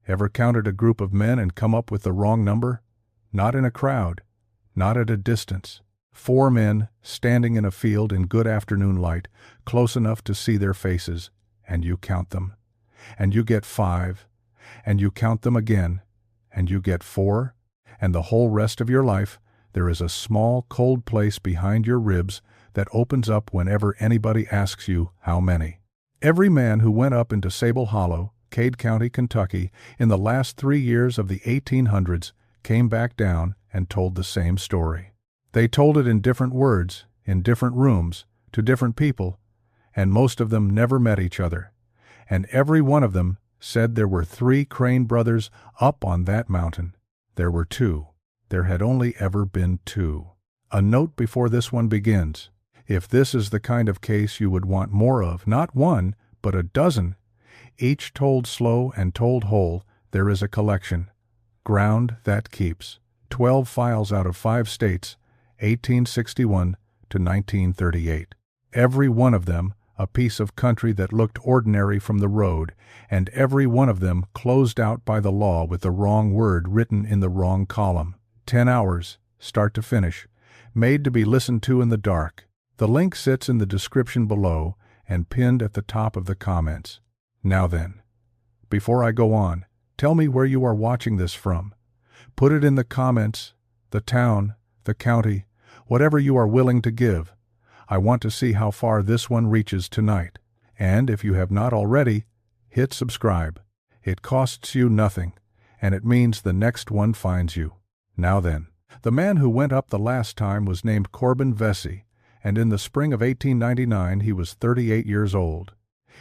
Ever counted a group of men and come up with the wrong number? Not in a crowd, not at a distance. 4 men standing in a field in good afternoon light, close enough to see their faces, and you count them. And you get 5, and you count them again, and you get 4, and the whole rest of your life there is a small cold place behind your ribs that opens up whenever anybody asks you how many. Every man who went up into Sable Hollow, Cade County, Kentucky, in the last 3 years of the 1800s came back down and told the same story. They told it in different words, in different rooms, to different people, and most of them never met each other. And every one of them said there were 3 Crane brothers up on that mountain. There were 2. There had only ever been 2. A note before this one begins. If this is the kind of case you would want more of, not 1, but a dozen, each told slow and told whole, there is a collection. Ground that keeps. 12 files out of 5 states, 1861 to 1938. Every one of them a piece of country that looked ordinary from the road, and every one of them closed out by the law with the wrong word written in the wrong column. 10 hours, start to finish, made to be listened to in the dark. The link sits in the description below and pinned at the top of the comments. Now then, before I go on, tell me where you are watching this from. Put it in the comments, the town, the county, whatever you are willing to give. I want to see how far this one reaches tonight. And if you have not already, hit subscribe. It costs you nothing, and it means the next one finds you. Now then, the man who went up the last time was named Corbin Vesey, and in the spring of 1899 he was 38 years old.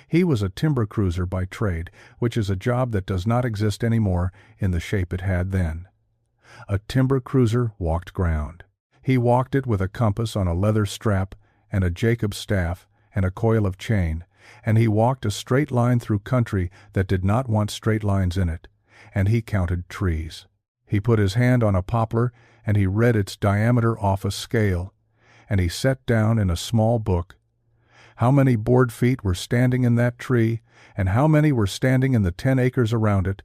He was a timber cruiser by trade, which is a job that does not exist anymore in the shape it had then. A timber cruiser walked ground. He walked it with a compass on a leather strap and a Jacob's staff and a coil of chain, and he walked a straight line through country that did not want straight lines in it, and he counted trees. He put his hand on a poplar, and he read its diameter off a scale, and he set down in a small book how many board feet were standing in that tree, and how many were standing in the 10 acres around it,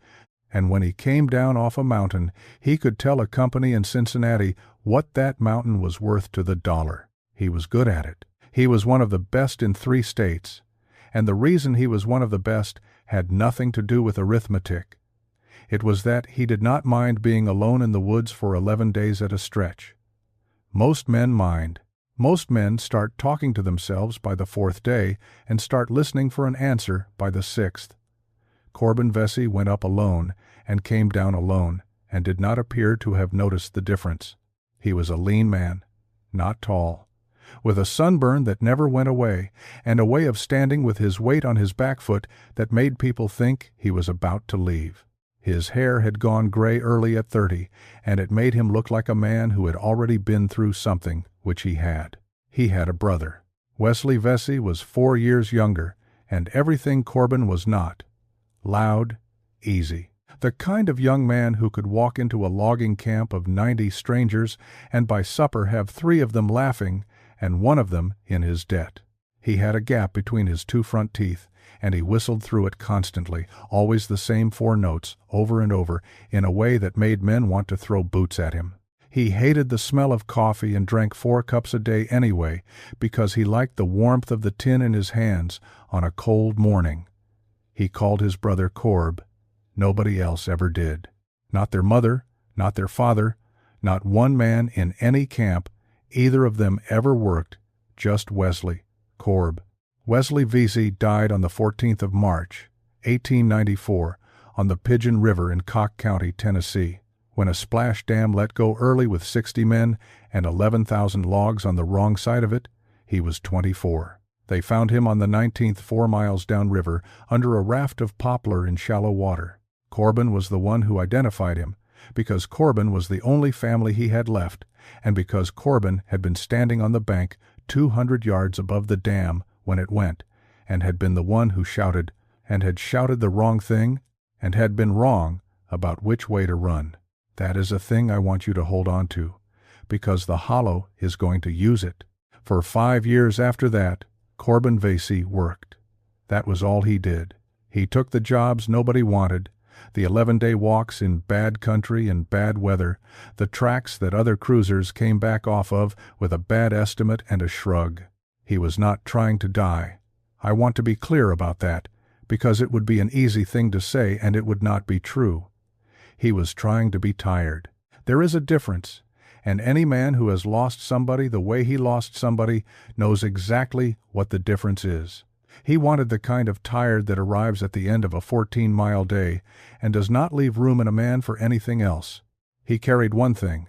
and when he came down off a mountain, he could tell a company in Cincinnati what that mountain was worth to the dollar. He was good at it. He was one of the best in 3 states, and the reason he was one of the best had nothing to do with arithmetic. It was that he did not mind being alone in the woods for 11 days at a stretch. Most men mind. Most men start talking to themselves by the 4th day and start listening for an answer by the 6th. Corbin Vesey went up alone and came down alone, and did not appear to have noticed the difference. He was a lean man, not tall, with a sunburn that never went away, and a way of standing with his weight on his back foot that made people think he was about to leave. His hair had gone gray early at 30, and it made him look like a man who had already been through something, which he had. He had a brother. Wesley Vesey was 4 years younger, and everything Corbin was not. Loud, easy. The kind of young man who could walk into a logging camp of 90 strangers and by supper have 3 of them laughing and 1 of them in his debt. He had a gap between his 2 front teeth, and he whistled through it constantly, always the same 4 notes, over and over, in a way that made men want to throw boots at him. He hated the smell of coffee and drank 4 cups a day anyway, because he liked the warmth of the tin in his hands on a cold morning. He called his brother Corb. Nobody else ever did. Not their mother, not their father, not one man in any camp, either of them ever worked, just Wesley, Corb. Wesley Vesey died on the 14th of March, 1894, on the Pigeon River in Cocke County, Tennessee, when a splash dam let go early with 60 men and 11,000 logs on the wrong side of it. He was 24. They found him on the 19th 4 miles downriver under a raft of poplar in shallow water. Corbin was the one who identified him, because Corbin was the only family he had left, and because Corbin had been standing on the bank 200 yards above the dam when it went, and had been the one who shouted, and had shouted the wrong thing, and had been wrong about which way to run. That is a thing I want you to hold on to, because the Hollow is going to use it. For 5 years after that, Corbin Vesey worked. That was all he did. He took the jobs nobody wanted, The 11-day walks in bad country and bad weather, the tracks that other cruisers came back off of with a bad estimate and a shrug. He was not trying to die. I want to be clear about that, because it would be an easy thing to say and it would not be true. He was trying to be tired. There is a difference, and any man who has lost somebody the way he lost somebody knows exactly what the difference is. He wanted the kind of tired that arrives at the end of a 14-mile day and does not leave room in a man for anything else. He carried one thing.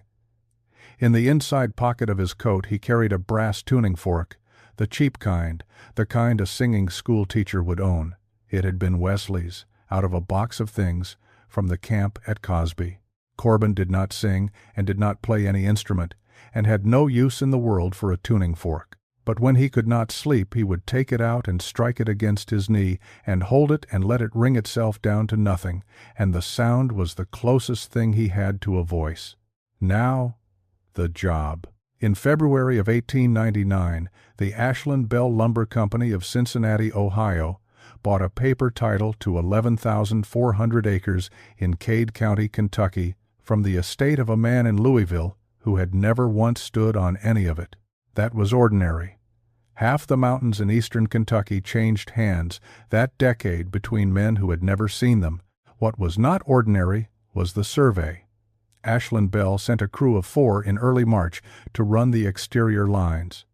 In the inside pocket of his coat he carried a brass tuning fork, the cheap kind, the kind a singing school teacher would own. It had been Wesley's, out of a box of things, from the camp at Cosby. Corbin did not sing and did not play any instrument, and had no use in the world for a tuning fork. But when he could not sleep he would take it out and strike it against his knee and hold it and let it ring itself down to nothing, and the sound was the closest thing he had to a voice. Now, the job. In February of 1899, the Ashland Bell Lumber Company of Cincinnati, Ohio, bought a paper title to 11,400 acres in Cade County, Kentucky, from the estate of a man in Louisville who had never once stood on any of it. That was ordinary. Half the mountains in eastern Kentucky changed hands that decade between men who had never seen them. What was not ordinary was the survey. Ashland Bell sent a crew of 4 in early March to run the exterior lines.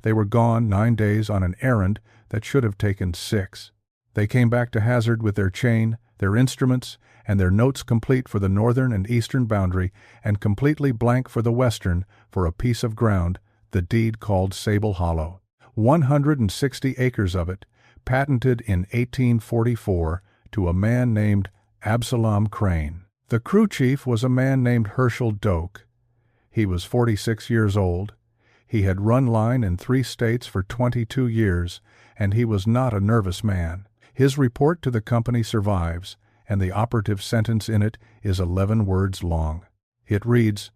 They were gone 9 days on an errand that should have taken 6. They came back to Hazard with their chain, their instruments, and their notes complete for the northern and eastern boundary, and completely blank for the western, for a piece of ground, the deed called Sable Hollow. 160 acres of it, patented in 1844 to a man named Absalom Crane. The crew chief was a man named Herschel Doak. He was 46 years old. He had run line in 3 states for 22 years, and he was not a nervous man. His report to the company survives, and the operative sentence in it is 11 words long. It reads,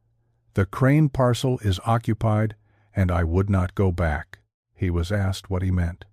"The Crane parcel is occupied, and I would not go back." He was asked what he meant.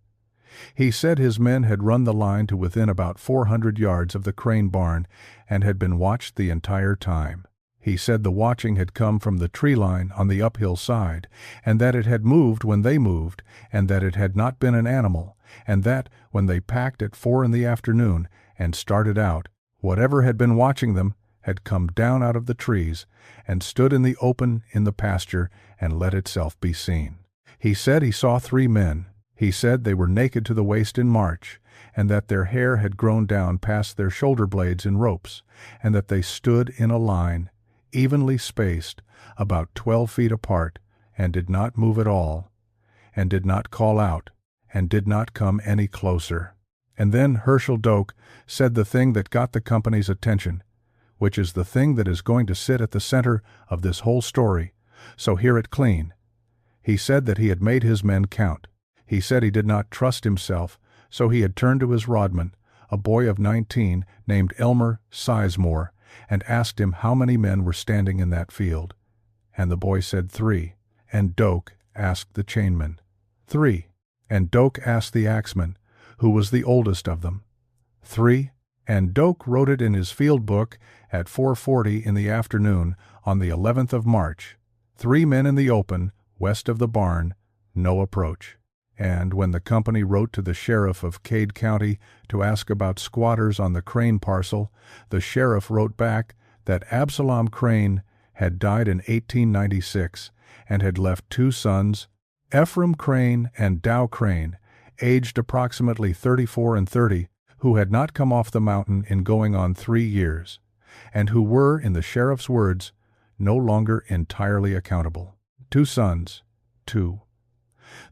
He said his men had run the line to within about 400 yards of the Crane barn and had been watched the entire time. He said the watching had come from the tree line on the uphill side, and that it had moved when they moved, and that it had not been an animal, and that, when they packed at 4 in the afternoon and started out, whatever had been watching them had come down out of the trees and stood in the open in the pasture and let itself be seen. He said he saw 3 men. He said they were naked to the waist in March, and that their hair had grown down past their shoulder blades in ropes, and that they stood in a line, evenly spaced, about 12 feet apart, and did not move at all, and did not call out, and did not come any closer. And then Herschel Doak said the thing that got the company's attention, which is the thing that is going to sit at the center of this whole story, so hear it clean. He said that he had made his men count. He said he did not trust himself, so he had turned to his rodman, a boy of 19 named Elmer Sizemore, and asked him how many men were standing in that field. And the boy said 3, and Doak asked the chainman. 3, and Doak asked the axeman, who was the oldest of them. 3, and Doak wrote it in his field book at 4:40 in the afternoon on the 11th of March. 3 men in the open, west of the barn, no approach. And when the company wrote to the sheriff of Cade County to ask about squatters on the Crane parcel, the sheriff wrote back that Absalom Crane had died in 1896 and had left 2 sons, Ephraim Crane and Dow Crane, aged approximately 34 and 30, who had not come off the mountain in going on 3 years, and who were, in the sheriff's words, no longer entirely accountable. 2 sons, 2.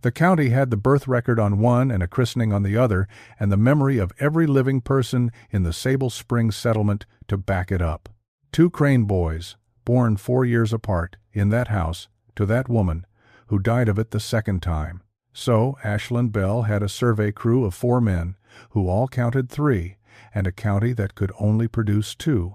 The county had the birth record on one and a christening on the other, and the memory of every living person in the Sable Springs settlement to back it up. 2 Crane boys, born 4 years apart, in that house, to that woman, who died of it the second time. So Ashland Bell had a survey crew of 4 men, who all counted 3, and a county that could only produce 2,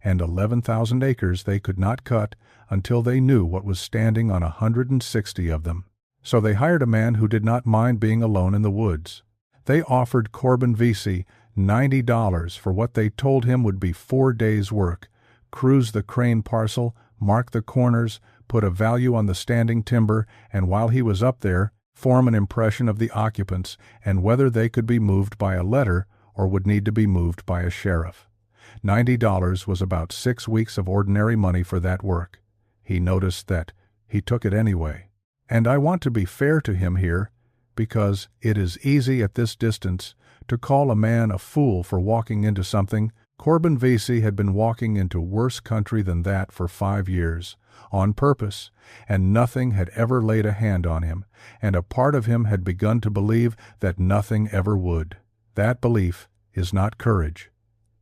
and 11,000 acres they could not cut until they knew what was standing on 160 of them. So they hired a man who did not mind being alone in the woods. They offered Corbin Vesey $90 for what they told him would be 4 days' work, cruise the crane parcel, mark the corners, put a value on the standing timber, and while he was up there, form an impression of the occupants and whether they could be moved by a letter or would need to be moved by a sheriff. $90 was about 6 weeks of ordinary money for that work. He noticed that. He took it anyway. And I want to be fair to him here, because it is easy at this distance to call a man a fool for walking into something. Corbin Vesey had been walking into worse country than that for 5 years, on purpose, and nothing had ever laid a hand on him, and a part of him had begun to believe that nothing ever would. That belief is not courage.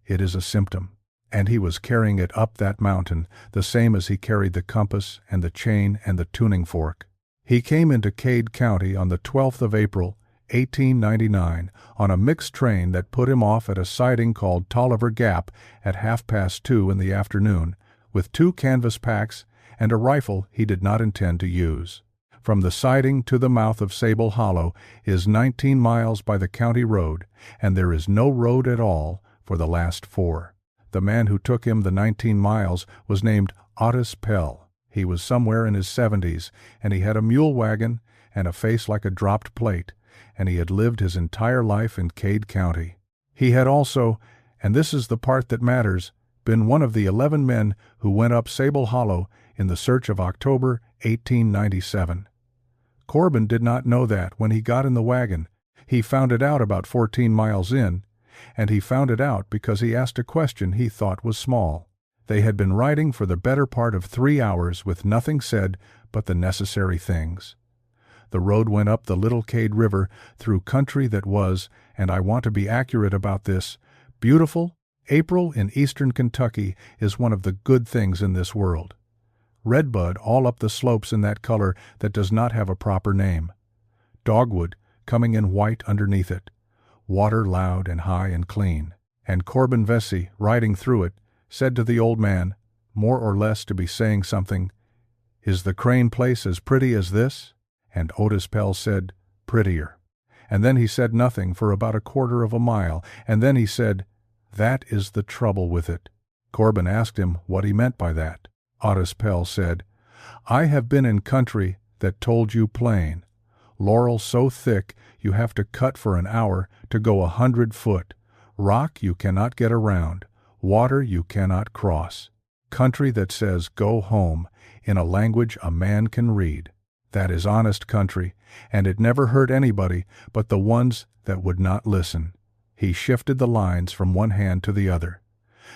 It is a symptom. And he was carrying it up that mountain, the same as he carried the compass and the chain and the tuning fork. He came into Cade County on the 12th of April, 1899, on a mixed train that put him off at a siding called Tolliver Gap at 2:30 in the afternoon, with 2 canvas packs and a rifle he did not intend to use. From the siding to the mouth of Sable Hollow is 19 miles by the county road, and there is no road at all for the last 4. The man who took him the 19 miles was named Otis Pell. He was somewhere in his 70s, and he had a mule wagon and a face like a dropped plate, and he had lived his entire life in Cade County. He had also, and this is the part that matters, been one of the 11 men who went up Sable Hollow in the search of October 1897. Corbin did not know that when he got in the wagon. He found it out about 14 miles in, and he found it out because he asked a question he thought was small. They had been riding for the better part of 3 hours with nothing said but the necessary things. The road went up the Little Cade River through country that was, and I want to be accurate about this, beautiful. April in eastern Kentucky is one of the good things in this world. Redbud all up the slopes in that color that does not have a proper name. Dogwood coming in white underneath it. Water loud and high and clean. And Corbin Vesey, riding through it, said to the old man, more or less to be saying something, "Is the Crane place as pretty as this?" And Otis Pell said, "Prettier." And then he said nothing for about 1/4 of a mile, and then he said, "That is the trouble with it." Corbin asked him what he meant by that. Otis Pell said, "I have been in country that told you plain. Laurel so thick you have to cut for an hour to go 100 foot. Rock you cannot get around. Water you cannot cross. Country that says go home in a language a man can read. That is honest country, and it never hurt anybody but the ones that would not listen." He shifted the lines from one hand to the other.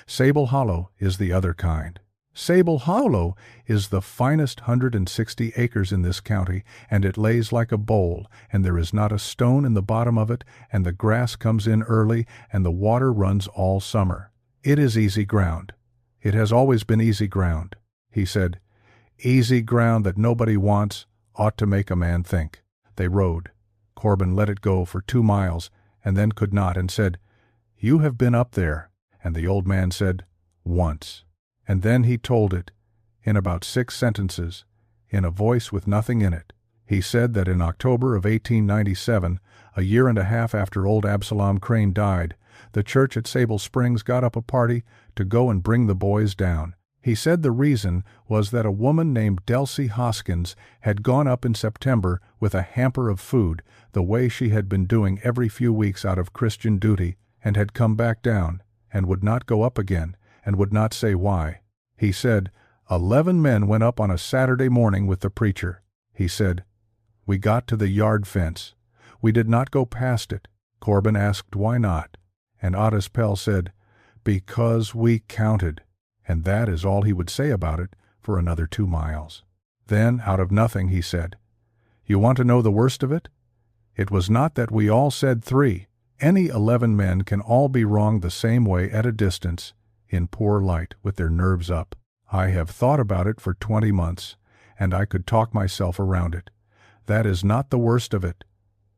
Sable Hollow is the other kind. Sable Hollow is the finest 160 acres in this county, and it lays like a bowl, and there is not a stone in the bottom of it, and the grass comes in early, and the water runs all summer. It is easy ground. It has always been easy ground. He said, "Easy ground that nobody wants ought to make a man think." They rode. Corbin let it go for 2 miles, and then could not, and said, "You have been up there." And the old man said, "Once." And then he told it, in about 6 sentences, in a voice with nothing in it. He said that in October of 1897, a year and a half after old Absalom Crane died, the church at Sable Springs got up a party to go and bring the boys down. He said the reason was that a woman named Delcy Hoskins had gone up in September with a hamper of food, the way she had been doing every few weeks out of Christian duty, and had come back down, and would not go up again, and would not say why. He said, 11 men went up on a Saturday morning with the preacher. He said, "We got to the yard fence. We did not go past it." Corbin asked why not, and Otis Pell said, "Because we counted." And that is all he would say about it for another 2 miles. Then, out of nothing, he said, "You want to know the worst of it? It was not that we all said 3. Any 11 men can all be wrong the same way at a distance, in poor light, with their nerves up. I have thought about it for 20 months, and I could talk myself around it. That is not the worst of it."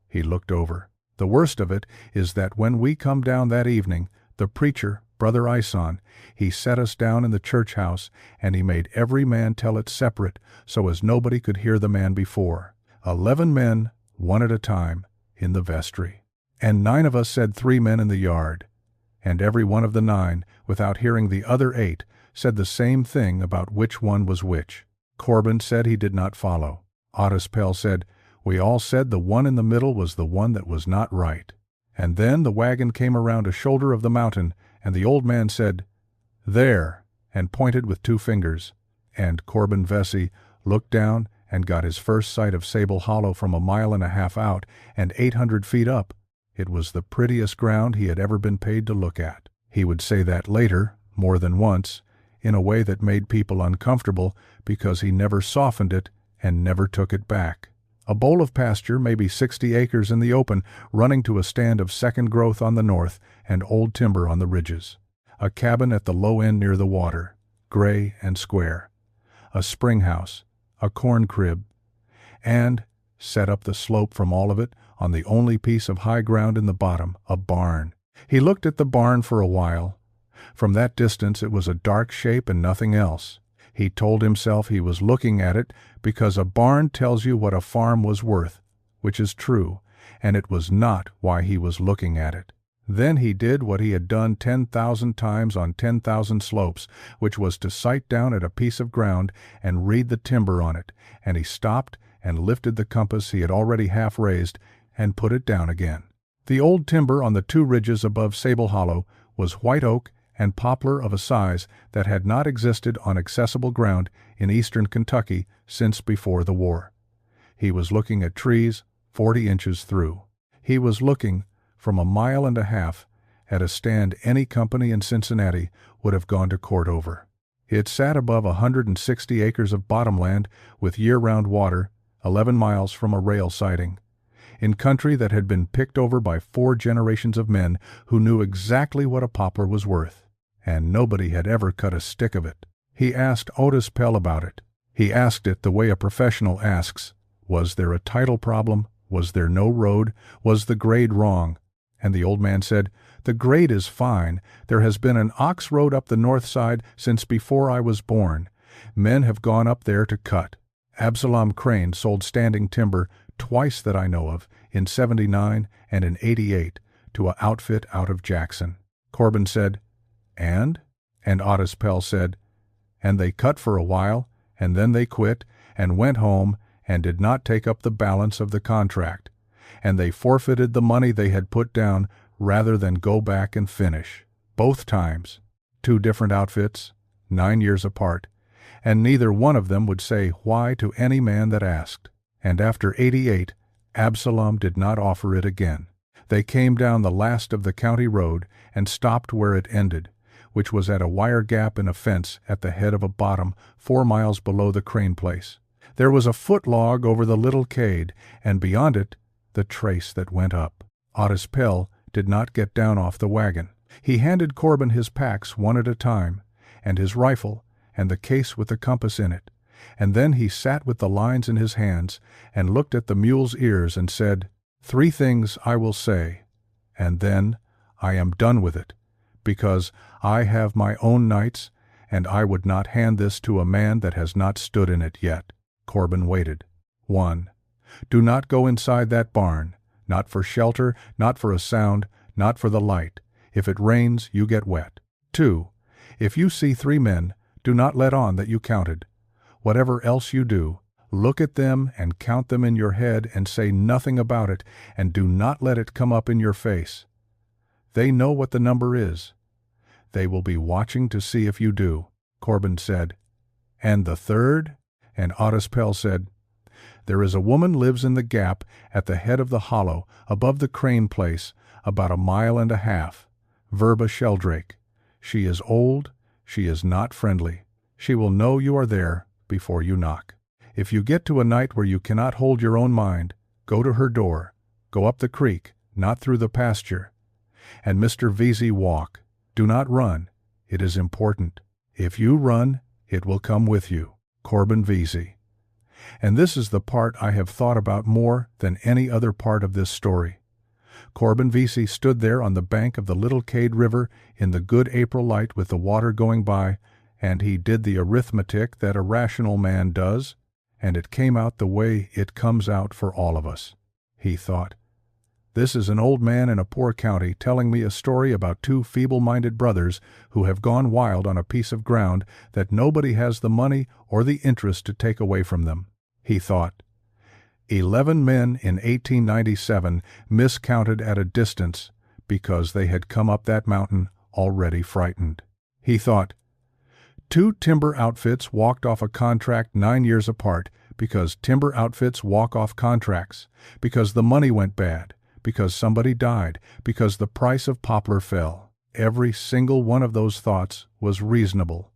He looked over. "The worst of it is that when we come down that evening, the preacher, Brother Ison, he set us down in the church house, and he made every man tell it separate so as nobody could hear the man before. 11 men, one at a time, in the vestry. And 9 of us said 3 men in the yard. and every one of the 9, without hearing the other 8, said the same thing about which one was which. Corbin said he did not follow. Otispel said, "We all said the one in the middle was the one that was not right." And then the wagon came around a shoulder of the mountain, and the old man said, "There," and pointed with 2 fingers. And Corbin Vesey looked down and got his first sight of Sable Hollow from 1.5 miles out and 800 feet up. It was the prettiest ground he had ever been paid to look at. He would say that later, more than once, in a way that made people uncomfortable because he never softened it and never took it back. A bowl of pasture, maybe 60 acres in the open, running to a stand of second growth on the north and old timber on the ridges. A cabin at the low end near the water, gray and square. A spring house, a corn crib, and, set up the slope from all of it, on the only piece of high ground in the bottom, a barn. He looked at the barn for a while. From that distance it was a dark shape and nothing else. He told himself he was looking at it because a barn tells you what a farm was worth, which is true, and it was not why he was looking at it. Then he did what he had done 10,000 times on 10,000 slopes, which was to sight down at a piece of ground and read the timber on it, and he stopped and lifted the compass he had already half raised and put it down again. The old timber on the 2 ridges above Sable Hollow was white oak and poplar of a size that had not existed on accessible ground in eastern Kentucky since before the war. He was looking at trees 40 inches through. He was looking from 1.5 miles at a stand any company in Cincinnati would have gone to court over. It sat above 160 acres of bottomland with year-round water, 11 miles from a rail siding, in country that had been picked over by 4 generations of men who knew exactly what a poplar was worth, and nobody had ever cut a stick of it. He asked Otispel about it. He asked it the way a professional asks, was there a title problem? Was there no road? Was the grade wrong? And the old man said, "The grade is fine. There has been an ox road up the north side since before I was born. Men have gone up there to cut. Absalom Crane sold standing timber twice that I know of, in 79 and in 88, to a outfit out of Jackson." Corbin said, And Otispel said, "And they cut for a while, and then they quit, and went home, and did not take up the balance of the contract. And they forfeited the money they had put down rather than go back and finish. Both times. 2 different outfits, 9 years apart, and neither one of them would say why to any man that asked. And after 88, Absalom did not offer it again. They came down the last of the county road and stopped where it ended, which was at a wire gap in a fence at the head of a bottom 4 miles below the Crane place. There was a foot log over the little cade, and beyond it, the trace that went up. Otispel did not get down off the wagon. He handed Corbin his packs one at a time, and his rifle, and the case with the compass in it, and then he sat with the lines in his hands and looked at the mule's ears and said, "3 things I will say, and then I am done with it, because I have my own nights, and I would not hand this to a man that has not stood in it yet." Corbin waited. 1. Do not go inside that barn, not for shelter, not for a sound, not for the light. If it rains, you get wet. 2. If you see 3 men, do not let on that you counted. Whatever else you do, look at them and count them in your head and say nothing about it, and do not let it come up in your face. They know what the number is. They will be watching to see if you do. Corbin said, "And the 3rd? And Otispel said, "There is a woman lives in the gap at the head of the hollow, above the Crane place, about 1.5 miles, Verba Sheldrake. She is old, she is not friendly. She will know you are there before you knock. If you get to a night where you cannot hold your own mind, go to her door, go up the creek, not through the pasture. And Mr. Vesey, walk. Do not run. It is important. If you run, it will come with you. Corbin Vesey." And this is the part I have thought about more than any other part of this story. Corbin Vesey stood there on the bank of the Little Cade River in the good April light with the water going by, and he did the arithmetic that a rational man does, and it came out the way it comes out for all of us. He thought, This is an old man in a poor county telling me a story about two feeble-minded brothers who have gone wild on a piece of ground that nobody has the money or the interest to take away from them. He thought. 11 men in 1897 miscounted at a distance because they had come up that mountain already frightened. He thought. 2 timber outfits walked off a contract 9 years apart because timber outfits walk off contracts, because the money went bad, because somebody died, because the price of poplar fell. Every single one of those thoughts was reasonable.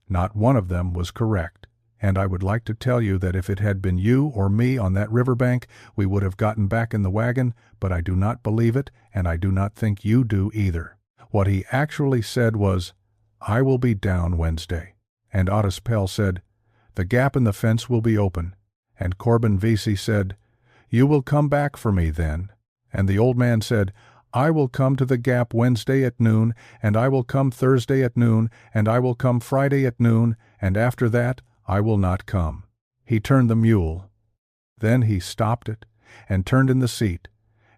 Not one of them was correct. And I would like to tell you that if it had been you or me on that riverbank, we would have gotten back in the wagon, but I do not believe it, and I do not think you do either. What he actually said was, "I will be down Wednesday." And Otis Pell said, "The gap in the fence will be open." And Corbin Vesey said, "You will come back for me then." And the old man said, "I will come to the gap Wednesday at noon, and I will come Thursday at noon, and I will come Friday at noon, and after that I will not come." He turned the mule. Then he stopped it, and turned in the seat,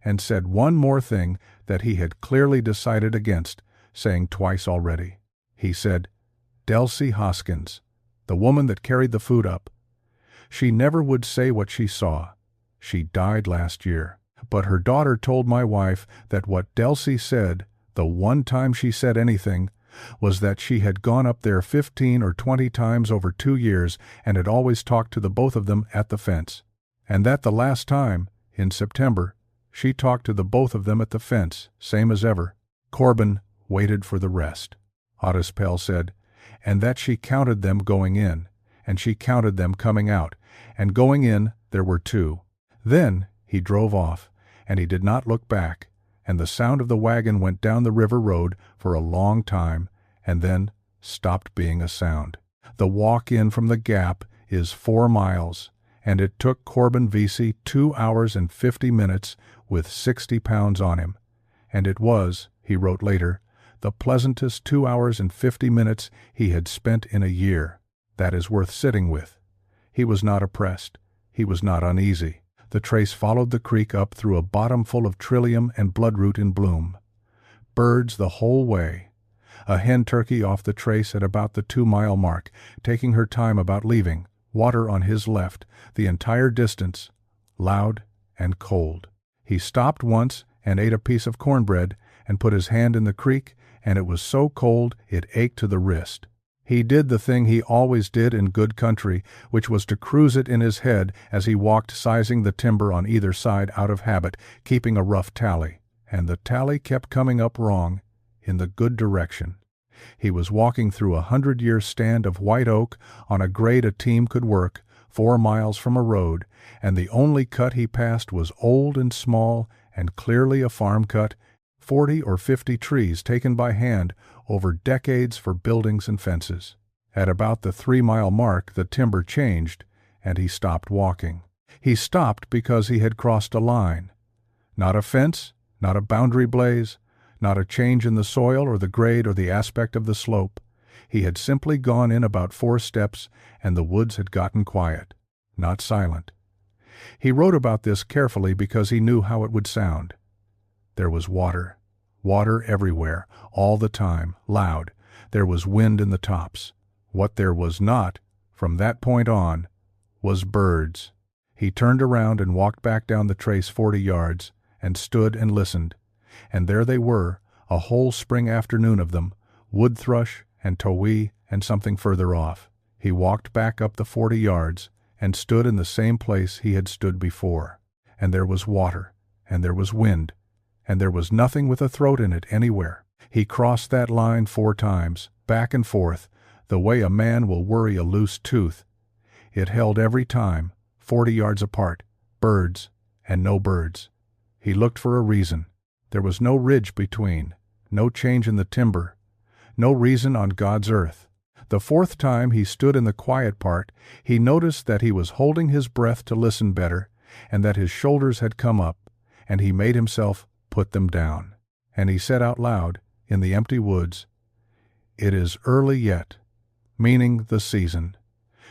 and said one more thing that he had clearly decided against, saying twice already. He said, "Delcy Hoskins, the woman that carried the food up. She never would say what she saw. She died last year. But her daughter told my wife that what Delcy said, the one time she said anything, was that she had gone up there 15 or 20 times over 2 years and had always talked to the both of them at the fence. And that the last time, in September, she talked to the both of them at the fence, same as ever." Corbin waited for the rest. Otis Pell said, "And that she counted them going in, and she counted them coming out, and going in there were 2. Then he drove off, and he did not look back, and the sound of the wagon went down the river road for a long time, and then stopped being a sound. The walk in from the gap is 4 miles, and it took Corbin Vesey 2 hours and 50 minutes with 60 pounds on him, and it was, he wrote later, the pleasantest 2 hours and 50 minutes he had spent in a year. That is worth sitting with. He was not oppressed. He was not uneasy. The trace followed the creek up through a bottom full of trillium and bloodroot in bloom. Birds the whole way. A hen turkey off the trace at about the 2-mile mark, taking her time about leaving, water on his left, the entire distance, loud and cold. He stopped once and ate a piece of cornbread and put his hand in the creek, and it was so cold it ached to the wrist. He did the thing he always did in good country, which was to cruise it in his head as he walked, sizing the timber on either side out of habit, keeping a rough tally. And the tally kept coming up wrong, in the good direction. He was walking through a 100-year stand of white oak on a grade a team could work, 4 miles from a road, and the only cut he passed was old and small and clearly a farm cut, 40 or 50 trees taken by hand over decades for buildings and fences. At about the 3-mile mark the timber changed, and he stopped walking. He stopped because he had crossed a line. Not a fence, not a boundary blaze, not a change in the soil or the grade or the aspect of the slope. He had simply gone in about 4 steps, and the woods had gotten quiet, not silent. He wrote about this carefully because he knew how it would sound. There was water. Water everywhere, all the time, loud. There was wind in the tops. What there was not, from that point on, was birds. He turned around and walked back down the trace 40 yards, and stood and listened. And there they were, a whole spring afternoon of them, wood thrush and towhee and something further off. He walked back up the 40 yards, and stood in the same place he had stood before. And there was water, and there was wind, and there was nothing with a throat in it anywhere. He crossed that line 4 times, back and forth, the way a man will worry a loose tooth. It held every time, 40 yards apart, birds and no birds. He looked for a reason. There was no ridge between, no change in the timber, no reason on God's earth. The 4th time he stood in the quiet part, he noticed that he was holding his breath to listen better, and that his shoulders had come up, and he made himself put them down. And he said out loud, in the empty woods, "It is early yet," meaning the season,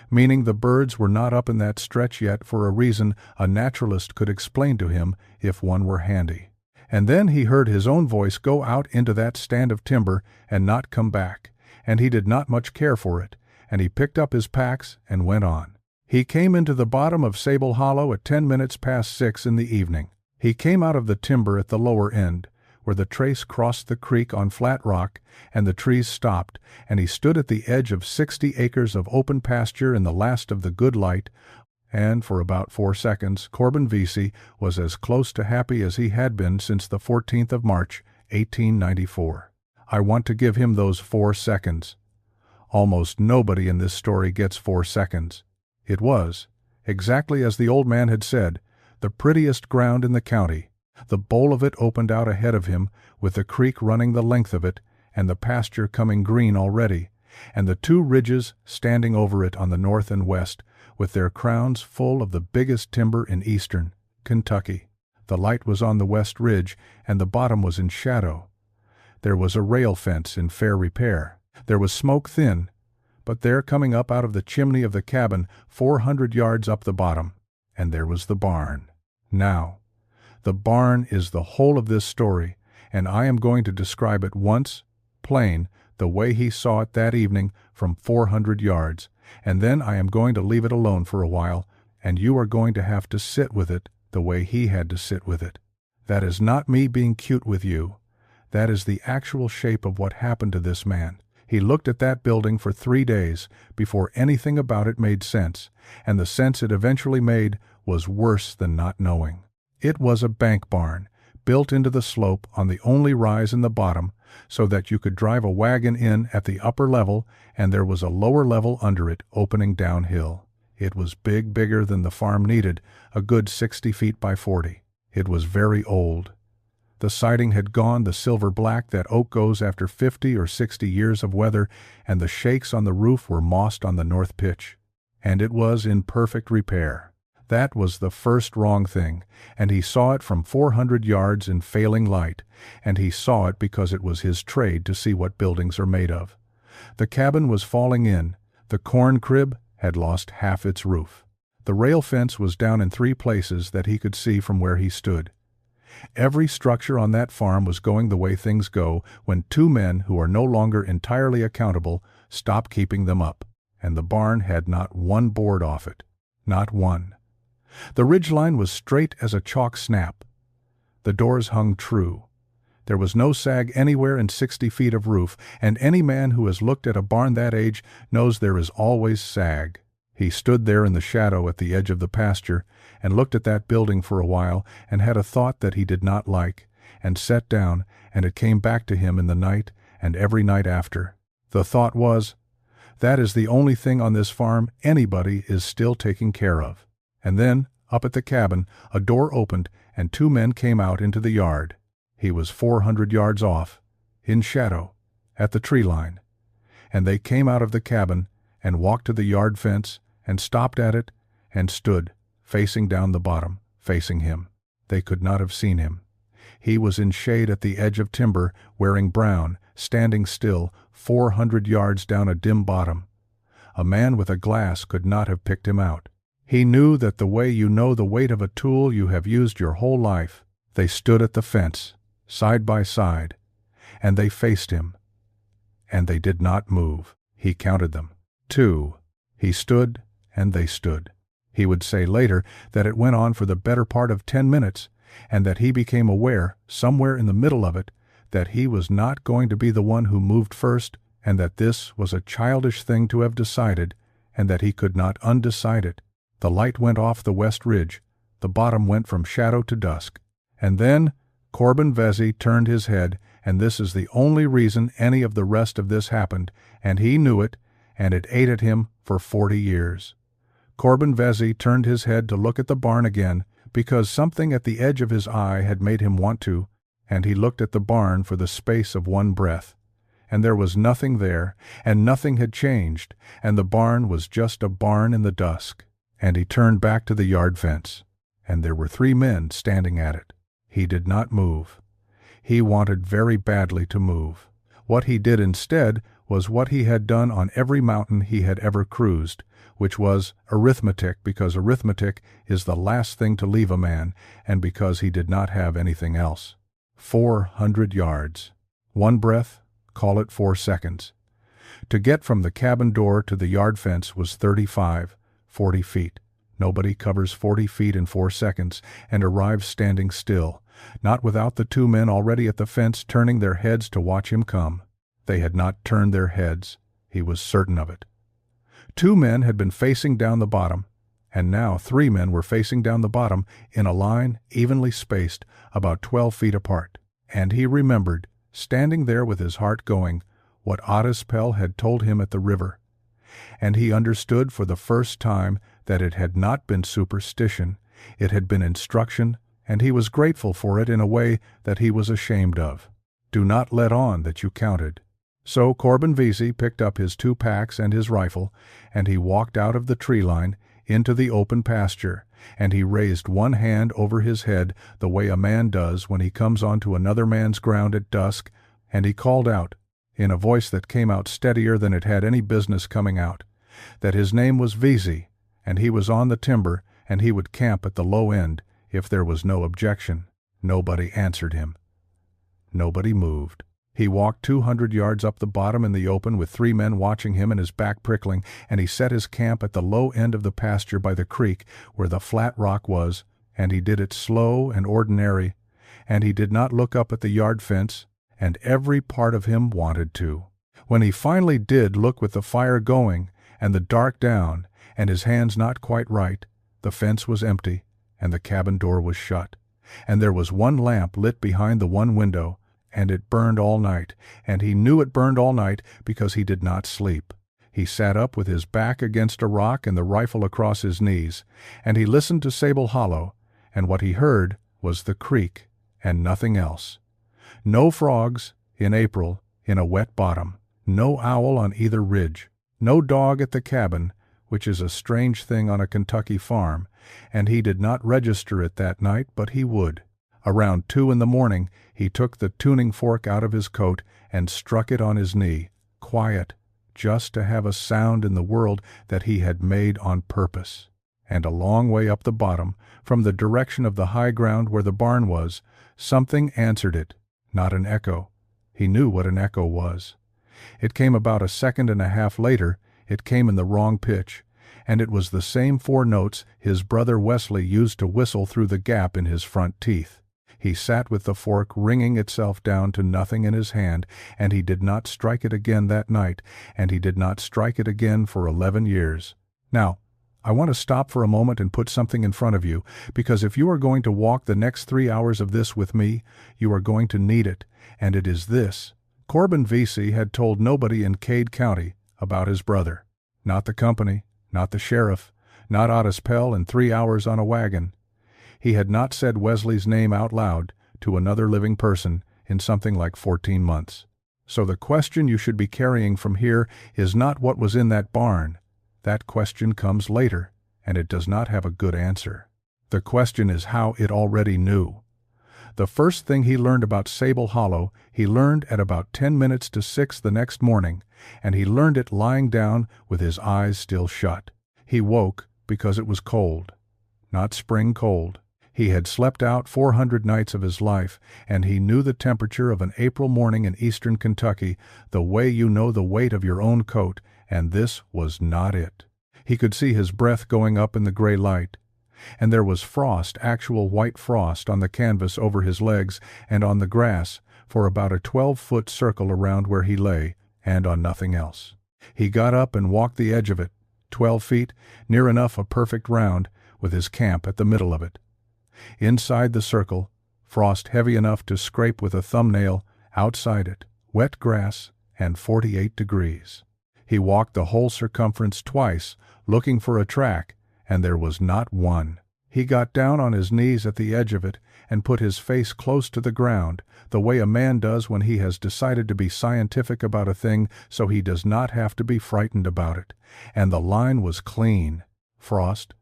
meaning the birds were not up in that stretch yet for a reason a naturalist could explain to him if one were handy. And then he heard his own voice go out into that stand of timber and not come back, and he did not much care for it, and he picked up his packs and went on. He came into the bottom of Sable Hollow at 10 minutes past 6 in the evening. He came out of the timber at the lower end, where the trace crossed the creek on flat rock, and the trees stopped, and he stood at the edge of 60 acres of open pasture in the last of the good light, and for about 4 seconds Corbin Vesey was as close to happy as he had been since the 14th of March, 1894. I want to give him those 4 seconds. Almost nobody in this story gets 4 seconds. It was, exactly as the old man had said, the prettiest ground in the county. The bowl of it opened out ahead of him, with the creek running the length of it, and the pasture coming green already, and the 2 ridges standing over it on the north and west, with their crowns full of the biggest timber in eastern Kentucky. The light was on the west ridge, and the bottom was in shadow. There was a rail fence in fair repair. There was smoke thin, but there coming up out of the chimney of the cabin 400 yards up the bottom, and there was the barn. Now, the barn is the whole of this story, and I am going to describe it once, plain, the way he saw it that evening from 400 yards, and then I am going to leave it alone for a while, and you are going to have to sit with it the way he had to sit with it. That is not me being cute with you. That is the actual shape of what happened to this man. He looked at that building for 3 days before anything about it made sense, and the sense it eventually made was worse than not knowing. It was a bank barn, built into the slope on the only rise in the bottom, so that you could drive a wagon in at the upper level, and there was a lower level under it opening downhill. It was bigger than the farm needed, a good 60 feet by 40. It was very old. The siding had gone the silver black that oak goes after 50 or 60 years of weather, and the shakes on the roof were mossed on the north pitch. And it was in perfect repair. That was the first wrong thing, and he saw it from 400 yards in failing light, and he saw it because it was his trade to see what buildings are made of. The cabin was falling in. The corn crib had lost half its roof. The rail fence was down in 3 places that he could see from where he stood. Every structure on that farm was going the way things go when 2 men who are no longer entirely accountable stop keeping them up, and the barn had not 1 board off it. Not 1. The ridgeline was straight as a chalk snap. The doors hung true. There was no sag anywhere in 60 feet of roof, and any man who has looked at a barn that age knows there is always sag. He stood there in the shadow at the edge of the pasture, and looked at that building for a while, and had a thought that he did not like, and sat down, and it came back to him in the night, and every night after. The thought was, that is the only thing on this farm anybody is still taking care of. And then, up at the cabin, a door opened, and 2 men came out into the yard. He was 400 yards off, in shadow, at the tree line. And they came out of the cabin, and walked to the yard fence, and stopped at it, and stood, facing down the bottom, facing him. They could not have seen him. He was in shade at the edge of timber, wearing brown, standing still, 400 yards down a dim bottom. A man with a glass could not have picked him out. He knew that the way you know the weight of a tool you have used your whole life. They stood at the fence, side by side, and they faced him. And they did not move. He counted them. 2. He stood, and they stood. He would say later that it went on for the better part of 10 minutes, and that he became aware, somewhere in the middle of it, that he was not going to be the one who moved first, and that this was a childish thing to have decided, and that he could not undecide it. The light went off the west ridge. The bottom went from shadow to dusk. And then Corbin Vesey turned his head, and this is the only reason any of the rest of this happened, and he knew it, and it ate at him for 40 years. Corbin Vesey turned his head to look at the barn again, because something at the edge of his eye had made him want to, and he looked at the barn for the space of 1 breath. And there was nothing there, and nothing had changed, and the barn was just a barn in the dusk. And he turned back to the yard fence, and there were 3 men standing at it. He did not move. He wanted very badly to move. What he did instead was what he had done on every mountain he had ever cruised, which was arithmetic, because arithmetic is the last thing to leave a man, and because he did not have anything else. 400 yards. One breath, call it 4 seconds. To get from the cabin door to the yard fence was 40 feet. Nobody covers 40 feet in 4 seconds and arrives standing still, not without the 2 men already at the fence turning their heads to watch him come. They had not turned their heads. He was certain of it. 2 men had been facing down the bottom, and now 3 men were facing down the bottom in a line evenly spaced about 12 feet apart. And he remembered, standing there with his heart going, what Otispel had told him at the river. And he understood for the first time that it had not been superstition, it had been instruction, and he was grateful for it in a way that he was ashamed of. Do not let on that you counted. So Corbin Vesey picked up his 2 packs and his rifle, and he walked out of the tree line into the open pasture, and he raised one hand over his head the way a man does when he comes onto another man's ground at dusk, and he called out, in a voice that came out steadier than it had any business coming out, that his name was Vesey, and he was on the timber, and he would camp at the low end if there was no objection. Nobody answered him. Nobody moved. He walked 200 yards up the bottom in the open with 3 men watching him and his back prickling, and he set his camp at the low end of the pasture by the creek where the flat rock was, and he did it slow and ordinary, and he did not look up at the yard fence, and every part of him wanted to. When he finally did look with the fire going, and the dark down, and his hands not quite right, the fence was empty, and the cabin door was shut, and there was one lamp lit behind the one window, and it burned all night, and he knew it burned all night because he did not sleep. He sat up with his back against a rock and the rifle across his knees, and he listened to Sable Hollow, and what he heard was the creek, and nothing else. No frogs in April in a wet bottom, no owl on either ridge, no dog at the cabin, which is a strange thing on a Kentucky farm, and he did not register it that night, but he would. Around 2 in the morning he took the tuning fork out of his coat and struck it on his knee, quiet, just to have a sound in the world that he had made on purpose. And a long way up the bottom, from the direction of the high ground where the barn was, something answered it, not an echo. He knew what an echo was. It came about a second and a half later. It came in the wrong pitch, and it was the same 4 notes his brother Wesley used to whistle through the gap in his front teeth. He sat with the fork ringing itself down to nothing in his hand, and he did not strike it again that night, and he did not strike it again for 11 years. Now, I want to stop for a moment and put something in front of you, because if you are going to walk the next 3 hours of this with me, you are going to need it, and it is this. Corbin Vesey had told nobody in Cade County about his brother. Not the company, not the sheriff, not Otispel in 3 hours on a wagon. He had not said Wesley's name out loud to another living person in something like 14 months. So the question you should be carrying from here is not what was in that barn. That question comes later, and it does not have a good answer. The question is how it already knew. The first thing he learned about Sable Hollow, he learned at about 10 minutes to 6 the next morning, and he learned it lying down with his eyes still shut. He woke because it was cold. Not spring cold. He had slept out 400 nights of his life, and he knew the temperature of an April morning in eastern Kentucky the way you know the weight of your own coat, and this was not it. He could see his breath going up in the gray light, and there was frost, actual white frost, on the canvas over his legs and on the grass for about a 12-foot circle around where he lay, and on nothing else. He got up and walked the edge of it, 12 feet, near enough a perfect round, with his camp at the middle of it. Inside the circle, frost heavy enough to scrape with a thumbnail, outside it, wet grass and 48 degrees. He walked the whole circumference twice, looking for a track, and there was not one. He got down on his knees at the edge of it and put his face close to the ground, the way a man does when he has decided to be scientific about a thing so he does not have to be frightened about it. And the line was clean, frost,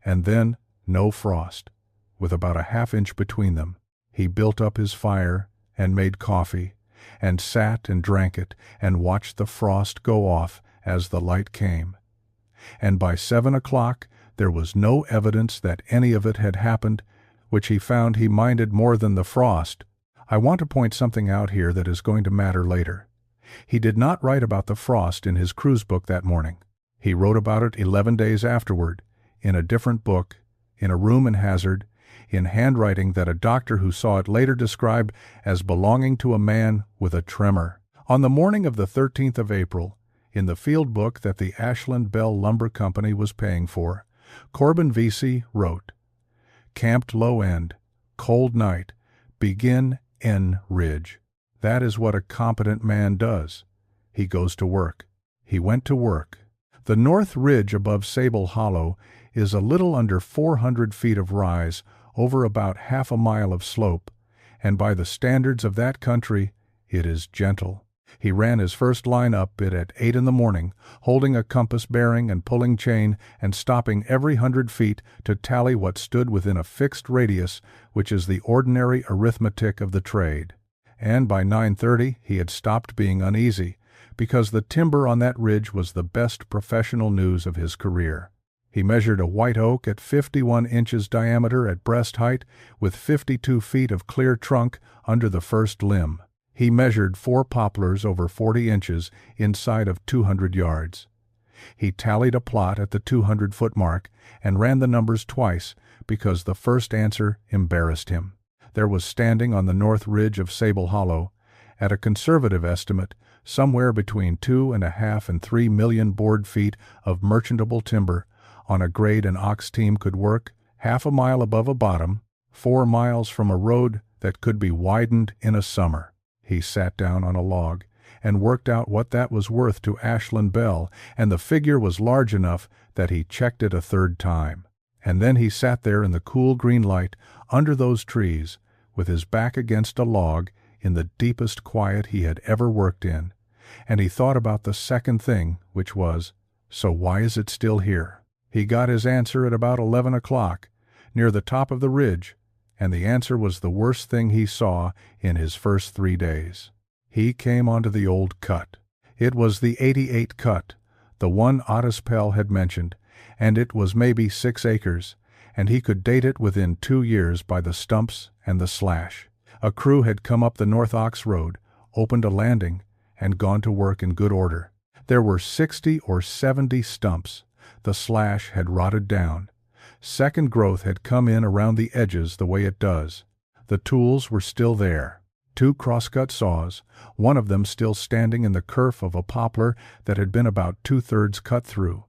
and then no frost, with about a half-inch between them. He built up his fire and made coffee, and sat and drank it and watched the frost go off as the light came. And by 7 o'clock there was no evidence that any of it had happened, which he found he minded more than the frost. I want to point something out here that is going to matter later. He did not write about the frost in his cruise book that morning. He wrote about it 11 days afterward, in a different book, in a room in Hazard, in handwriting that a doctor who saw it later described as belonging to a man with a tremor. On the morning of the 13th of April, in the field book that the Ashland Bell Lumber Company was paying for, Corbin Vesey wrote, "Camped low end, cold night, begin N ridge." That is what a competent man does. He goes to work. He went to work. The north ridge above Sable Hollow is a little under 400 feet of rise over about half a mile of slope, and by the standards of that country, it is gentle. He ran his first line up it at 8 in the morning, holding a compass bearing and pulling chain and stopping every 100 feet to tally what stood within a fixed radius, which is the ordinary arithmetic of the trade. And by 9:30 he had stopped being uneasy, because the timber on that ridge was the best professional news of his career. He measured a white oak at 51 inches diameter at breast height with 52 feet of clear trunk under the first limb. He measured 4 poplars over 40 inches inside of 200 yards. He tallied a plot at the 200-foot mark and ran the numbers twice because the first answer embarrassed him. There was standing on the north ridge of Sable Hollow, at a conservative estimate, somewhere between 2.5 and 3 million board feet of merchantable timber on a grade an ox team could work, half a mile above a bottom, 4 miles from a road that could be widened in a summer. He sat down on a log and worked out what that was worth to Ashland Bell, and the figure was large enough that he checked it a third time. And then he sat there in the cool green light under those trees, with his back against a log in the deepest quiet he had ever worked in, and he thought about the second thing, which was, so why is it still here? He got his answer at about 11 o'clock, near the top of the ridge, and the answer was the worst thing he saw in his first 3 days. He came onto the old cut. It was the 88 cut, the one Otis Pell had mentioned, and it was maybe 6 acres, and he could date it within 2 years by the stumps and the slash. A crew had come up the North Ox Road, opened a landing, and gone to work in good order. There were 60 or 70 stumps. The slash had rotted down. Second growth had come in around the edges the way it does. The tools were still there. 2 crosscut saws, one of them still standing in the kerf of a poplar that had been about 2/3 cut through.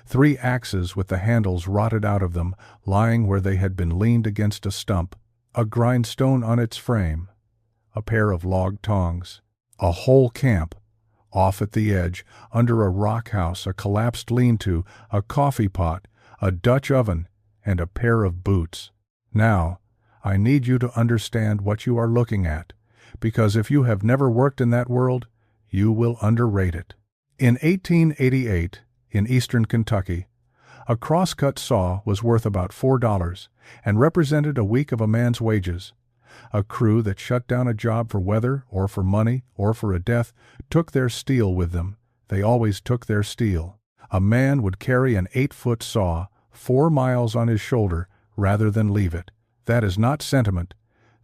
3 axes with the handles rotted out of them, lying where they had been leaned against a stump, a grindstone on its frame, a pair of log tongs, a whole camp, off at the edge, under a rock house, a collapsed lean-to, a coffee pot, a Dutch oven, and a pair of boots. Now, I need you to understand what you are looking at, because if you have never worked in that world, you will underrate it. In 1888, in eastern Kentucky, a crosscut saw was worth about $4 and represented a week of a man's wages. A crew that shut down a job for weather or for money or for a death took their steel with them. They always took their steel. A man would carry an 8-foot saw 4 miles on his shoulder rather than leave it. That is not sentiment.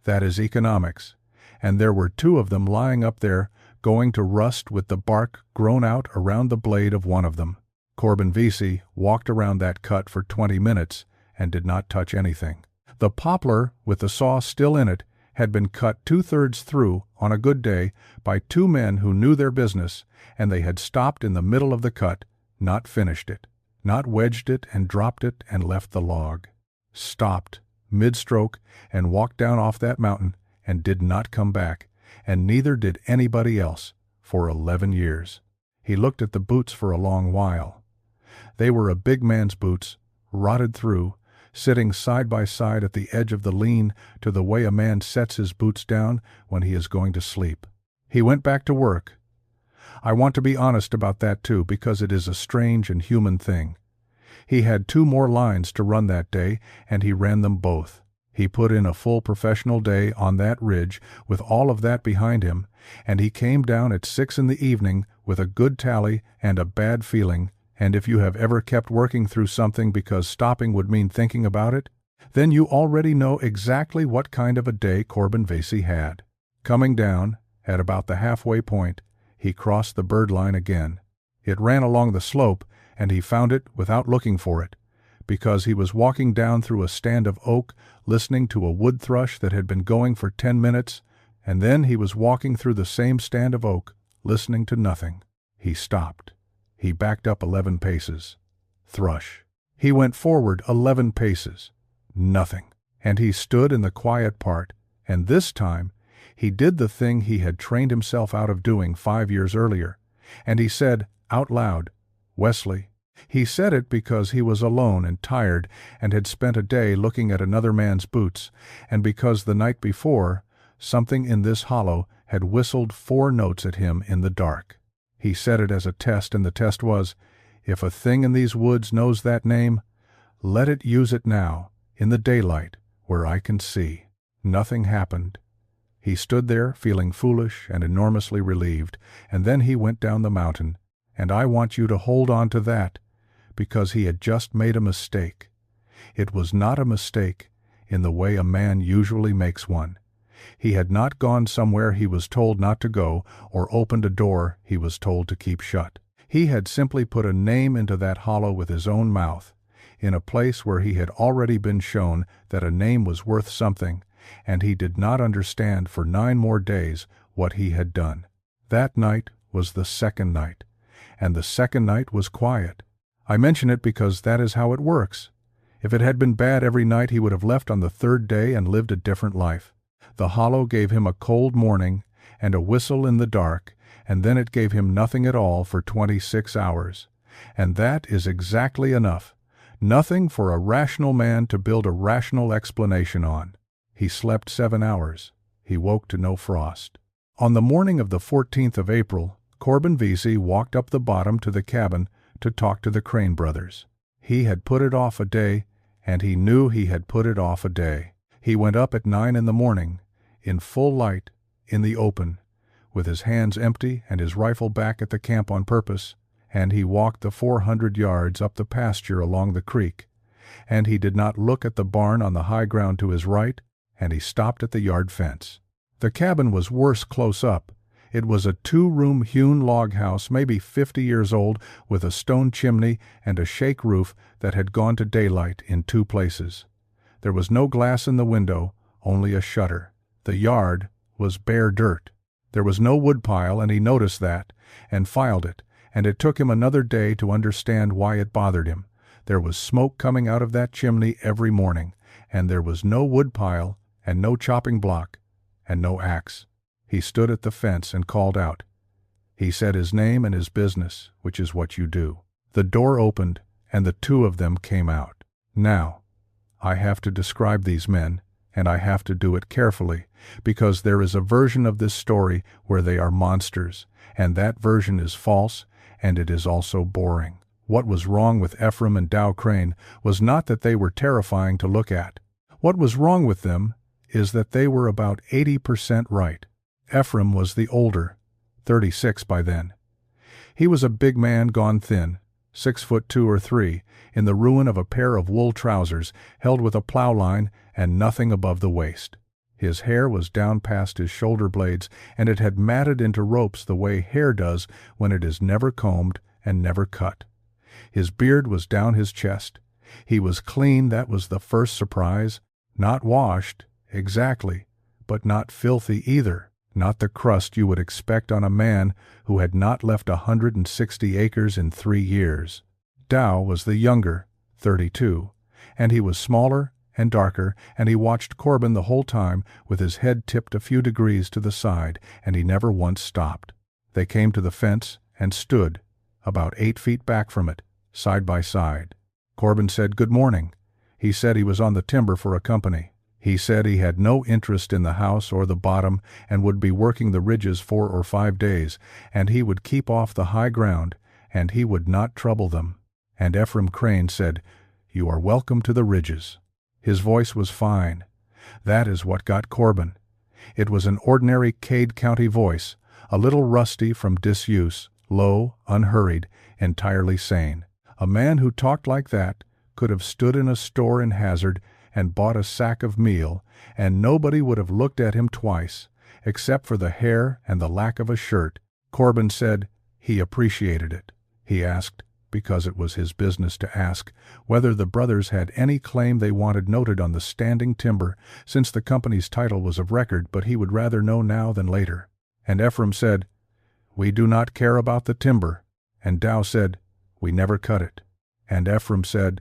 That is economics. And there were 2 of them lying up there, going to rust with the bark grown out around the blade of one of them. Corbin Vesey walked around that cut for 20 minutes and did not touch anything. The poplar, with the saw still in it, had been cut 2/3 through on a good day by 2 men who knew their business, and they had stopped in the middle of the cut, not finished it, not wedged it and dropped it and left the log. Stopped, mid-stroke, and walked down off that mountain and did not come back, and neither did anybody else, for 11 years. He looked at the boots for a long while. They were a big man's boots, rotted through, sitting side by side at the edge of the lean to the way a man sets his boots down when he is going to sleep. He went back to work. I want to be honest about that too, because it is a strange and human thing. He had 2 more lines to run that day, and he ran them both. He put in a full professional day on that ridge with all of that behind him, and he came down at 6 in the evening with a good tally and a bad feeling, and if you have ever kept working through something because stopping would mean thinking about it, Then you already know exactly what kind of a day Corbin Vasey had. Coming down, at about the halfway point, he crossed the bird line again. It ran along the slope, and he found it without looking for it, because he was walking down through a stand of oak, listening to a wood thrush that had been going for 10 minutes, and then he was walking through the same stand of oak, listening to nothing. He stopped. He backed up 11 paces. Thrush. He went forward 11 paces. Nothing. And he stood in the quiet part, and this time he did the thing he had trained himself out of doing 5 years earlier, and he said, out loud, "Wesley." He said it because he was alone and tired and had spent a day looking at another man's boots, and because the night before, something in this hollow had whistled 4 notes at him in the dark. He said it as a test, and the test was, if a thing in these woods knows that name, let it use it now, in the daylight, where I can see. Nothing happened. He stood there, feeling foolish and enormously relieved, and then he went down the mountain, and I want you to hold on to that, because he had just made a mistake. It was not a mistake in the way a man usually makes one. He had not gone somewhere he was told not to go, or opened a door he was told to keep shut. He had simply put a name into that hollow with his own mouth, in a place where he had already been shown that a name was worth something, and he did not understand for 9 more days what he had done. That night was the second night, and the second night was quiet. I mention it because that is how it works. If it had been bad every night, he would have left on the 3rd day and lived a different life. The hollow gave him a cold morning and a whistle in the dark, and then it gave him nothing at all for 26 hours. And that is exactly enough. Nothing for a rational man to build a rational explanation on. He slept 7 hours. He woke to no frost. On the morning of the 14th of April, Corbin Vasey walked up the bottom to the cabin to talk to the Crane brothers. He had put it off a day, and he knew he had put it off a day. He went up at 9 in the morning, in full light, in the open, with his hands empty and his rifle back at the camp on purpose, and he walked the 400 yards up the pasture along the creek, and he did not look at the barn on the high ground to his right, and he stopped at the yard fence. The cabin was worse close up. It was a 2-room hewn log house, maybe 50 years old, with a stone chimney and a shake roof that had gone to daylight in 2 places. There was no glass in the window, only a shutter. The yard was bare dirt. There was no woodpile, and he noticed that, and filed it, and it took him another day to understand why it bothered him. There was smoke coming out of that chimney every morning, and there was no woodpile, and no chopping block, and no axe. He stood at the fence and called out. He said his name and his business, which is what you do. The door opened, and the 2 of them came out. Now, I have to describe these men, and I have to do it carefully, because there is a version of this story where they are monsters, and that version is false, and it is also boring. What was wrong with Ephraim and Dow Crane was not that they were terrifying to look at. What was wrong with them is that they were about 80% right. Ephraim was the older, 36 by then. He was a big man gone thin, 6'2" or 3", in the ruin of a pair of wool trousers held with a plow line and nothing above the waist. His hair was down past his shoulder blades, and it had matted into ropes the way hair does when it is never combed and never cut. His beard was down his chest. He was clean, that was the first surprise. Not washed, exactly, but not filthy either. Not the crust you would expect on a man who had not left 160 acres in 3 years. Dow was the younger, 32, and he was smaller and darker, and he watched Corbin the whole time with his head tipped a few degrees to the side, and he never once stopped. They came to the fence and stood, about 8 feet back from it, side by side. Corbin said, "Good morning." He said he was on the timber for a company. He said he had no interest in the house or the bottom and would be working the ridges 4 or 5 days, and he would keep off the high ground, and he would not trouble them. And Ephraim Crane said, "You are welcome to the ridges." His voice was fine. That is what got Corbin. It was an ordinary Cade County voice, a little rusty from disuse, low, unhurried, entirely sane. A man who talked like that could have stood in a store in Hazard and bought a sack of meal, and nobody would have looked at him twice, except for the hair and the lack of a shirt. Corbin said he appreciated it. He asked, because it was his business to ask, whether the brothers had any claim they wanted noted on the standing timber, since the company's title was of record, but he would rather know now than later. And Ephraim said, "We do not care about the timber." And Dow said, "We never cut it." And Ephraim said,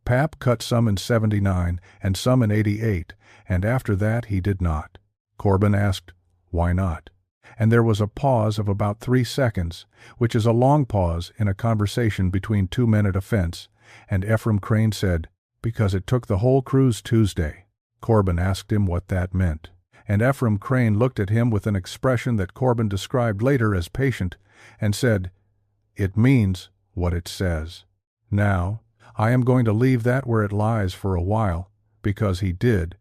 "Pap cut some in 79 and some in 88, and after that he did not." Corbin asked, "Why not?" And there was a pause of about 3 seconds, which is a long pause in a conversation between two men at a fence, and Ephraim Crane said, "Because it took the whole cruise Tuesday." Corbin asked him what that meant, and Ephraim Crane looked at him with an expression that Corbin described later as patient, and said, "It means what it says." Now, I am going to leave that where it lies for a while, because he did,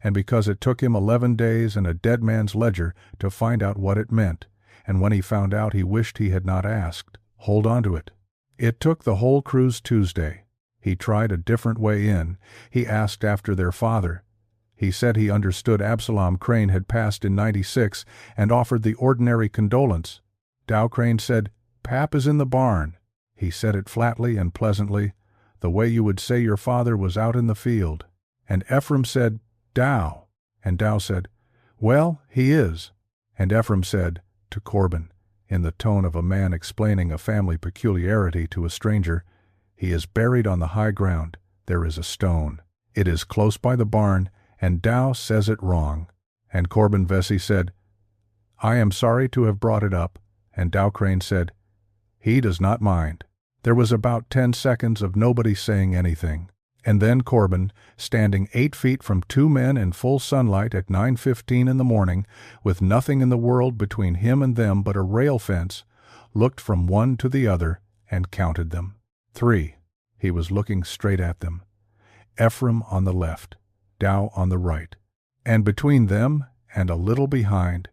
and because it took him 11 days and a dead man's ledger to find out what it meant, and when he found out he wished he had not asked. Hold on to it. It took the whole cruise Tuesday. He tried a different way in. He asked after their father. He said he understood Absalom Crane had passed in 96 and offered the ordinary condolence. Dow Crane said, "Pap is in the barn." He said it flatly and pleasantly, the way you would say your father was out in the field. And Ephraim said, "Dow." And Dow said, "Well, he is." And Ephraim said, to Corbin, in the tone of a man explaining a family peculiarity to a stranger, "He is buried on the high ground. There is a stone. It is close by the barn, and Dow says it wrong." And Corbin Vesey said, "I am sorry to have brought it up." And Dow Crane said, "He does not mind." There was about 10 seconds of nobody saying anything. And then Corbin, standing 8 feet from two men in full sunlight at 9:15 in the morning, with nothing in the world between him and them but a rail fence, looked from one to the other and counted them. 3. He was looking straight at them. Ephraim on the left, Dow on the right, and between them and a little behind,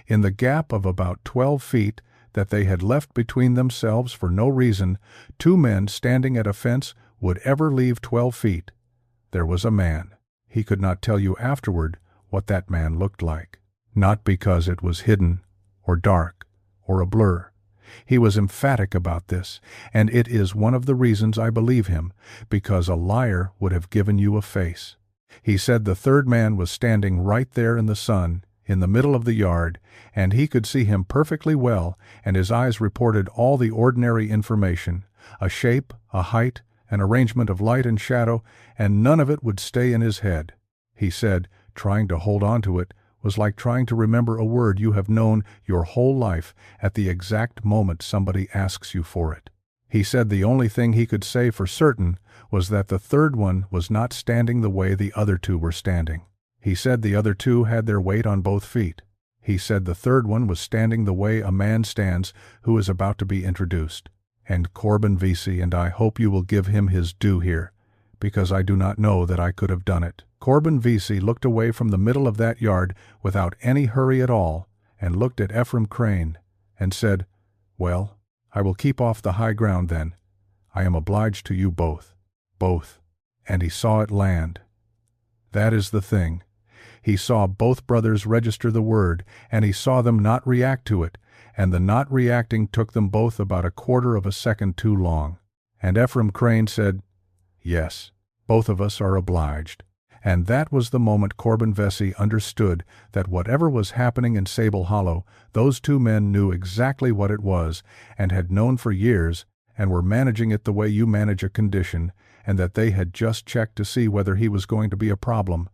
in the gap of about 12 feet that they had left between themselves for no reason, two men standing at a fence would ever leave 12 feet. There was a man. He could not tell you afterward what that man looked like. Not because it was hidden, or dark, or a blur. He was emphatic about this, and it is one of the reasons I believe him, because a liar would have given you a face. He said the third man was standing right there in the sun, in the middle of the yard, and he could see him perfectly well, and his eyes reported all the ordinary information, a shape, a height, an arrangement of light and shadow, and none of it would stay in his head. He said, trying to hold on to it was like trying to remember a word you have known your whole life at the exact moment somebody asks you for it. He said the only thing he could say for certain was that the third one was not standing the way the other two were standing. He said the other two had their weight on both feet. He said the third one was standing the way a man stands who is about to be introduced. And Corbin Vesey, and I hope you will give him his due here, because I do not know that I could have done it. Corbin Vesey looked away from the middle of that yard without any hurry at all, and looked at Ephraim Crane, and said, "Well, I will keep off the high ground then. I am obliged to you both. Both." And he saw it land. That is the thing. He saw both brothers register the word, and he saw them not react to it, and the not reacting took them both about a quarter of a second too long. And Ephraim Crane said, "Yes, both of us are obliged." And that was the moment Corbin Vesey understood that whatever was happening in Sable Hollow, those two men knew exactly what it was, and had known for years, and were managing it the way you manage a condition, and that they had just checked to see whether he was going to be a problem,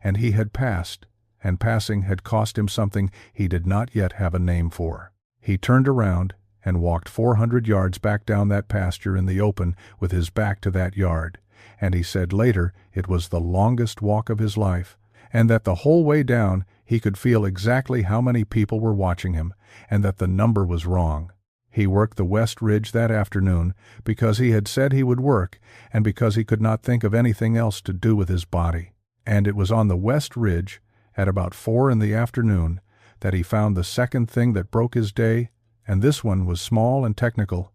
and he had passed, and passing had cost him something he did not yet have a name for. He turned around and walked 400 yards back down that pasture in the open with his back to that yard, and he said later it was the longest walk of his life, and that the whole way down he could feel exactly how many people were watching him, and that the number was wrong. He worked the West Ridge that afternoon because he had said he would work, and because he could not think of anything else to do with his body. And it was on the West Ridge, at about 4 in the afternoon, that he found the second thing that broke his day, and this one was small and technical,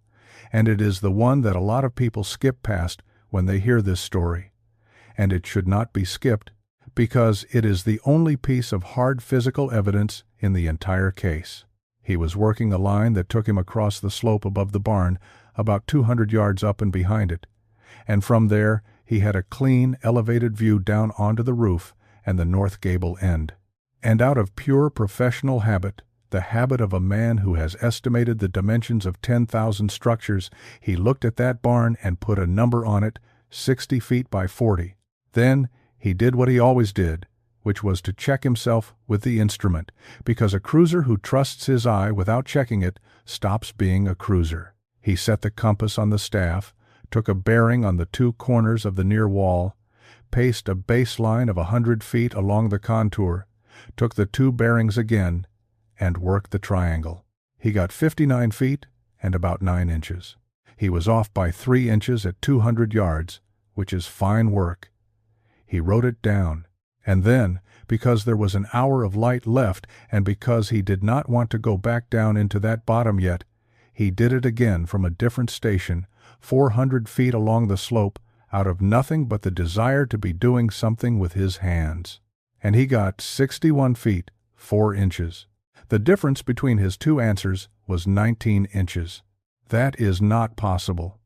and it is the one that a lot of people skip past when they hear this story. and it should not be skipped, because it is the only piece of hard physical evidence in the entire case. He was working a line that took him across the slope above the barn, about 200 yards up and behind it, and from there he had a clean, elevated view down onto the roof and the north gable end. And out of pure professional habit, the habit of a man who has estimated the dimensions of 10,000 structures, he looked at that barn and put a number on it, 60 feet by 40. Then he did what he always did, which was to check himself with the instrument, because a cruiser who trusts his eye without checking it stops being a cruiser. He set the compass on the staff, took a bearing on the two corners of the near wall, paced a baseline of 100 feet along the contour, took the two bearings again, and worked the triangle. He got 59 feet and about 9 inches. He was off by 3 inches at 200 yards, which is fine work. He wrote it down, and then, because there was an hour of light left and because he did not want to go back down into that bottom yet, he did it again from a different station, 400 feet along the slope, out of nothing but the desire to be doing something with his hands. And he got 61 feet, 4 inches. The difference between his two answers was 19 inches. That is not possible.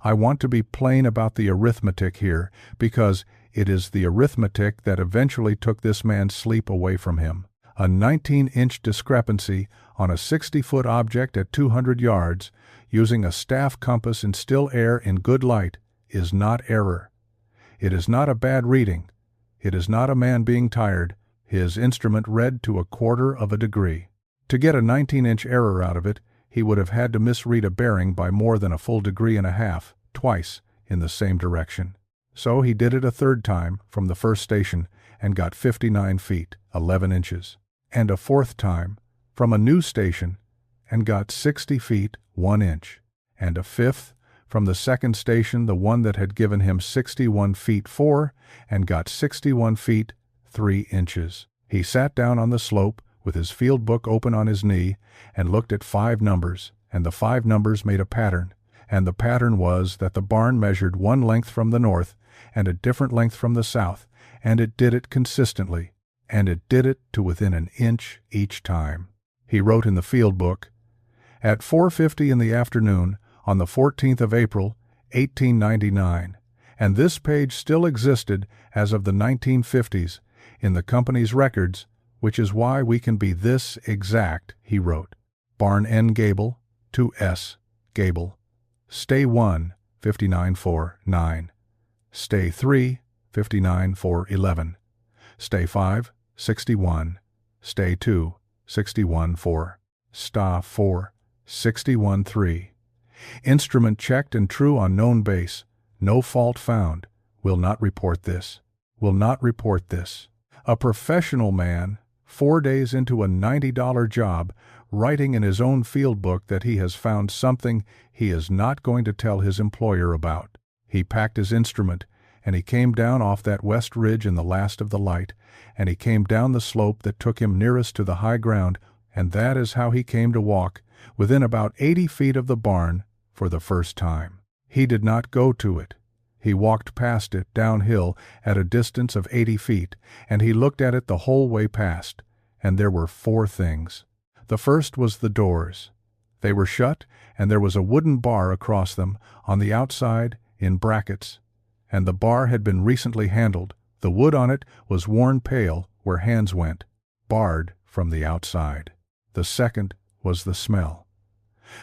I want to be plain about the arithmetic here, because it is the arithmetic that eventually took this man's sleep away from him. A 19-inch discrepancy on a 60-foot object at 200 yards, using a staff compass in still air in good light, is not error. It is not a bad reading. It is not a man being tired. His instrument read to 1/4 of a degree. To get a 19-inch error out of it, he would have had to misread a bearing by more than a full degree and a half, twice, in the same direction. So he did it a third time from the first station and got 59 feet, 11 inches, and a fourth time from a new station and got 60 feet, 1 inch, and a fifth from the second station, the one that had given him 61 feet 4, and got 61 feet, 3 inches. He sat down on the slope with his field book open on his knee and looked at 5 numbers, and the 5 numbers made a pattern, and the pattern was that the barn measured 1 length from the north and a different length from the south, and it did it consistently, and it did it to within an inch each time. He wrote in the field book, "At 4:50 in the afternoon, on the 14th of April, 1899, and this page still existed as of the 1950s in the company's records, which is why we can be this exact," he wrote. Barn N gable, to S gable. Stay 1, 59.4.9. Stay 3, 59.4.11. Stay 5, 61. Stay 2, 61.4. Sta 4, 61.3. Instrument checked and true on known base. No fault found. Will not report this. Will not report this. A professional man, 4 days into a $90 job, writing in his own field book that he has found something he is not going to tell his employer about. He packed his instrument, and he came down off that west ridge in the last of the light, and he came down the slope that took him nearest to the high ground, and that is how he came to walk within about 80 feet of the barn for the first time. He did not go to it. He walked past it downhill at a distance of 80 feet, and he looked at it the whole way past, and there were 4 things. The first was the doors. They were shut, and there was a wooden bar across them, on the outside, in brackets, and the bar had been recently handled. The wood on it was worn pale where hands went, barred from the outside. The second was the smell.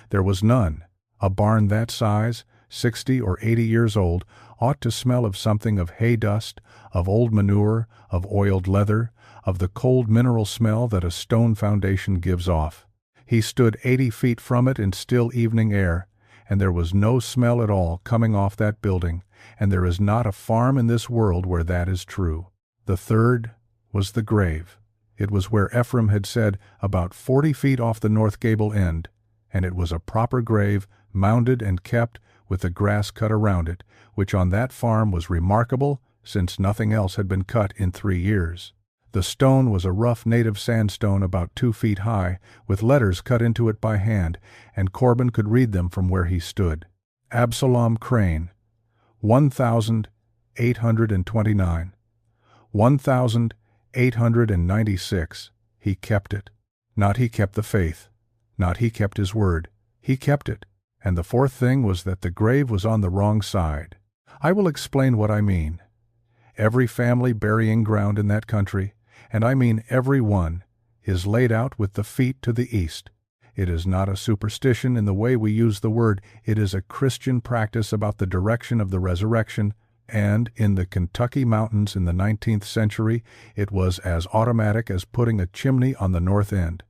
There was none. A barn that size, 60 or 80 years old, ought to smell of something of hay dust, of old manure, of oiled leather, of the cold mineral smell that a stone foundation gives off. He stood 80 feet from it in still evening air, and there was no smell at all coming off that building, and there is not a farm in this world where that is true. The third was the grave. It was where Ephraim had said, about 40 feet off the north gable end, and it was a proper grave, mounded and kept, with the grass cut around it, which on that farm was remarkable, since nothing else had been cut in 3 years. The stone was a rough native sandstone about 2 feet high, with letters cut into it by hand, and Corbin could read them from where he stood. Absalom Crane, 1,000 1,829. 1,896. He kept it. Not he kept the faith. Not he kept his word. He kept it. And the fourth thing was that the grave was on the wrong side. I will explain what I mean. Every family burying ground in that country, and I mean every one, is laid out with the feet to the east. It is not a superstition in the way we use the word. It is a Christian practice about the direction of the resurrection, and in the Kentucky mountains in the 19th century, it was as automatic as putting a chimney on the north end.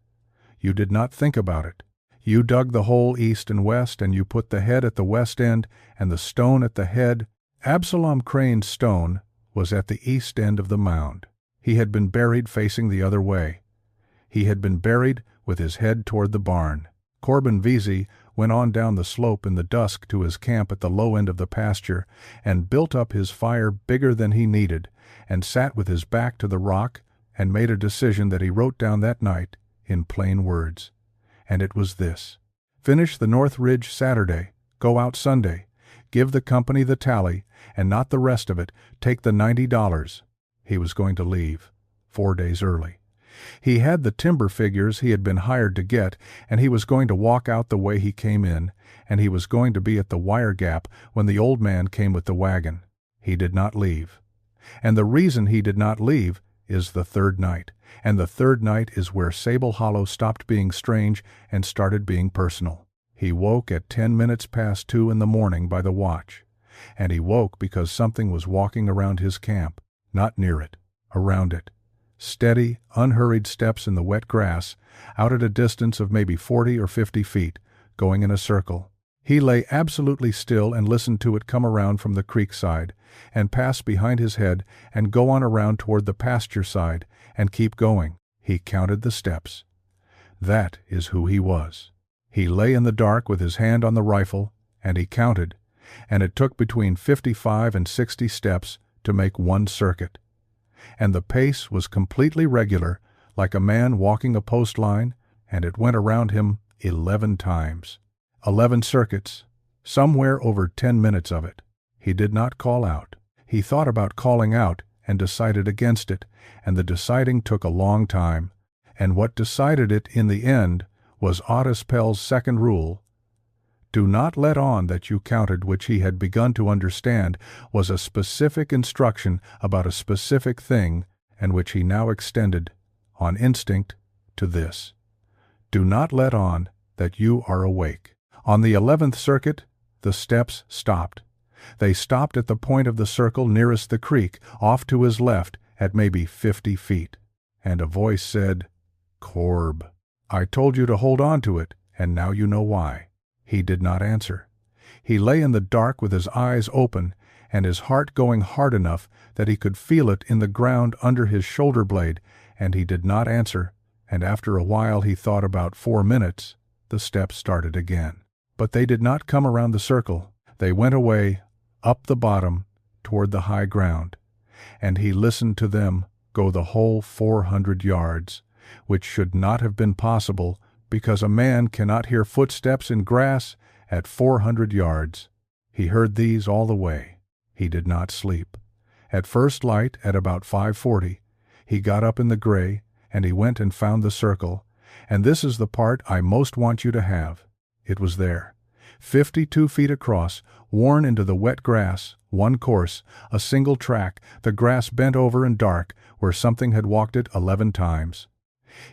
You did not think about it. You dug the hole east and west, and you put the head at the west end and the stone at the head. Absalom Crane's stone was at the east end of the mound. He had been buried facing the other way. He had been buried with his head toward the barn. Corbin Vesey went on down the slope in the dusk to his camp at the low end of the pasture, and built up his fire bigger than he needed, and sat with his back to the rock, and made a decision that he wrote down that night in plain words. And it was this: finish the North Ridge Saturday, go out Sunday, give the company the tally, and not the rest of it, take the $90. He was going to leave 4 days early. He had the timber figures he had been hired to get, and he was going to walk out the way he came in, and he was going to be at the wire gap when the old man came with the wagon. He did not leave. And the reason he did not leave is the third night, and the third night is where Sable Hollow stopped being strange and started being personal. He woke at 10 minutes past 2 in the morning by the watch, and he woke because something was walking around his camp, not near it, around it. Steady, unhurried steps in the wet grass, out at a distance of maybe 40 or 50 feet, going in a circle. He lay absolutely still and listened to it come around from the creek side, and pass behind his head, and go on around toward the pasture side, and keep going. He counted the steps. That is who he was. He lay in the dark with his hand on the rifle, and he counted, and it took between 55 and 60 steps to make one circuit. And the pace was completely regular, like a man walking a post line, and it went around him 11 times. 11 circuits, somewhere over 10 minutes of it. He did not call out. He thought about calling out and decided against it, and the deciding took a long time. And what decided it in the end was Otis Pell's second rule: do not let on that you counted, which he had begun to understand was a specific instruction about a specific thing, and which he now extended, on instinct, to this: do not let on that you are awake. On the 11th circuit, the steps stopped. They stopped at the point of the circle nearest the creek, off to his left, at maybe 50 feet. And a voice said, "Corb, I told you to hold on to it, and now you know why." He did not answer. He lay in the dark with his eyes open, and his heart going hard enough that he could feel it in the ground under his shoulder blade, and he did not answer, and after a while he thought about 4 minutes, the steps started again. But they did not come around the circle. They went away, up the bottom, toward the high ground, and he listened to them go the whole 400 yards, which should not have been possible, because a man cannot hear footsteps in grass at 400 yards. He heard these all the way. He did not sleep. At first light, at about 5:40, he got up in the gray, and he went and found the circle, and this is the part I most want you to have. It was there, 52 feet across, worn into the wet grass, one course, a single track, the grass bent over and dark, where something had walked it 11 times.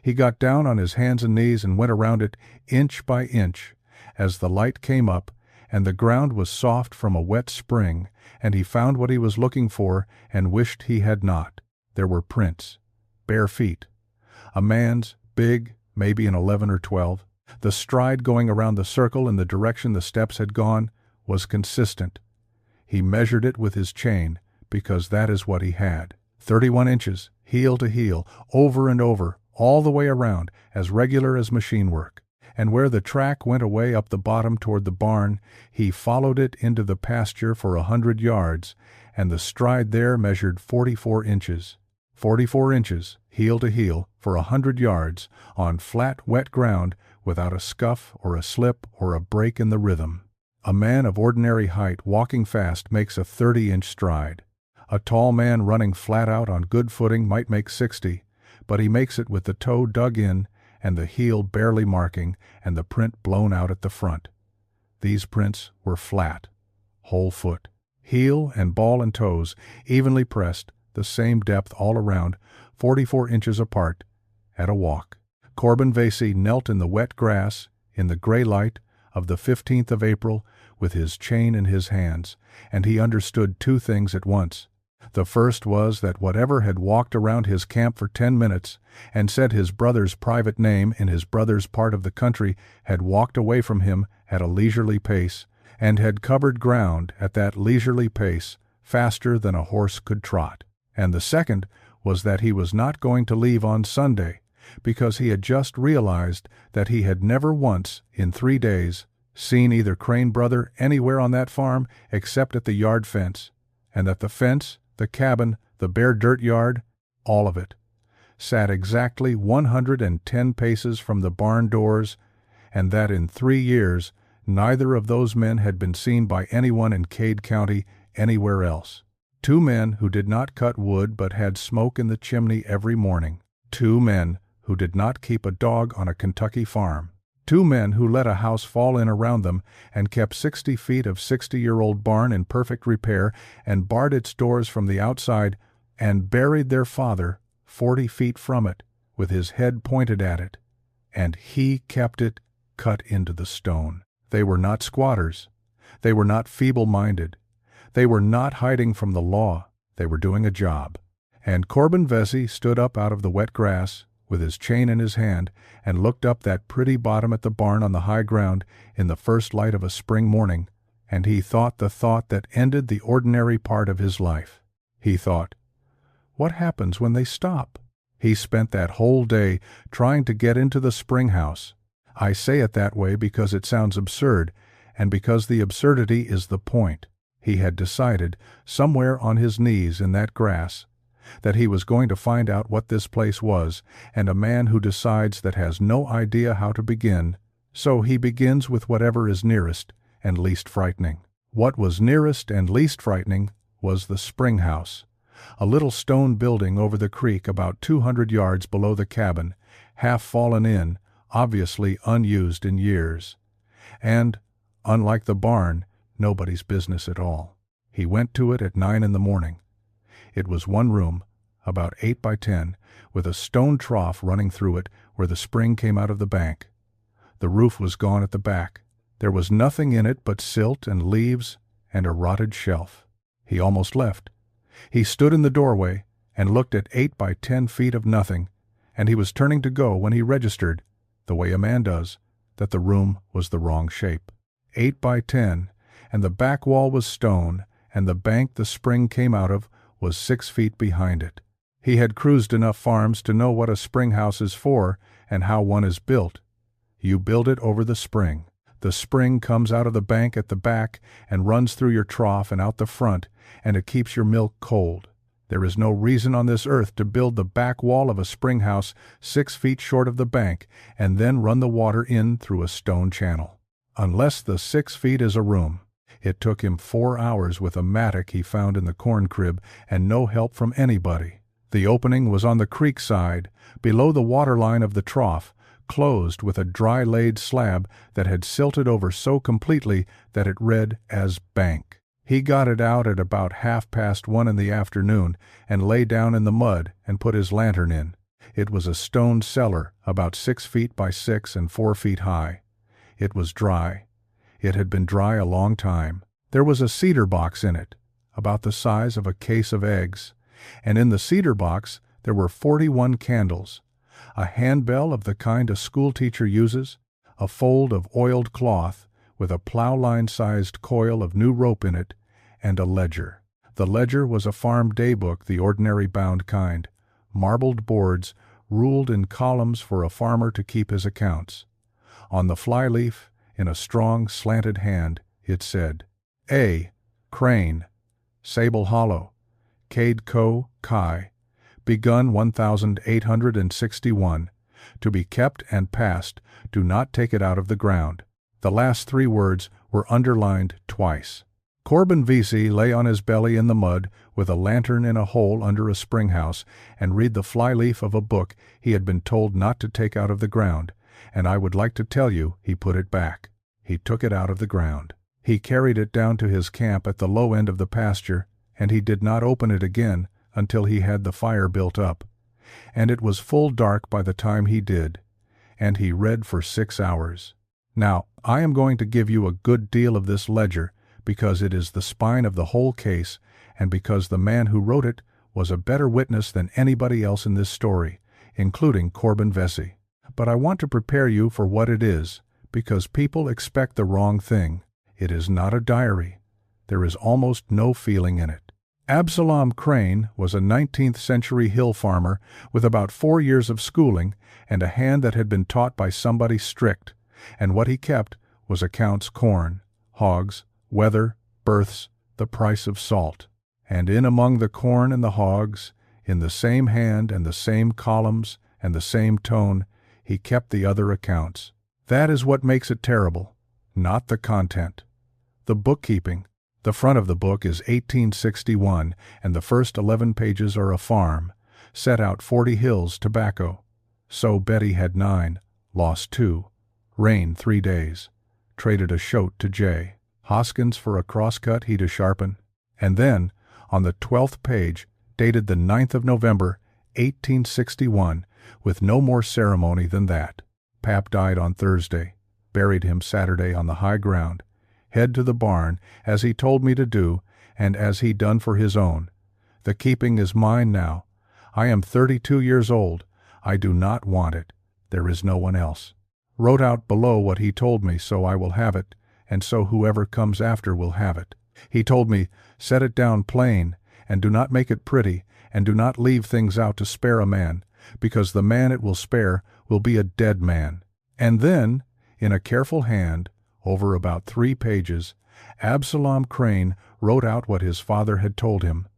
He got down on his hands and knees and went around it inch by inch, as the light came up, and the ground was soft from a wet spring, and he found what he was looking for and wished he had not. There were prints, bare feet, a man's, big, maybe an 11 or 12. The stride going around the circle in the direction the steps had gone was consistent. He measured it with his chain, because that is what he had. 31 inches, heel to heel, over and over, all the way around, as regular as machine work. And where the track went away up the bottom toward the barn, he followed it into the pasture for 100 yards, and the stride there measured 44 inches. 44 inches, heel to heel, for 100 yards, on flat, wet ground, without a scuff or a slip or a break in the rhythm. A man of ordinary height walking fast makes a 30-inch stride. A tall man running flat out on good footing might make 60, but he makes it with the toe dug in and the heel barely marking and the print blown out at the front. These prints were flat, whole foot, heel and ball and toes evenly pressed, the same depth all around, 44 inches apart, at a walk. Corbin Vesey knelt in the wet grass in the gray light of the 15th of April with his chain in his hands, and he understood two things at once. The first was that whatever had walked around his camp for 10 minutes and said his brother's private name in his brother's part of the country had walked away from him at a leisurely pace, and had covered ground at that leisurely pace faster than a horse could trot. And the second was that he was not going to leave on Sunday, because he had just realized that he had never once, in 3 days, seen either Crane brother anywhere on that farm except at the yard fence, and that the fence, the cabin, the bare dirt yard, all of it, sat exactly 110 paces from the barn doors, and that in 3 years neither of those men had been seen by anyone in Cade County anywhere else. 2 men who did not cut wood but had smoke in the chimney every morning. 2 men who did not keep a dog on a Kentucky farm. 2 men who let a house fall in around them and kept 60 feet of 60-year-old barn in perfect repair and barred its doors from the outside and buried their father 40 feet from it with his head pointed at it, and he kept it cut into the stone. They were not squatters. They were not feeble-minded. They were not hiding from the law. They were doing a job. And Corbin Vesey stood up out of the wet grass with his chain in his hand and looked up that pretty bottom at the barn on the high ground in the first light of a spring morning, and he thought the thought that ended the ordinary part of his life. He thought, what happens when they stop? He spent that whole day trying to get into the spring house. I say it that way because it sounds absurd, and because the absurdity is the point. He had decided, somewhere on his knees in that grass, that he was going to find out what this place was, and a man who decides that has no idea how to begin, so he begins with whatever is nearest and least frightening. What was nearest and least frightening was the spring house, a little stone building over the creek about 200 yards below the cabin, half fallen in, obviously unused in years, and, unlike the barn, nobody's business at all. He went to it at 9 in the morning. It was one room, about 8 by 10, with a stone trough running through it where the spring came out of the bank. The roof was gone at the back. There was nothing in it but silt and leaves and a rotted shelf. He almost left. He stood in the doorway and looked at 8 by 10 feet of nothing, and he was turning to go when he registered, the way a man does, that the room was the wrong shape. 8 by 10, and the back wall was stone, and the bank the spring came out of was 6 feet behind it. He had cruised enough farms to know what a spring house is for and how one is built. You build it over the spring. The spring comes out of the bank at the back and runs through your trough and out the front, and it keeps your milk cold. There is no reason on this earth to build the back wall of a spring house 6 feet short of the bank and then run the water in through a stone channel. Unless the 6 feet is a room. It took him 4 hours with a mattock he found in the corn crib and no help from anybody. The opening was on the creek side, below the water line of the trough, closed with a dry-laid slab that had silted over so completely that it read as bank. He got it out at about 1:30 in the afternoon and lay down in the mud and put his lantern in. It was a stone cellar about 6 feet by 6 and 4 feet high. It was dry. It had been dry a long time. There was a cedar box in it, about the size of a case of eggs, and in the cedar box there were 41 candles, a handbell of the kind a schoolteacher uses, a fold of oiled cloth with a plow-line-sized coil of new rope in it, and a ledger. The ledger was a farm daybook, the ordinary bound kind, marbled boards, ruled in columns for a farmer to keep his accounts. On the flyleaf, in a strong, slanted hand, it said, A. Crane, Sable Hollow, Cade Co. Chi, begun 1861, to be kept and passed, do not take it out of the ground. The last 3 words were underlined twice. Corbin Vesey lay on his belly in the mud with a lantern in a hole under a spring house and read the flyleaf of a book he had been told not to take out of the ground, and I would like to tell you he put it back. He took it out of the ground. He carried it down to his camp at the low end of the pasture, and he did not open it again until he had the fire built up. And it was full dark by the time he did, and he read for 6 hours. Now, I am going to give you a good deal of this ledger, because it is the spine of the whole case, and because the man who wrote it was a better witness than anybody else in this story, including Corbin Vesey. But I want to prepare you for what it is, because people expect the wrong thing. It is not a diary. There is almost no feeling in it. Absalom Crane was a 19th-century hill farmer with about 4 years of schooling and a hand that had been taught by somebody strict, and what he kept was accounts: corn, hogs, weather, births, the price of salt. And in among the corn and the hogs, in the same hand and the same columns and the same tone, he kept the other accounts. That is what makes it terrible, not the content. The bookkeeping. The front of the book is 1861, and the first 11 pages are a farm. Set out 40 hills tobacco. So Betty had 9, lost 2. Rain 3 days. Traded a shoat to J. Hoskins for a crosscut he to sharpen. And then, on the 12th page, dated the 9th of November, 1861, with no more ceremony than that. Pap died on Thursday. Buried him Saturday on the high ground. Head to the barn, as he told me to do, and as he done for his own. The keeping is mine now. I am 32 years old. I do not want it. There is no one else. Wrote out below what he told me, so I will have it, and so whoever comes after will have it. He told me, set it down plain, and do not make it pretty, and do not leave things out to spare a man, because the man it will spare will be a dead man. And then, in a careful hand, over about 3 pages, Absalom Crane wrote out what his father had told him.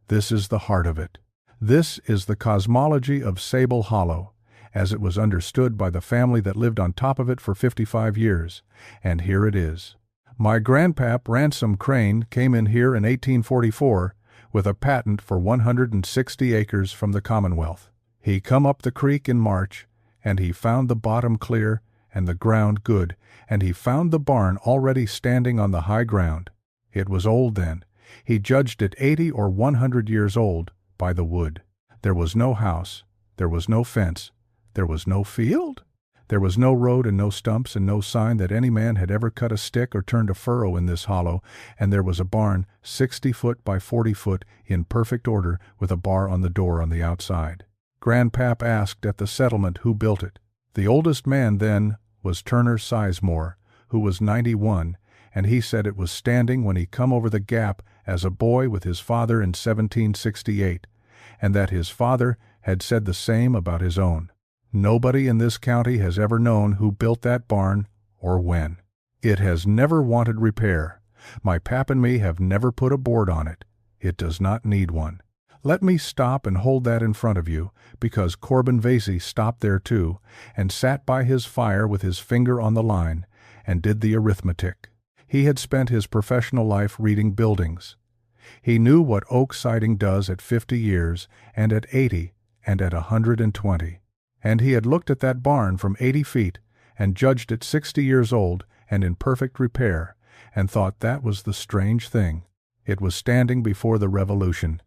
This is the heart of it. This is the cosmology of Sable Hollow, as it was understood by the family that lived on top of it for 55 years, and here it is. My grandpap Ransom Crane came in here in 1844 with a patent for 160 acres from the Commonwealth. He come up the creek in March, and he found the bottom clear and the ground good, and he found the barn already standing on the high ground. It was old then. He judged it 80 or 100 years old by the wood. There was no house. There was no fence. There was no field. There was no road and no stumps and no sign that any man had ever cut a stick or turned a furrow in this hollow, and there was a barn 60 foot by 40 foot in perfect order with a bar on the door on the outside. Grandpap asked at the settlement who built it. The oldest man then was Turner Sizemore, who was 91, and he said it was standing when he come over the gap as a boy with his father in 1768, and that his father had said the same about his own. Nobody in this county has ever known who built that barn or when. It has never wanted repair. My pap and me have never put a board on it. It does not need one. Let me stop and hold that in front of you, because Corbin Vesey stopped there too, and sat by his fire with his finger on the line, and did the arithmetic. He had spent his professional life reading buildings. He knew what oak siding does at 50 years, and at 80, and at 120. And he had looked at that barn from 80 feet, and judged it 60 years old and in perfect repair, and thought that was the strange thing. It was standing before the Revolution.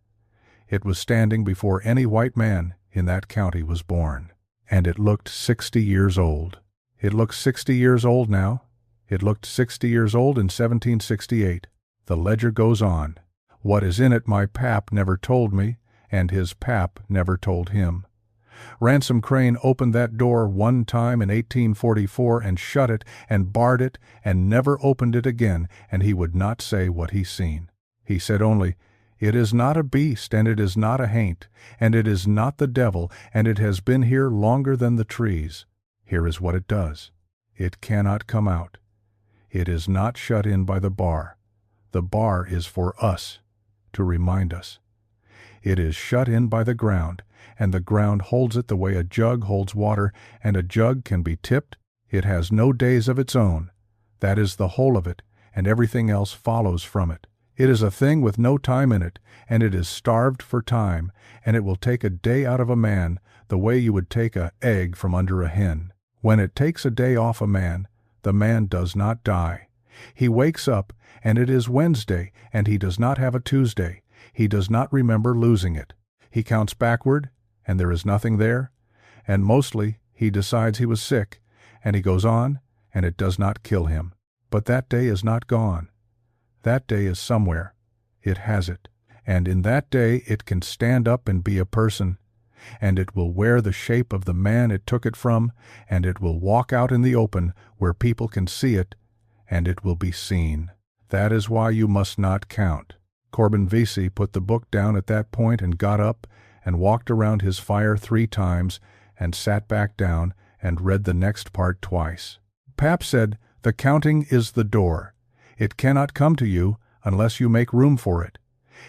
It was standing before any white man in that county was born. And it looked 60 years old. It looks 60 years old now. It looked 60 years old in 1768. The ledger goes on. What is in it my pap never told me, and his pap never told him. Ransom Crane opened that door one time in 1844 and shut it and barred it and never opened it again, and he would not say what he seen. He said only, "It is not a beast, and it is not a haint, and it is not the devil, and it has been here longer than the trees. Here is what it does. It cannot come out. It is not shut in by the bar. The bar is for us, to remind us. It is shut in by the ground, and the ground holds it the way a jug holds water, and a jug can be tipped. It has no days of its own. That is the whole of it, and everything else follows from it. It is a thing with no time in it, and it is starved for time, and it will take a day out of a man the way you would take an egg from under a hen. When it takes a day off a man, the man does not die. He wakes up, and it is Wednesday, and he does not have a Tuesday. He does not remember losing it. He counts backward, and there is nothing there, and mostly he decides he was sick, and he goes on, and it does not kill him. But that day is not gone. That day is somewhere. It has it. And in that day it can stand up and be a person, and it will wear the shape of the man it took it from, and it will walk out in the open where people can see it, and it will be seen. That is why you must not count. Corbin Vesey put the book down at that point and got up and walked around his fire 3 times and sat back down and read the next part twice. Pap said, "The counting is the door. It cannot come to you unless you make room for it.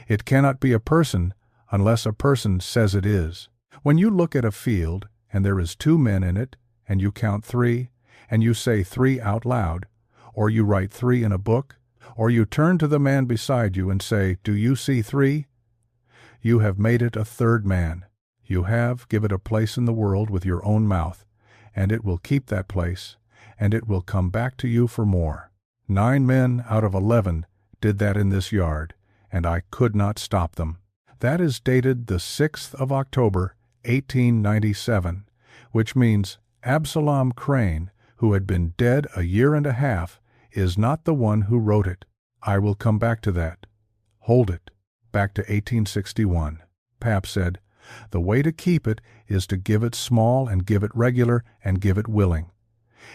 It cannot be a person unless a person says it is. When you look at a field and there is 2 men in it, and you count 3, and you say 3 out loud, or you write 3 in a book, or you turn to the man beside you and say, 'Do you see 3?' You have made it a 3rd man. You have give it a place in the world with your own mouth, and it will keep that place, and it will come back to you for more. 9 men out of 11 did that in this yard, and I could not stop them." That is dated the 6th of October, 1897, which means Absalom Crane, who had been dead a year and a half, is not the one who wrote it. I will come back to that. Hold it. Back to 1861. Pap said, "The way to keep it is to give it small and give it regular and give it willing.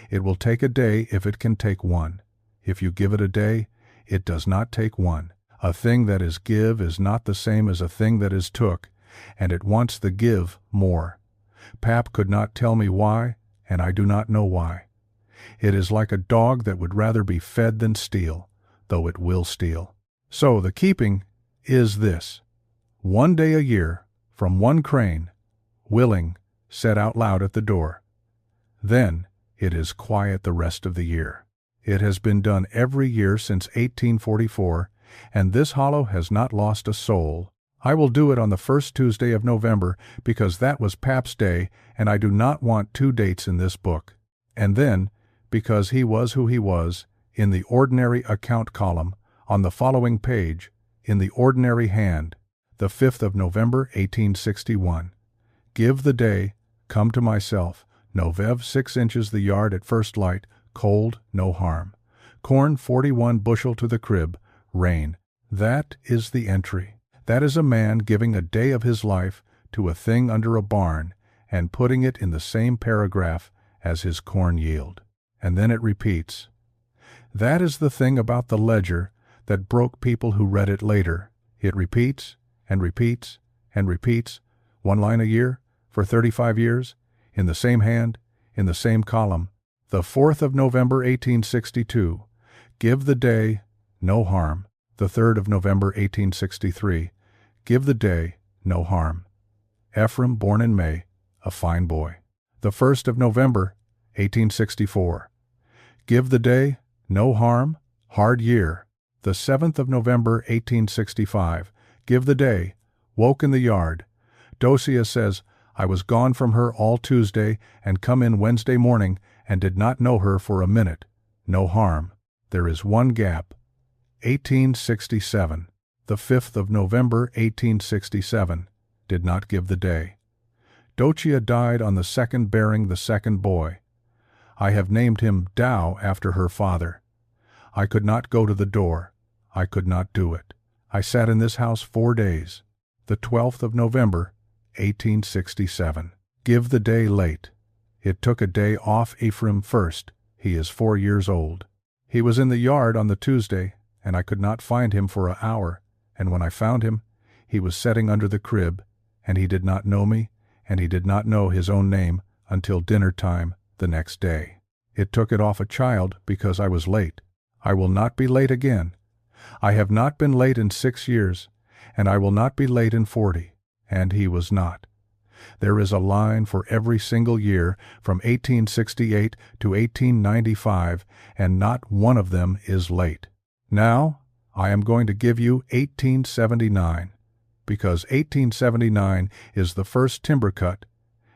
It will take a day if it can take 1. If you give it a day, it does not take 1. A thing that is give is not the same as a thing that is took, and it wants the give more. Pap could not tell me why, and I do not know why. It is like a dog that would rather be fed than steal, though it will steal. So the keeping is this: 1 day a year, from 1 crane, willing, said out loud at the door. Then it is quiet the rest of the year. It has been done every year since 1844, and this hollow has not lost a soul. I will do it on the 1st Tuesday of November, because that was Pap's day, and I do not want 2 dates in this book. And then, because he was who he was, in the ordinary account column, on the following page, in the ordinary hand, the 5th of November, 1861. Give the day, come to myself, Novev 6 inches the yard at first light, cold, no harm. Corn 41 bushel to the crib, rain. That is the entry. That is a man giving a day of his life to a thing under a barn and putting it in the same paragraph as his corn yield. And then it repeats. That is the thing about the ledger that broke people who read it later. It repeats and repeats and repeats, 1 line a year, for 35 years, in the same hand, in the same column. The 4th of November, 1862. Give the day, no harm. The 3rd of November, 1863. Give the day, no harm. Ephraim, born in May, a fine boy. The 1st of November, 1864. Give the day, no harm, hard year. The 7th of November, 1865. Give the day, woke in the yard. Dosia says, I was gone from her all Tuesday and come in Wednesday morning and did not know her for a minute. No harm. There is 1 gap. 1867. The 5th of November, 1867. Did not give the day. Dochia died on the 2nd bearing the 2nd boy. I have named him Dow after her father. I could not go to the door. I could not do it. I sat in this house 4 days. The 12th of November, 1867. Give the day late. It took a day off Ephraim first. He is 4 years old. He was in the yard on the Tuesday, and I could not find him for an hour, and when I found him, he was setting under the crib, and he did not know me, and he did not know his own name until dinner time the next day. It took it off a child because I was late. I will not be late again. I have not been late in 6 years, and I will not be late in 40, and he was not. There is a line for every single year from 1868 to 1895, and not one of them is late. Now, I am going to give you 1879, because 1879 is the first timber cut,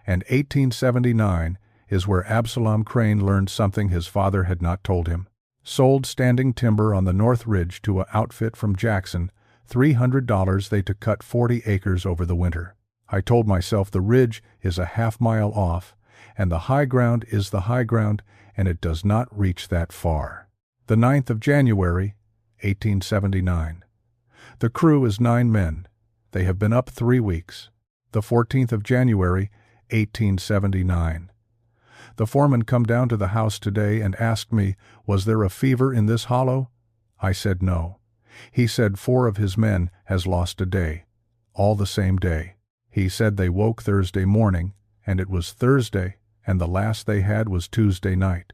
and 1879 is where Absalom Crane learned something his father had not told him. Sold standing timber on the North Ridge to a outfit from Jackson, $300 they to cut 40 acres over the winter. I told myself the ridge is a half-mile off, and the high ground is the high ground, and it does not reach that far. The 9th of January, 1879. The crew is 9 men. They have been up 3 weeks. The 14th of January, 1879. The foreman come down to the house today and asked me, was there a fever in this hollow? I said no. He said 4 of his men has lost a day, all the same day. He said they woke Thursday morning, and it was Thursday, and the last they had was Tuesday night.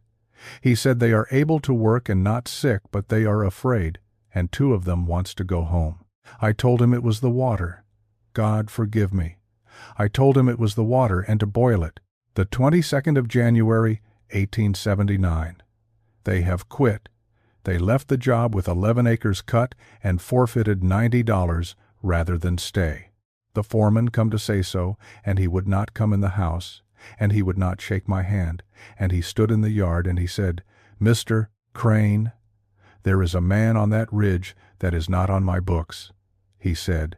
He said they are able to work and not sick, but they are afraid, and 2 of them wants to go home. I told him it was the water. God forgive me. I told him it was the water and to boil it. The 22nd of January, 1879. They have quit. They left the job with 11 acres cut and forfeited $90 rather than stay. The foreman come to say so, and he would not come in the house, and he would not shake my hand, and he stood in the yard and he said, Mr. Crane, there is a man on that ridge that is not on my books. He said,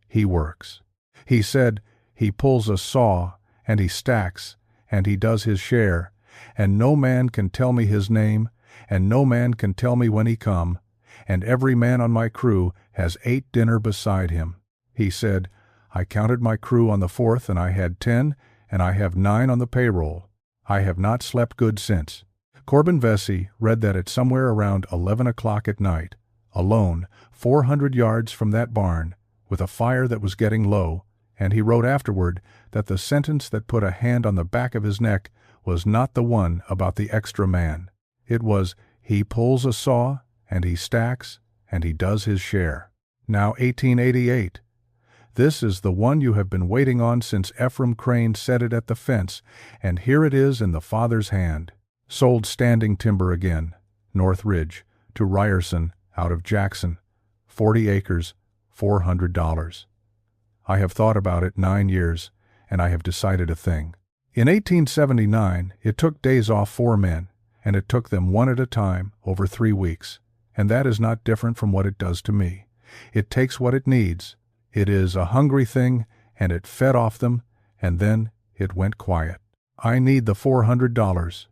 he works. He said, he pulls a saw, and he stacks, and he does his share, and no man can tell me his name, and no man can tell me when he come, and every man on my crew has 8 dinner beside him. He said, I counted my crew on the 4th, and I had 10, and I have 9 on the payroll. I have not slept good since. Corbin Vesey read that at somewhere around 11 o'clock at night, alone, 400 yards from that barn, with a fire that was getting low, and he wrote afterward that the sentence that put a hand on the back of his neck was not the one about the extra man. It was, he pulls a saw, and he stacks, and he does his share. Now 1888. This is the one you have been waiting on since Ephraim Crane said it at the fence, and here it is in the Father's hand. Sold standing timber again, North Ridge, to Ryerson, out of Jackson, 40 acres, $400. I have thought about it 9 years, and I have decided a thing. In 1879, it took days off 4 men, and it took them 1 at a time over 3 weeks, and that is not different from what it does to me. It takes what it needs. It is a hungry thing, and it fed off them, and then it went quiet. I need the $400.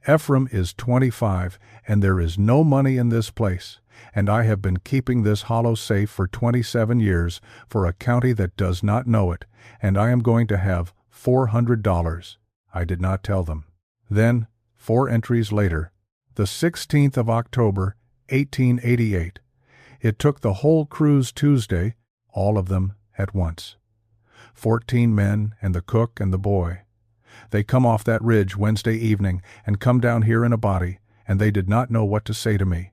Ephraim is 25, and there is no money in this place, and I have been keeping this hollow safe for 27 years for a county that does not know it, and I am going to have $400. I did not tell them. Then, 4 entries later, the 16th of October, 1888. It took the whole cruise Tuesday, all of them at once. 14 men and the cook and the boy. They come off that ridge Wednesday evening and come down here in a body, and they did not know what to say to me.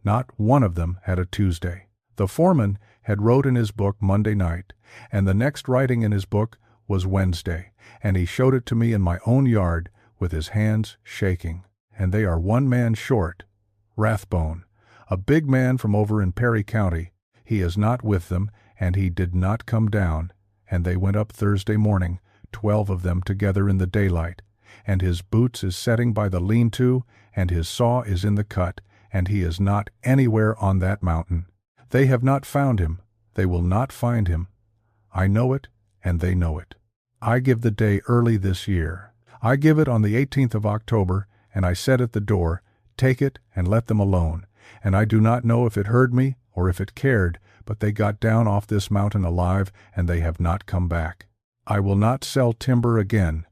Not one of them had a Tuesday. The foreman had wrote in his book Monday night, and the next writing in his book was Wednesday, and he showed it to me in my own yard with his hands shaking. And they are 1 man short. Rathbone, a big man from over in Perry County. He is not with them, and he did not come down, and they went up Thursday morning, 12 of them together in the daylight, and his boots is setting by the lean-to, and his saw is in the cut, and he is not anywhere on that mountain. They have not found him. They will not find him. I know it, and they know it. I give the day early this year. I give it on the 18th of October, and I said at the door, take it and let them alone. And I do not know if it heard me or if it cared, but they got down off this mountain alive, and they have not come back. I will not sell timber again.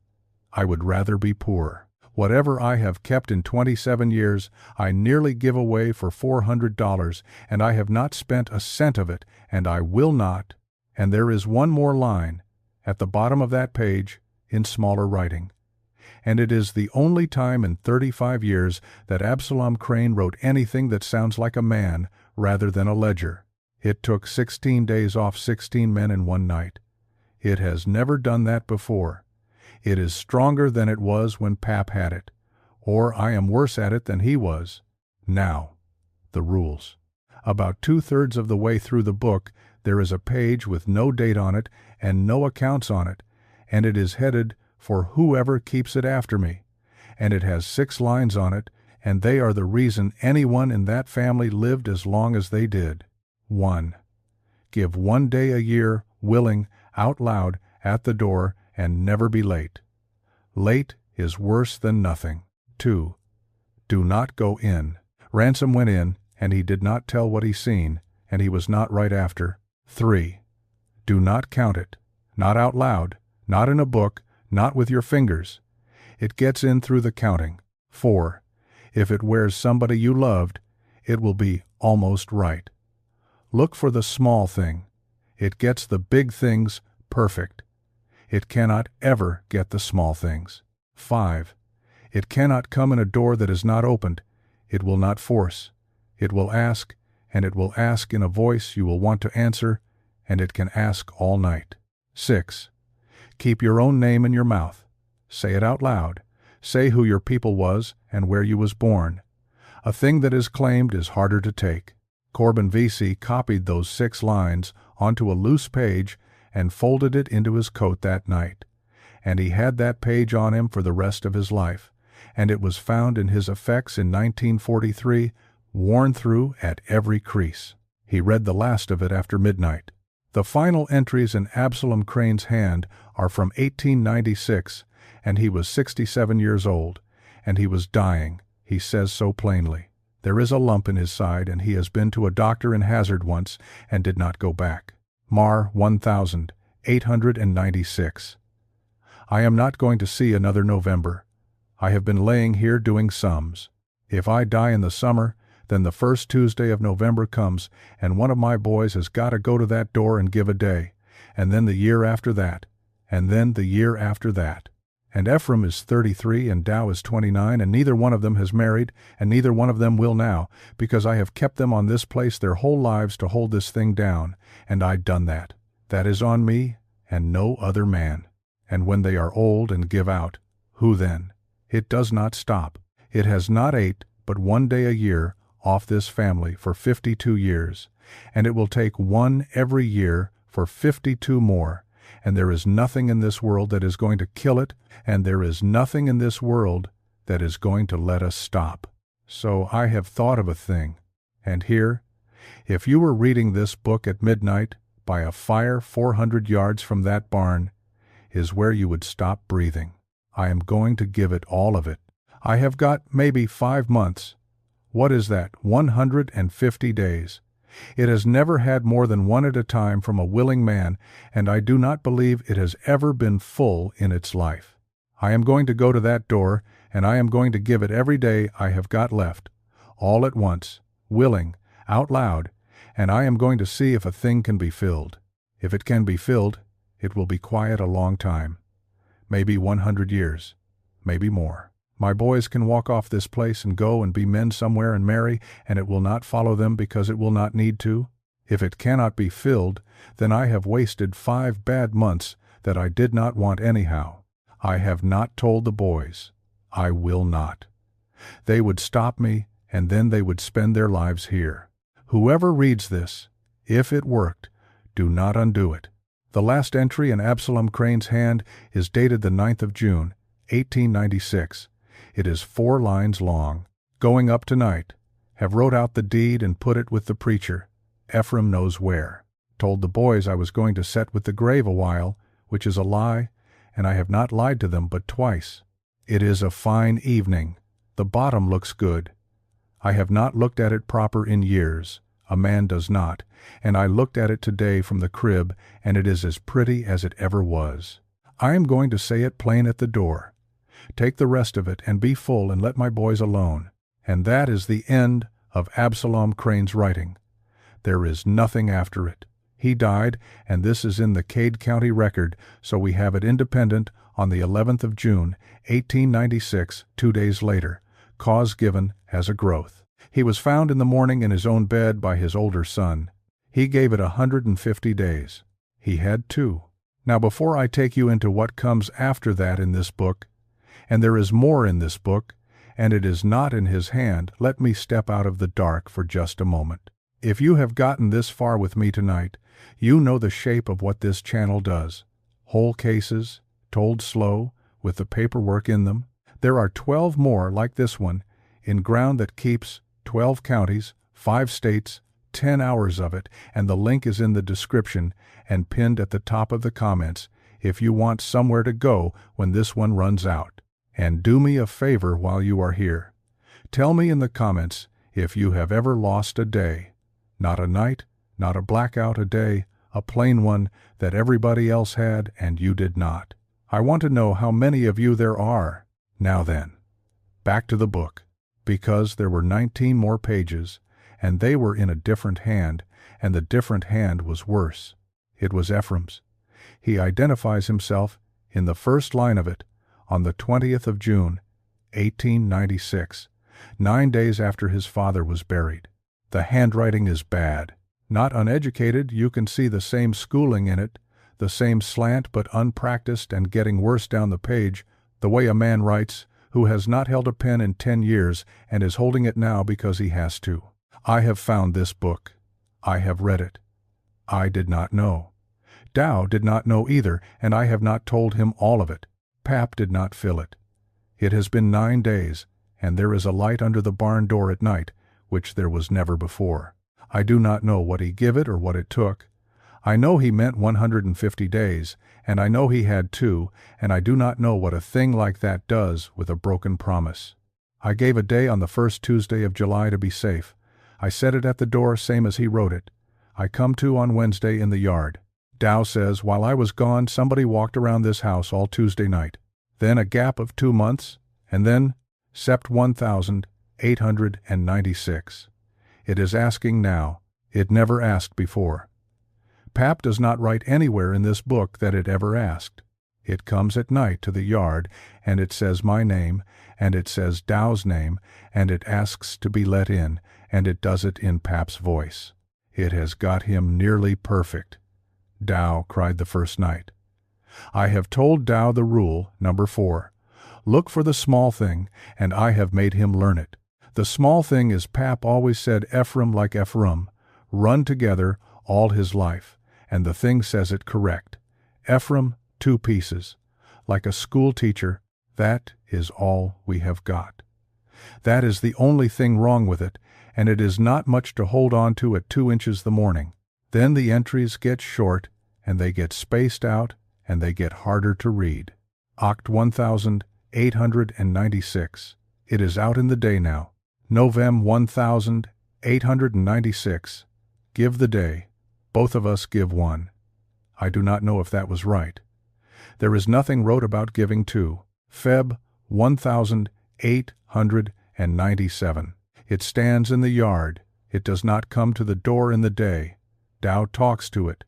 I would rather be poor. Whatever I have kept in 27 years, I nearly give away for $400, and I have not spent a cent of it, and I will not. And there is one more line, at the bottom of that page, in smaller writing. And it is the only time in 35 years that Absalom Crane wrote anything that sounds like a man rather than a ledger. It took 16 days off 16 men in 1 night. It has never done that before. It is stronger than it was when Pap had it, or I am worse at it than he was. Now, the rules. About 2/3 of the way through the book, there is a page with no date on it and no accounts on it, and it is headed for whoever keeps it after me, and it has 6 lines on it, and they are the reason anyone in that family lived as long as they did. 1. Give 1 day a year, willing, out loud, at the door, and never be late. Late is worse than nothing. 2. Do not go in. Ransom went in, and he did not tell what he seen, and he was not right after. 3. Do not count it. Not out loud, not in a book, not with your fingers. It gets in through the counting. 4. If it wears somebody you loved, it will be almost right. Look for the small thing. It gets the big things perfect. It cannot ever get the small things. 5. It cannot come in a door that is not opened. It will not force. It will ask, and it will ask in a voice you will want to answer, and it can ask all night. 6. Keep your own name in your mouth. Say it out loud. Say who your people was and where you was born. A thing that is claimed is harder to take. Corbin Vesey copied those 6 lines onto a loose page and folded it into his coat that night. And he had that page on him for the rest of his life, and it was found in his effects in 1943, worn through at every crease. He read the last of it after midnight. The final entries in Absalom Crane's hand are from 1896, and he was 67 years old, and he was dying, he says so plainly. There is a lump in his side, and he has been to a doctor in Hazard once and did not go back. Mar 1896. I am not going to see another November. I have been laying here doing sums. If I die in the summer, then the first Tuesday of November comes, and one of my boys has got to go to that door and give a day, and then the year after that, and then the year after that. And Ephraim is 33 and Dow is 29, and neither one of them has married, and neither one of them will now, because I have kept them on this place their whole lives to hold this thing down, and I done that. That is on me, and no other man. And when they are old and give out, who then? It does not stop. It has not 8, but 1 day a year off this family for 52 years, and it will take 1 every year for 52 more, and there is nothing in this world that is going to kill it, and there is nothing in this world that is going to let us stop. So I have thought of a thing, and here, if you were reading this book at midnight by a fire 400 yards from that barn, is where you would stop breathing. I am going to give it all of it. I have got maybe 5 months. What is that? 150 days. It has never had more than 1 at a time from a willing man, and I do not believe it has ever been full in its life. I am going to go to that door, and I am going to give it every day I have got left, all at once, willing, out loud, and I am going to see if a thing can be filled. If it can be filled, it will be quiet a long time. Maybe 100 years, maybe more. My boys can walk off this place and go and be men somewhere and marry, and it will not follow them because it will not need to. If it cannot be filled, then I have wasted 5 bad months that I did not want anyhow. I have not told the boys. I will not. They would stop me, and then they would spend their lives here. Whoever reads this, if it worked, do not undo it. The last entry in Absalom Crane's hand is dated the 9th of June, 1896. It is 4 lines long. Going up tonight. Have wrote out the deed and put it with the preacher. Ephraim knows where. Told the boys I was going to set with the grave a while, which is a lie, and I have not lied to them but twice. It is a fine evening. The bottom looks good. I have not looked at it proper in years. A man does not, and I looked at it today from the crib, and it is as pretty as it ever was. I am going to say it plain at the door. Take the rest of it and be full and let my boys alone. And that is the end of Absalom Crane's writing. There is nothing after it. He died, and this is in the Cade County record, so we have it independent on the 11th of June, 1896, 2 days later. Cause given as a growth. He was found in the morning in his own bed by his older son. He gave it 150 days. He had 2. Now before I take you into what comes after that in this book, and there is more in this book, and it is not in his hand, let me step out of the dark for just a moment. If you have gotten this far with me tonight, you know the shape of what this channel does. Whole cases, told slow, with the paperwork in them. There are 12 more like this one, in ground that keeps 12 counties, 5 states, 10 hours of it, and the link is in the description and pinned at the top of the comments if you want somewhere to go when this one runs out. And do me a favor while you are here. Tell me in the comments if you have ever lost a day. Not a night, not a blackout a day, a plain one that everybody else had and you did not. I want to know how many of you there are. Now then, back to the book, because there were 19 more pages, and they were in a different hand, and the different hand was worse. It was Ephraim's. He identifies himself in the first line of it, on the 20th of June, 1896, 9 days after his father was buried. The handwriting is bad. Not uneducated, you can see the same schooling in it, the same slant but unpracticed and getting worse down the page, the way a man writes who has not held a pen in 10 years and is holding it now because he has to. I have found this book. I have read it. I did not know. Dow did not know either, and I have not told him all of it. Pap did not fill it. It has been 9 days, and there is a light under the barn door at night, which there was never before. I do not know what he give it or what it took. I know he meant 150 days, and I know he had 2, and I do not know what a thing like that does with a broken promise. I gave a day on the first Tuesday of July to be safe. I set it at the door same as he wrote it. I come to on Wednesday in the yard. Dow says while I was gone somebody walked around this house all Tuesday night. Then a gap of 2 months, and then Sept 1896. It is asking now. It never asked before. Pap does not write anywhere in this book that it ever asked. It comes at night to the yard, and it says my name, and it says Dow's name, and it asks to be let in, and it does it in Pap's voice. It has got him nearly perfect. Dow cried the first night. I have told Dow the rule, number 4. Look for the small thing, and I have made him learn it. The small thing is Pap always said Ephraim like Ephraim, run together all his life, and the thing says it correct. Ephraim, 2 pieces. Like a school teacher, that is all we have got. That is the only thing wrong with it, and it is not much to hold on to at 2 inches the morning. Then the entries get short, and they get spaced out, and they get harder to read. Oct 1896. It is out in the day now. Novem 1896. Give the day. Both of us give 1. I do not know if that was right. There is nothing wrote about giving 2. Feb 1897. It stands in the yard. It does not come to the door in the day. Dow talks to it.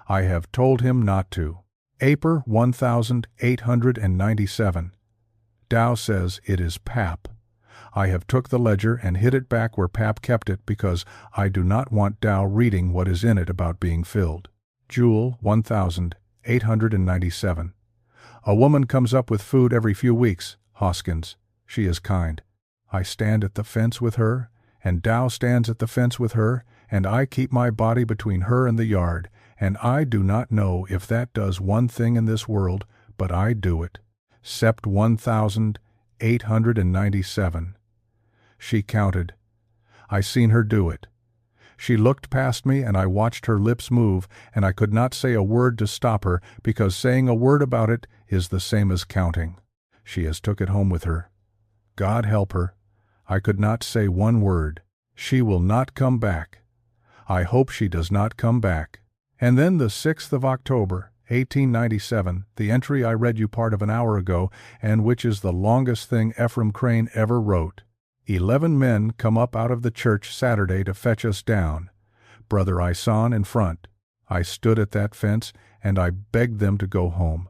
I have told him not to. April 1897. Dow says it is Pap. I have took the ledger and hid it back where Pap kept it because I do not want Dow reading what is in it about being filled. Jewel 1897. A woman comes up with food every few weeks, Hoskins. She is kind. I stand at the fence with her, and Dow stands at the fence with her, and I keep my body between her and the yard, and I do not know if that does one thing in this world, but I do it. Sept 1897. She counted. I seen her do it. She looked past me, and I watched her lips move, and I could not say a word to stop her, because saying a word about it is the same as counting. She has took it home with her. God help her. I could not say one word. She will not come back. I hope she does not come back. And then the 6th of October, 1897, the entry I read you part of an hour ago, and which is the longest thing Ephraim Crane ever wrote. 11 men come up out of the church Saturday to fetch us down. Brother Ison in front. I stood at that fence, and I begged them to go home.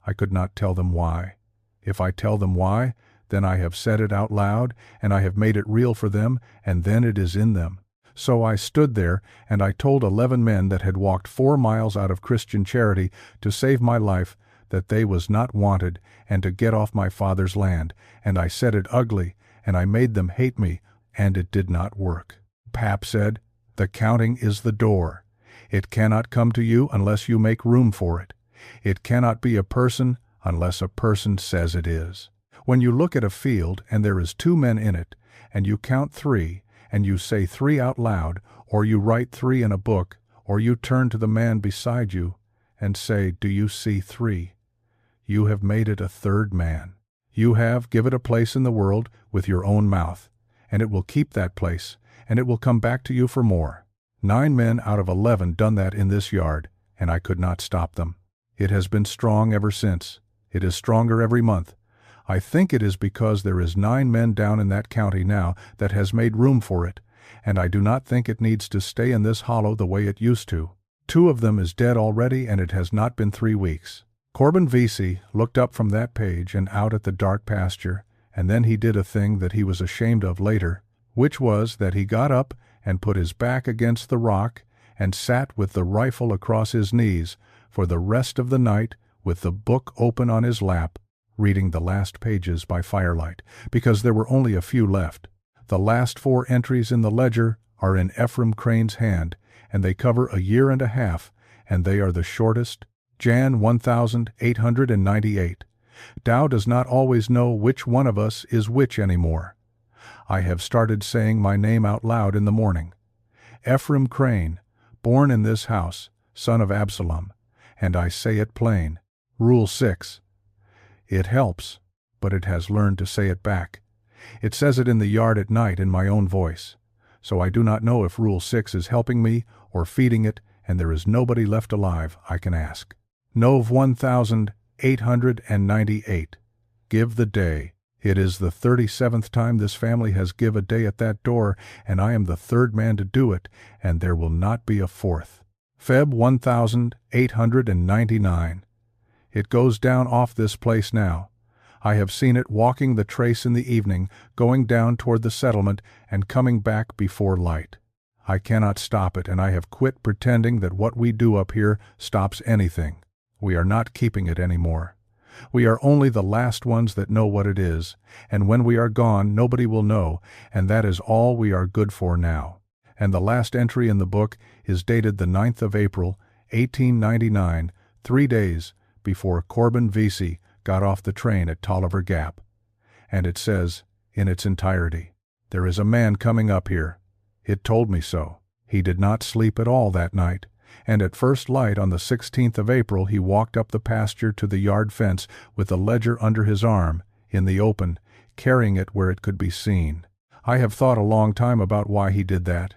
I could not tell them why. If I tell them why, then I have said it out loud, and I have made it real for them, and then it is in them. So I stood there, and I told 11 men that had walked 4 miles out of Christian charity to save my life that they was not wanted, and to get off my father's land, and I said it ugly, and I made them hate me, and it did not work. Pap said, The counting is the door. It cannot come to you unless you make room for it. It cannot be a person unless a person says it is. When you look at a field and there is 2 men in it, and you count 3, and you say 3 out loud, or you write 3 in a book, or you turn to the man beside you and say, "Do you see 3?" You have made it a 3rd man. You have give it a place in the world with your own mouth, and it will keep that place, and it will come back to you for more. 9 men out of 11 done that in this yard, and I could not stop them. It has been strong ever since. It is stronger every month. I think it is because there is 9 men down in that county now that has made room for it, and I do not think it needs to stay in this hollow the way it used to. 2 of them is dead already, and it has not been 3 weeks. Corbin Vesey looked up from that page and out at the dark pasture, and then he did a thing that he was ashamed of later, which was that he got up and put his back against the rock and sat with the rifle across his knees for the rest of the night with the book open on his lap, reading the last pages by firelight, because there were only a few left. The last 4 entries in the ledger are in Ephraim Crane's hand, and they cover a year and a half, and they are the shortest. Jan 1898. Dow does not always know which one of us is which anymore. I have started saying my name out loud in the morning. Ephraim Crane, born in this house, son of Absalom, and I say it plain. Rule 6. It helps, but it has learned to say it back. It says it in the yard at night in my own voice. So I do not know if Rule 6 is helping me or feeding it, and there is nobody left alive I can ask. Nov 1898. Give the day. It is the 37th time this family has give a day at that door, and I am the 3rd man to do it, and there will not be a 4th. Feb 1899. It goes down off this place now. I have seen it walking the trace in the evening, going down toward the settlement and coming back before light. I cannot stop it, and I have quit pretending that what we do up here stops anything. We are not keeping it any more. We are only the last ones that know what it is, and when we are gone nobody will know, and that is all we are good for now. And the last entry in the book is dated the 9th of April, 1899, 3 days before Corbin Vesey got off the train at Tolliver Gap. And it says, in its entirety, "There is a man coming up here. It told me so." He did not sleep at all that night, and at first light on the 16th of April he walked up the pasture to the yard fence with the ledger under his arm, in the open, carrying it where it could be seen. I have thought a long time about why he did that.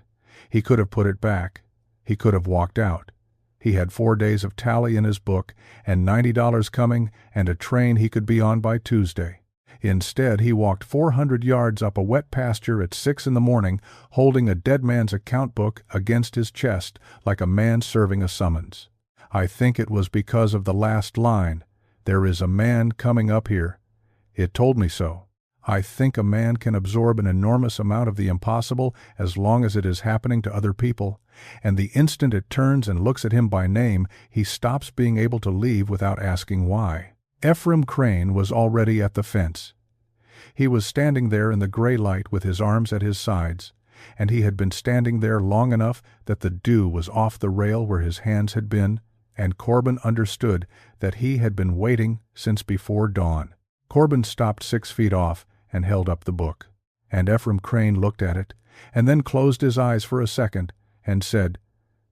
He could have put it back. He could have walked out. He had 4 days of tally in his book, and $90 coming, and a train he could be on by Tuesday. Instead, he walked 400 yards up a wet pasture at 6 in the morning, holding a dead man's account book against his chest like a man serving a summons. I think it was because of the last line, "There is a man coming up here. It told me so." I think a man can absorb an enormous amount of the impossible as long as it is happening to other people, and the instant it turns and looks at him by name, he stops being able to leave without asking why. Ephraim Crane was already at the fence. He was standing there in the gray light with his arms at his sides, and he had been standing there long enough that the dew was off the rail where his hands had been, and Corbin understood that he had been waiting since before dawn. Corbin stopped 6 feet off and held up the book, and Ephraim Crane looked at it, and then closed his eyes for a second and said,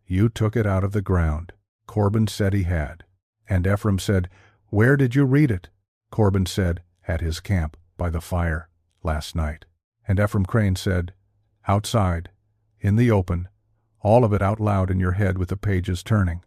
"You took it out of the ground." Corbin said he had. And Ephraim said, "Where did you read it?" Corbin said, "At his camp, by the fire, last night." And Ephraim Crane said, "Outside, in the open, all of it out loud in your head with the pages turning."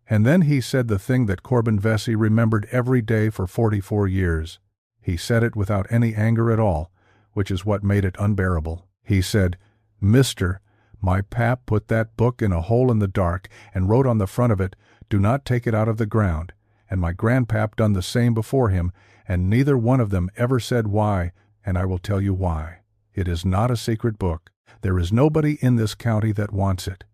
And then he said the thing that Corbin Vesey remembered every day for 44 years. He said it without any anger at all, which is what made it unbearable. He said, "Mister, my pap put that book in a hole in the dark and wrote on the front of it, 'Do not take it out of the ground,' and my grandpap done the same before him, and neither one of them ever said why, and I will tell you why. It is not a secret book. There is nobody in this county that wants it.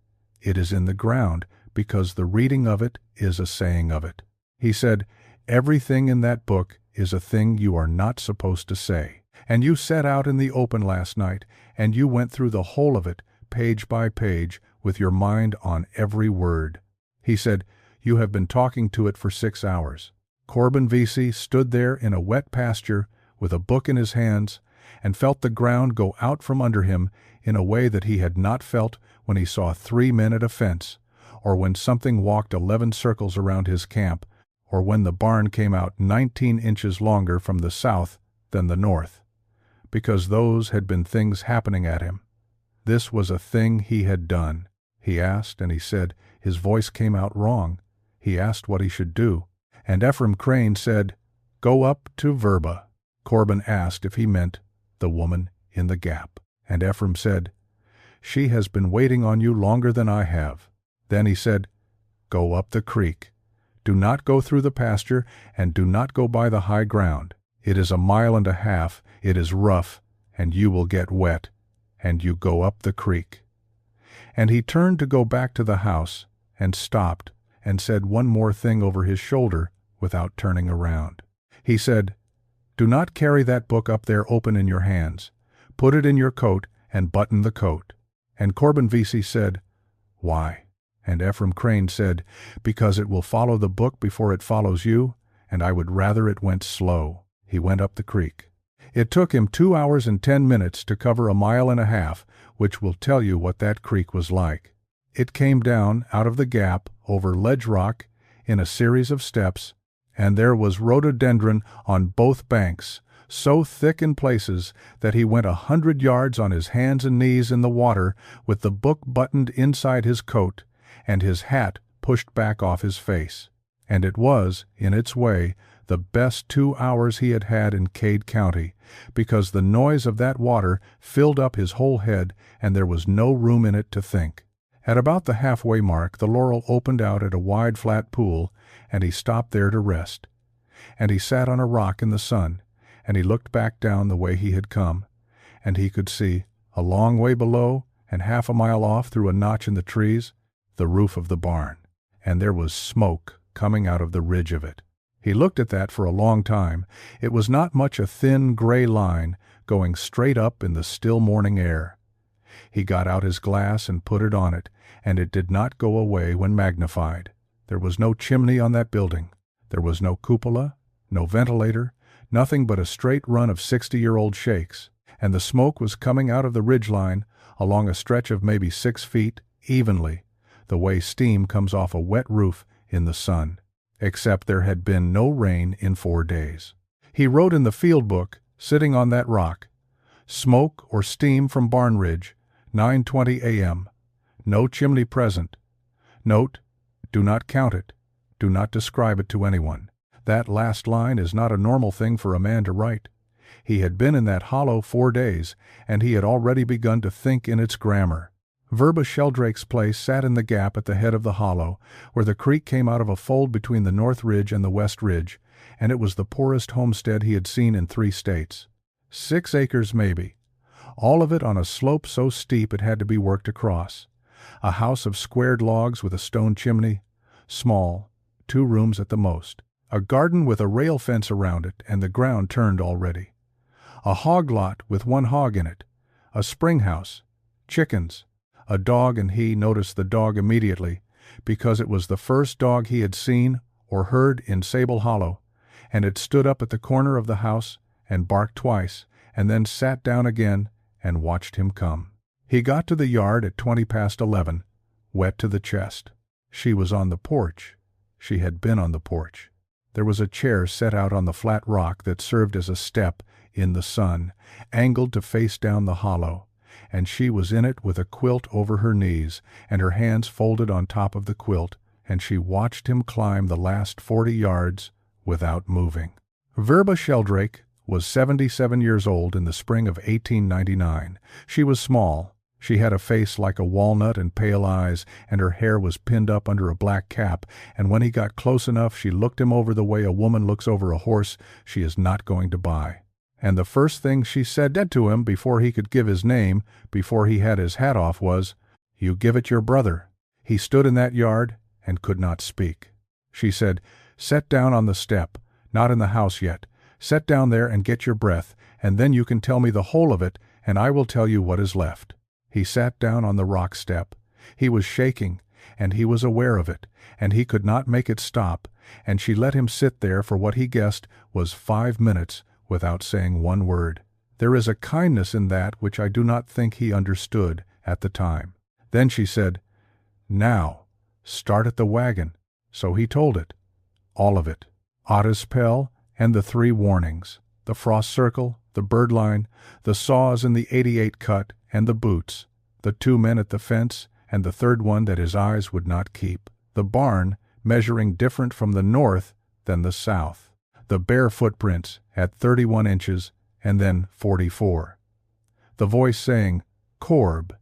It is in the ground, because the reading of it is a saying of it." He said, "Everything in that book is a thing you are not supposed to say. And you set out in the open last night, and you went through the whole of it, page by page, with your mind on every word. He said, "You have been talking to it for 6 hours." Corbin Vesey stood there in a wet pasture with a book in his hands and felt the ground go out from under him in a way that he had not felt when he saw 3 men at a fence, or when something walked 11 circles around his camp, or when the barn came out 19 inches longer from the south than the north, because those had been things happening at him. This was a thing he had done. He asked, and he said his voice came out wrong. He asked what he should do, and Ephraim Crane said, "Go up to Verba." Corbin asked if he meant the woman in the gap, and Ephraim said, "She has been waiting on you longer than I have." Then he said, "Go up the creek. Do not go through the pasture, and do not go by the high ground. It is 1.5 miles, it is rough, and you will get wet, and you go up the creek." And he turned to go back to the house, and stopped, and said one more thing over his shoulder without turning around. He said, "Do not carry that book up there open in your hands. Put it in your coat, and button the coat." And Corbin Vesey said, "Why?" And Ephraim Crane said, "Because it will follow the book before it follows you, and I would rather it went slow." He went up the creek. It took him 2 hours and 10 minutes to cover 1.5 miles, which will tell you what that creek was like. It came down out of the gap over ledge rock in a series of steps, and there was rhododendron on both banks, so thick in places that he went 100 yards on his hands and knees in the water with the book buttoned inside his coat and his hat pushed back off his face. And it was, in its way, the best 2 hours he had had in Cade County, because the noise of that water filled up his whole head and there was no room in it to think. At about the halfway mark the laurel opened out at a wide flat pool, and he stopped there to rest. And he sat on a rock in the sun, and he looked back down the way he had come, and he could see, a long way below and 1/2 mile off through a notch in the trees, the roof of the barn, and there was smoke coming out of the ridge of it. He looked at that for a long time. It was not much a thin gray line going straight up in the still morning air. He got out his glass and put it on it, and it did not go away when magnified. There was no chimney on that building. There was no cupola, no ventilator, nothing but a straight run of 60-year-old shakes, and the smoke was coming out of the ridgeline along a stretch of maybe 6 feet, evenly, the way steam comes off a wet roof in the sun, except there had been no rain in 4 days. He wrote in the field book, sitting on that rock, "Smoke or steam from Barn Ridge, 9:20 a.m. No chimney present. Note, do not count it. Do not describe it to anyone." That last line is not a normal thing for a man to write. He had been in that hollow 4 days, and he had already begun to think in its grammar. Verba Sheldrake's place sat in the gap at the head of the hollow, where the creek came out of a fold between the North Ridge and the West Ridge, and it was the poorest homestead he had seen in 3 states. 6 acres maybe. All of it on a slope so steep it had to be worked across. A house of squared logs with a stone chimney, small, 2 rooms at the most. A garden with a rail fence around it, and the ground turned already. A hog lot with 1 hog in it. A spring house. Chickens. A dog, and he noticed the dog immediately, because it was the first dog he had seen or heard in Sable Hollow, and it stood up at the corner of the house and barked twice, and then sat down again and watched him come. He got to the yard at 20 past 11, wet to the chest. She was on the porch. She had been on the porch. There was a chair set out on the flat rock that served as a step in the sun, angled to face down the hollow, and she was in it with a quilt over her knees and her hands folded on top of the quilt, and she watched him climb the last 40 yards without moving. Verba Sheldrake was 77 years old in the spring of 1899. She was small. She had a face like a walnut and pale eyes, and her hair was pinned up under a black cap, and when he got close enough she looked him over the way a woman looks over a horse she is not going to buy. And the first thing she said to him before he could give his name, before he had his hat off, was, "You give it your brother." He stood in that yard and could not speak. She said, "Set down on the step, not in the house yet. Set down there and get your breath, and then you can tell me the whole of it, and I will tell you what is left." He sat down on the rock step, He was shaking, and he was aware of it, and he could not make it stop, and she let him sit there for what he guessed was 5 minutes without saying one word. There is a kindness in that which I do not think he understood at the time. Then she said, "Now, start at the wagon." So he told it. All of it. Otta's Pell and the 3 warnings, the frost circle, the bird line, the saws in the 88 cut, and the boots, the 2 men at the fence, and the 3rd one that his eyes would not keep, the barn measuring different from the north than the south, the bare footprints at 31 inches and then 44, the voice saying, "Corb,"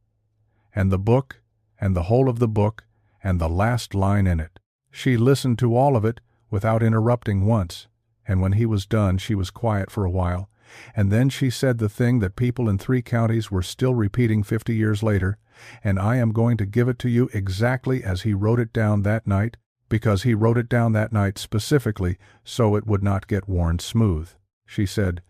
and the book, and the whole of the book, and the last line in it. She listened to all of it without interrupting once, and when he was done she was quiet for a while, and then she said the thing that people in 3 counties were still repeating 50 years later, and I am going to give it to you exactly as he wrote it down that night, because he wrote it down that night specifically so it would not get worn smooth. She said,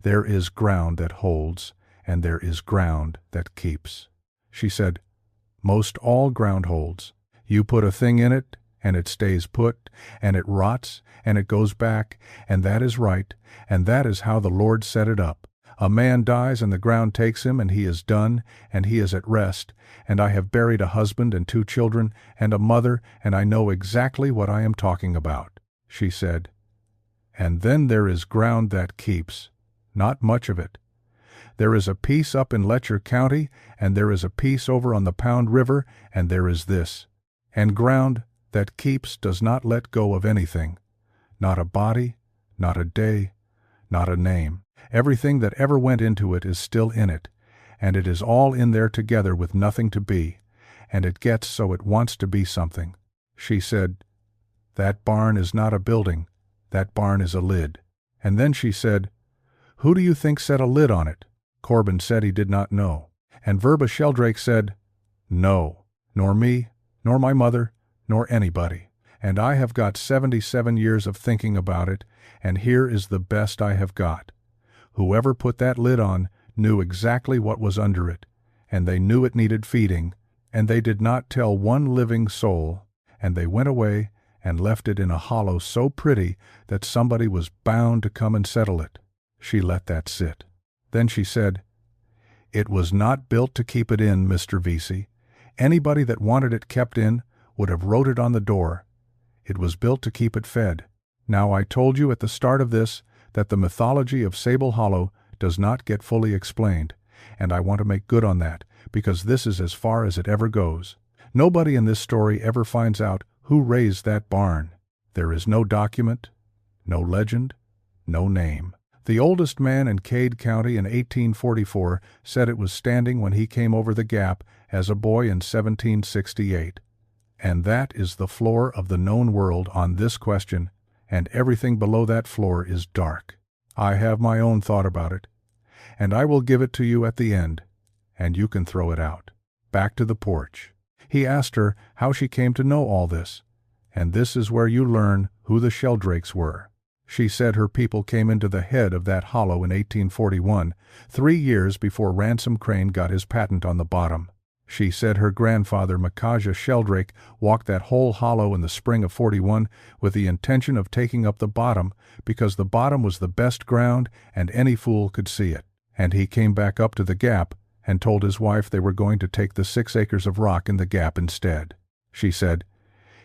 "There is ground that holds, and there is ground that keeps." She said, "Most all ground holds. You put a thing in it, and it stays put, and it rots, and it goes back, and that is right, and that is how the Lord set it up. A man dies and the ground takes him, and he is done, and he is at rest, and I have buried a husband and 2 children and a mother, and I know exactly what I am talking about." She said, "And then there is ground that keeps, not much of it. There is a piece up in Letcher County, and there is a piece over on the Pound River, and there is this. And ground that keeps does not let go of anything, not a body, not a day, not a name. Everything that ever went into it is still in it, and it is all in there together with nothing to be, and it gets so it wants to be something." She said, "That barn is not a building, that barn is a lid." And then she said, "Who do you think set a lid on it?" Corbin said he did not know, and Verba Sheldrake said, "No, nor me, nor my mother, nor anybody. And I have got 77 years of thinking about it, and here is the best I have got. Whoever put that lid on knew exactly what was under it, and they knew it needed feeding, and they did not tell one living soul, and they went away and left it in a hollow so pretty that somebody was bound to come and settle it." She let that sit. Then she said, "It was not built to keep it in, Mr. Vesey. Anybody that wanted it kept in would have wrote it on the door. It was built to keep it fed. Now I told you at the start of this that the mythology of Sable Hollow does not get fully explained, and I want to make good on that, because this is as far as it ever goes. Nobody in this story ever finds out who raised that barn. There is no document, no legend, no name. The oldest man in Cade County in 1844 said it was standing when he came over the gap as a boy in 1768. And that is the floor of the known world on this question, and everything below that floor is dark. I have my own thought about it, and I will give it to you at the end, and you can throw it out." Back to the porch. He asked her how she came to know all this, and this is where you learn who the Sheldrakes were. She said her people came into the head of that hollow in 1841, 3 years before Ransom Crane got his patent on the bottom. She said her grandfather, Micajah Sheldrake, walked that whole hollow in the spring of 41 with the intention of taking up the bottom, because the bottom was the best ground and any fool could see it. And he came back up to the gap and told his wife they were going to take the 6 acres of rock in the gap instead. She said,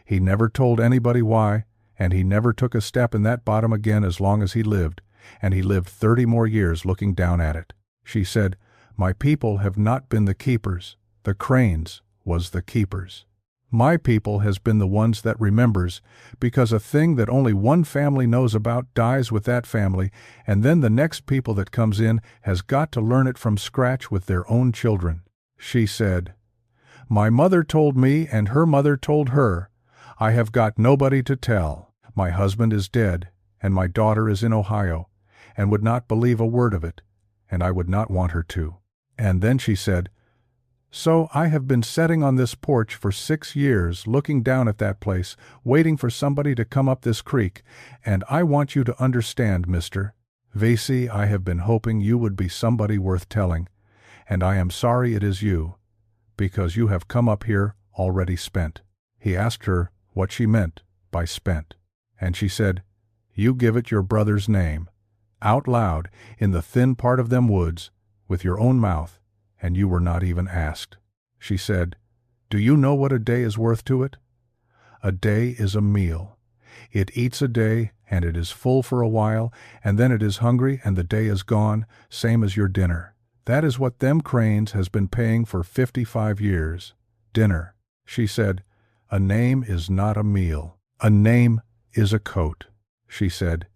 "He never told anybody why, and he never took a step in that bottom again as long as he lived, and he lived 30 more years looking down at it." She said, "My people have not been the keepers. The Cranes was the keepers. My people has been the ones that remembers, because a thing that only one family knows about dies with that family, and then the next people that comes in has got to learn it from scratch with their own children." She said, "My mother told me and her mother told her. I have got nobody to tell. My husband is dead, and my daughter is in Ohio, and would not believe a word of it, and I would not want her to." And then she said, "So I have been sitting on this porch for 6 years looking down at that place, waiting for somebody to come up this creek, and I want you to understand, Mr. Vesey, I have been hoping you would be somebody worth telling, and I am sorry it is you, because you have come up here already spent." He asked her what she meant by spent, and she said, "You give it your brother's name, out loud, in the thin part of them woods, with your own mouth, and you were not even asked." She said, "Do you know what a day is worth to it? A day is a meal. It eats a day, and it is full for a while, and then it is hungry, and the day is gone, same as your dinner. That is what them cranes has been paying for 55 years. Dinner." She said, "A name is not a meal. A name is a coat." She said,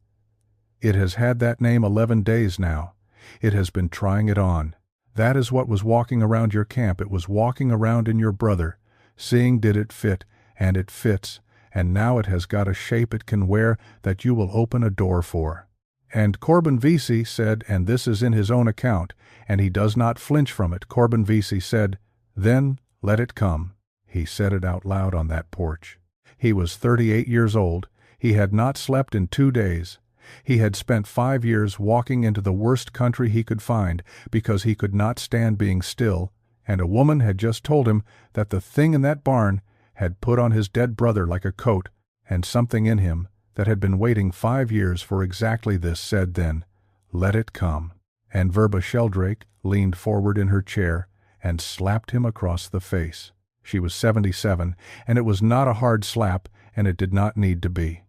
"It has had that name 11 days now. It has been trying it on. That is what was walking around your camp. It was walking around in your brother, seeing did it fit, and it fits, and now it has got a shape it can wear that you will open a door for." And Corbin Vesey said, and this is in his own account, and he does not flinch from it, Corbin Vesey said, "Then let it come." He said it out loud on that porch. He was 38 years old. He had not slept in 2 days. He had spent 5 years walking into the worst country he could find because he could not stand being still, and a woman had just told him that the thing in that barn had put on his dead brother like a coat, and something in him that had been waiting 5 years for exactly this said then, "Let it come." And Verba Sheldrake leaned forward in her chair and slapped him across the face. She was 77, and it was not a hard slap, and it did not need to be.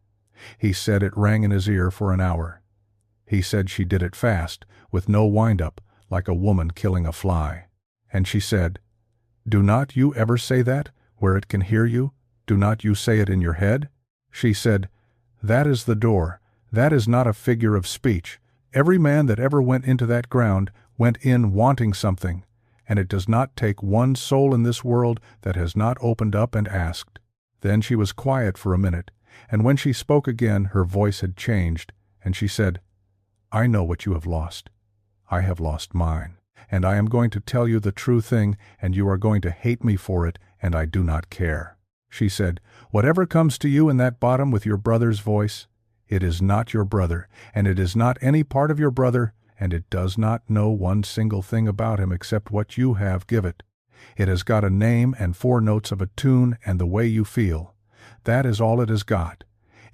He said it rang in his ear for an hour. He said she did it fast, with no wind-up, like a woman killing a fly. And she said, "Do not you ever say that, where it can hear you? Do not you say it in your head?" She said, "That is the door. That is not a figure of speech. Every man that ever went into that ground went in wanting something, and it does not take one soul in this world that has not opened up and asked." Then she was quiet for a minute, and when she spoke again her voice had changed, and she said, "I know what you have lost. I have lost mine, and I am going to tell you the true thing, and you are going to hate me for it, and I do not care." She said, "Whatever comes to you in that bottom with your brother's voice, it is not your brother, and it is not any part of your brother, and it does not know one single thing about him except what you have give it. It has got a name and 4 notes of a tune and the way you feel. That is all it has got.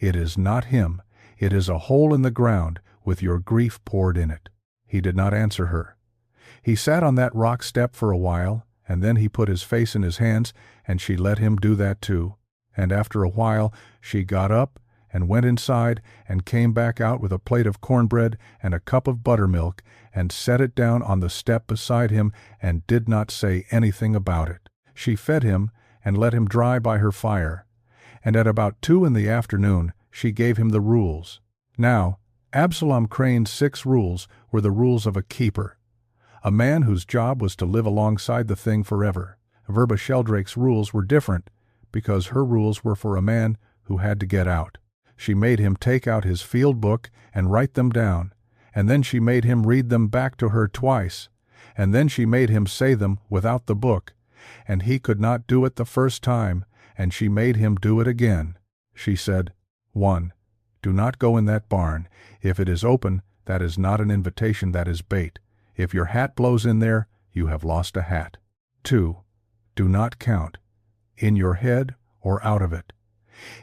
It is not him. It is a hole in the ground with your grief poured in it." He did not answer her. He sat on that rock step for a while, and then he put his face in his hands, and she let him do that too. And after a while she got up and went inside and came back out with a plate of cornbread and a cup of buttermilk and set it down on the step beside him and did not say anything about it. She fed him and let him dry by her fire, and at about 2 in the afternoon she gave him the rules. Now, Absalom Crane's 6 rules were the rules of a keeper, a man whose job was to live alongside the thing forever. Verba Sheldrake's rules were different, because her rules were for a man who had to get out. She made him take out his field book and write them down, and then she made him read them back to her twice, and then she made him say them without the book, and he could not do it the first time, and she made him do it again. She said, 1. Do not go in that barn. If it is open, that is not an invitation, that is bait. If your hat blows in there, you have lost a hat. 2. Do not count, in your head or out of it.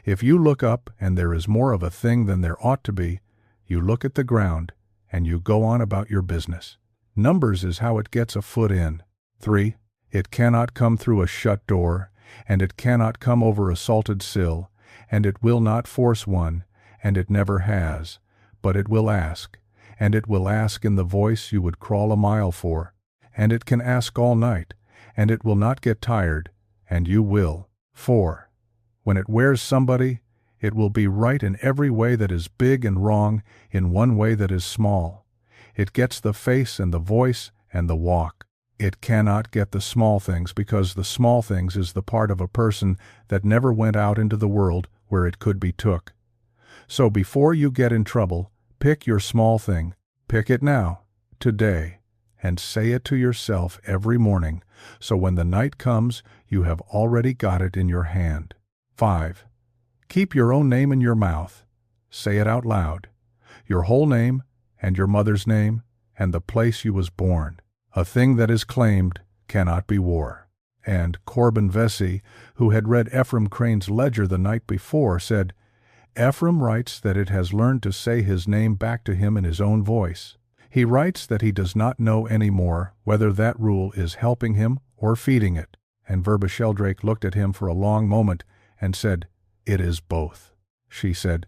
If you look up and there is more of a thing than there ought to be, you look at the ground and you go on about your business. Numbers is how it gets a foot in. 3. It cannot come through a shut door, and it cannot come over a salted sill, and it will not force one, and it never has, but it will ask, and it will ask in the voice you would crawl a mile for, and it can ask all night, and it will not get tired, and you will. 4. When it wears somebody, it will be right in every way that is big and wrong in one way that is small. It gets the face and the voice and the walk. It cannot get the small things, because the small things is the part of a person that never went out into the world where it could be took. So before you get in trouble, pick your small thing. Pick it now, today, and say it to yourself every morning, so when the night comes, you have already got it in your hand. 5. Keep your own name in your mouth. Say it out loud. Your whole name, and your mother's name, and the place you was born. A thing that is claimed cannot be wore. And Corbin Vesey, who had read Ephraim Crane's ledger the night before, said, "Ephraim writes that it has learned to say his name back to him in his own voice. He writes that he does not know any more whether that rule is helping him or feeding it." And Verba Sheldrake looked at him for a long moment and said, "It is both." She said,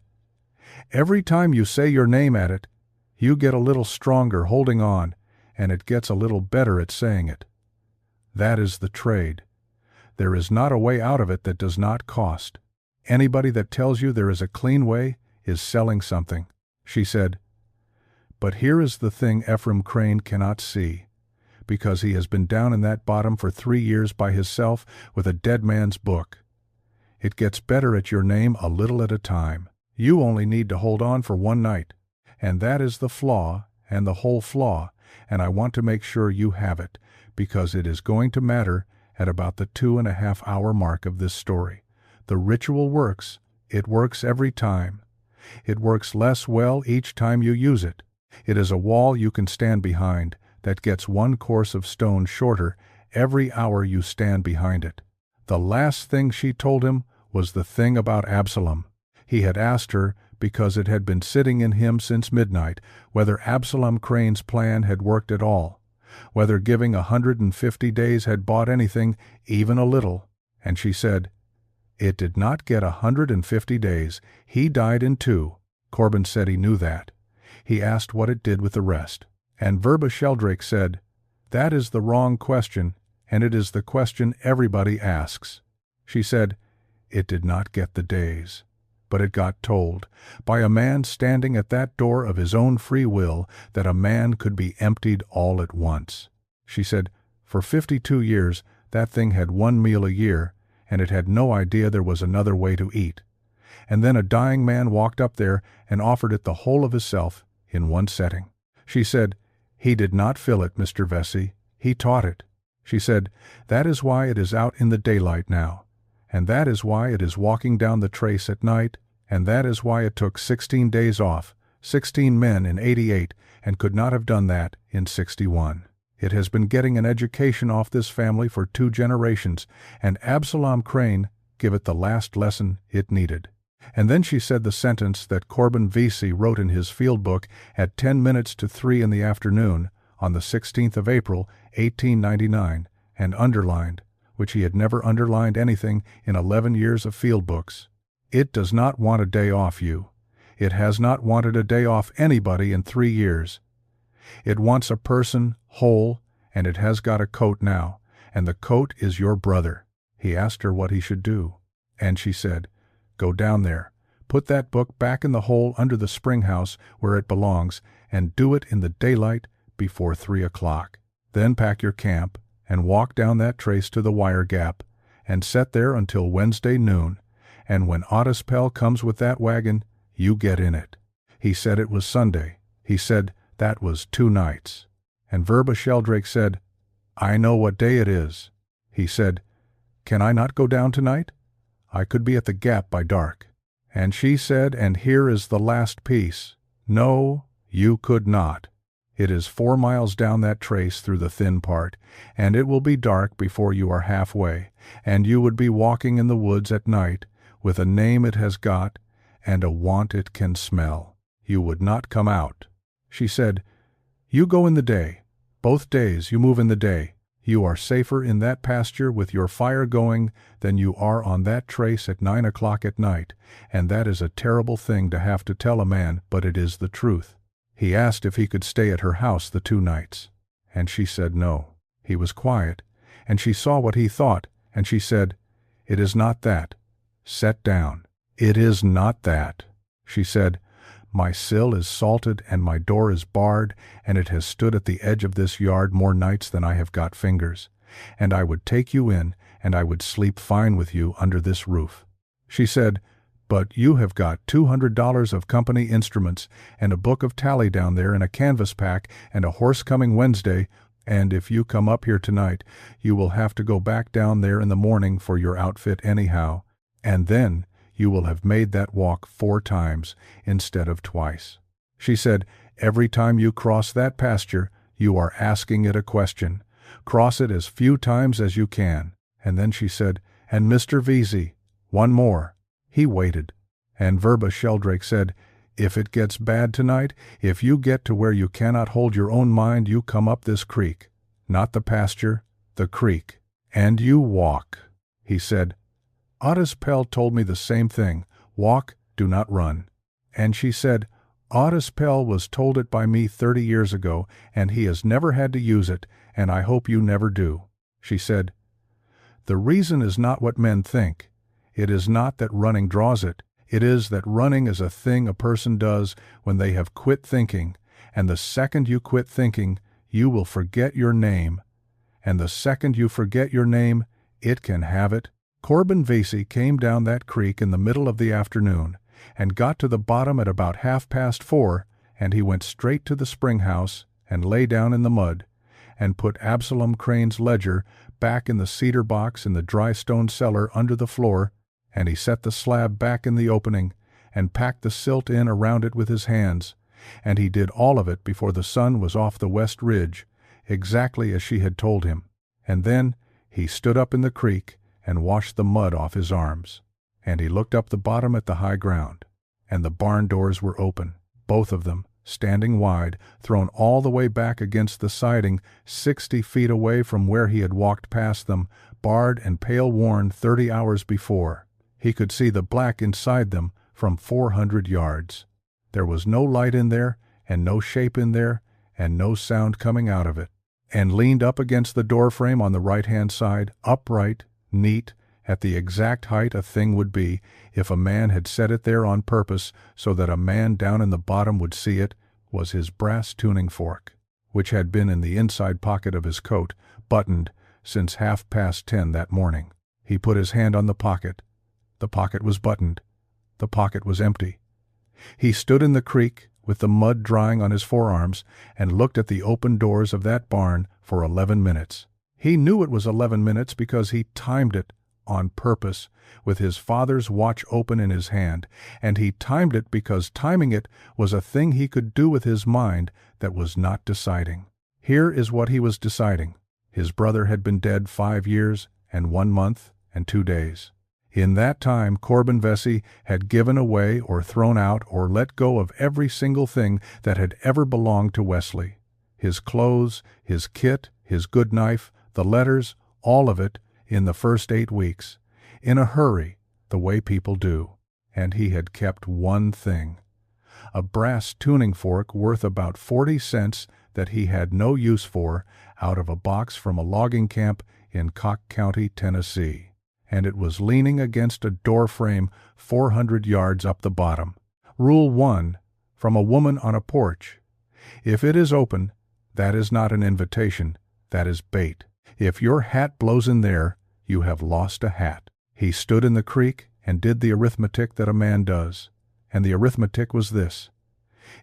"Every time you say your name at it, you get a little stronger holding on, and it gets a little better at saying it. That is the trade. There is not a way out of it that does not cost. Anybody that tells you there is a clean way is selling something." She said, "But here is the thing Ephraim Crane cannot see, because he has been down in that bottom for 3 years by himself with a dead man's book. It gets better at your name a little at a time. You only need to hold on for one night, and that is the flaw and the whole flaw, and I want to make sure you have it, because it is going to matter at about the 2.5-hour mark of this story. The ritual works. It works every time. It works less well each time you use it. It is a wall you can stand behind that gets 1 course of stone shorter every hour you stand behind it." The last thing she told him was the thing about Absalom. He had asked her, because it had been sitting in him since midnight, whether Absalom Crane's plan had worked at all, whether giving 150 days had bought anything, even a little. And she said, "It did not get 150 days. He died in 2. Corbin said he knew that. He asked what it did with the rest. And Verba Sheldrake said, "That is the wrong question, and it is the question everybody asks." She said, "It did not get the days, but it got told, by a man standing at that door of his own free will, that a man could be emptied all at once." She said, "For 52 years that thing had 1 meal a year, and it had no idea there was another way to eat. And then a dying man walked up there and offered it the whole of himself in one setting." She said, "He did not fill it, Mr. Vesey. He taught it." She said, "That is why it is out in the daylight now, and that is why it is walking down the trace at night, and that is why it took 16 days off, 16 men in 88, and could not have done that in 61. It has been getting an education off this family for 2 generations, and Absalom Crane give it the last lesson it needed." And then she said the sentence that Corbin Vesey wrote in his field book at 10 minutes to 3 in the afternoon on the 16th of April, 1899, and underlined, which he had never underlined anything in 11 years of field books. "It does not want a day off you. It has not wanted a day off anybody in 3 years. It wants a person, whole, and it has got a coat now, and the coat is your brother." He asked her what he should do, and she said, "Go down there, put that book back in the hole under the spring house where it belongs, and do it in the daylight before 3 o'clock. Then pack your camp, and walk down that trace to the wire gap, and set there until Wednesday noon, and when Ottispell comes with that wagon, you get in it." He said it was Sunday. He said that was 2 nights. And Verba Sheldrake said, "I know what day it is." He said, "Can I not go down tonight? I could be at the gap by dark." And she said, and here is the last piece, "No, you could not. It is 4 miles down that trace through the thin part, and it will be dark before you are halfway, and you would be walking in the woods at night, with a name it has got, and a want it can smell. You would not come out." She said, "You go in the day. Both days you move in the day. You are safer in that pasture with your fire going than you are on that trace at 9 o'clock at night, and that is a terrible thing to have to tell a man, but it is the truth." He asked if he could stay at her house the 2 nights, and she said no. He was quiet, and she saw what he thought, and she said, "It is not that. Set down. It is not that." She said, "My sill is salted and my door is barred, and it has stood at the edge of this yard more nights than I have got fingers, and I would take you in, and I would sleep fine with you under this roof." She said, "But you have got $200 of company instruments, and a book of tally down there, and a canvas pack, and a horse coming Wednesday, and if you come up here tonight, you will have to go back down there in the morning for your outfit anyhow, and then you will have made that walk 4 times instead of twice." She said, "Every time you cross that pasture, you are asking it a question. Cross it as few times as you can. And then she said, "And Mr. Vesey, one more." He waited. And Verba Sheldrake said, "If it gets bad tonight, if you get to where you cannot hold your own mind, you come up this creek. Not the pasture, the creek. And you walk." He said, "Otis Pell told me the same thing. Walk, do not run." And she said, "Otis Pell was told it by me 30 years ago, and he has never had to use it, and I hope you never do." She said, "The reason is not what men think. It is not that running draws it. It is that running is a thing a person does when they have quit thinking, and the second you quit thinking, you will forget your name. And the second you forget your name, it can have it." Corbin Vesey came down that creek in the middle of the afternoon, and got to the bottom at about 4:30, and he went straight to the spring house, and lay down in the mud, and put Absalom Crane's ledger back in the cedar box in the dry stone cellar under the floor, and he set the slab back in the opening, and packed the silt in around it with his hands, and he did all of it before the sun was off the west ridge, exactly as she had told him. And then he stood up in the creek and washed the mud off his arms. And he looked up the bottom at the high ground, and the barn doors were open, both of them, standing wide, thrown all the way back against the siding, 60 feet away from where he had walked past them, barred and pale-worn 30 hours before. He could see the black inside them from 400 yards. There was no light in there, and no shape in there, and no sound coming out of it. And leaned up against the doorframe on the right-hand side, upright, neat, at the exact height a thing would be if a man had set it there on purpose so that a man down in the bottom would see it, was his brass tuning fork, which had been in the inside pocket of his coat, buttoned, since 10:30 that morning. He put his hand on the pocket. The pocket was buttoned. The pocket was empty. He stood in the creek, with the mud drying on his forearms, and looked at the open doors of that barn for 11 minutes. He knew it was 11 minutes because he timed it on purpose with his father's watch open in his hand, and he timed it because timing it was a thing he could do with his mind that was not deciding. Here is what he was deciding. His brother had been dead 5 years and 1 month and 2 days. In that time Corbin Vesey had given away or thrown out or let go of every single thing that had ever belonged to Wesley. His clothes, his kit, his good knife, the letters, all of it, in the first 8 weeks, in a hurry, the way people do. And he had kept one thing, a brass tuning fork worth about 40 cents that he had no use for, out of a box from a logging camp in Cock County, Tennessee. And it was leaning against a door frame 400 yards up the bottom. Rule 1, from a woman on a porch. If it is open, that is not an invitation, that is bait. If your hat blows in there, you have lost a hat. He stood in the creek and did the arithmetic that a man does. And the arithmetic was this.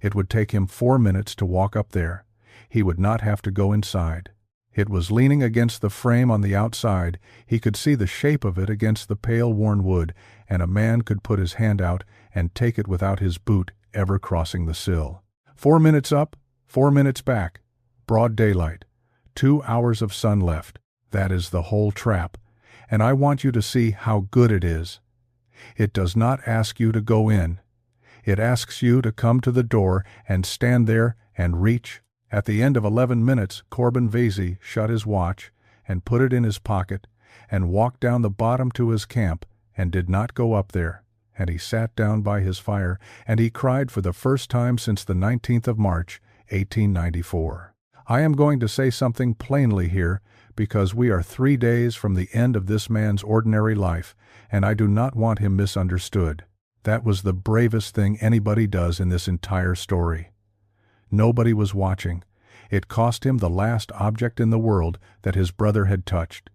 It would take him 4 minutes to walk up there. He would not have to go inside. It was leaning against the frame on the outside. He could see the shape of it against the pale worn wood, and a man could put his hand out and take it without his boot ever crossing the sill. 4 minutes up, 4 minutes back. Broad daylight. 2 hours of sun left. That is the whole trap. And I want you to see how good it is. It does not ask you to go in. It asks you to come to the door and stand there and reach. At the end of 11 minutes, Corbin Vesey shut his watch and put it in his pocket and walked down the bottom to his camp and did not go up there. And he sat down by his fire and he cried for the first time since the 19th of March, 1894. I am going to say something plainly here because we are 3 days from the end of this man's ordinary life, and I do not want him misunderstood. That was the bravest thing anybody does in this entire story. Nobody was watching. It cost him the last object in the world that his brother had touched.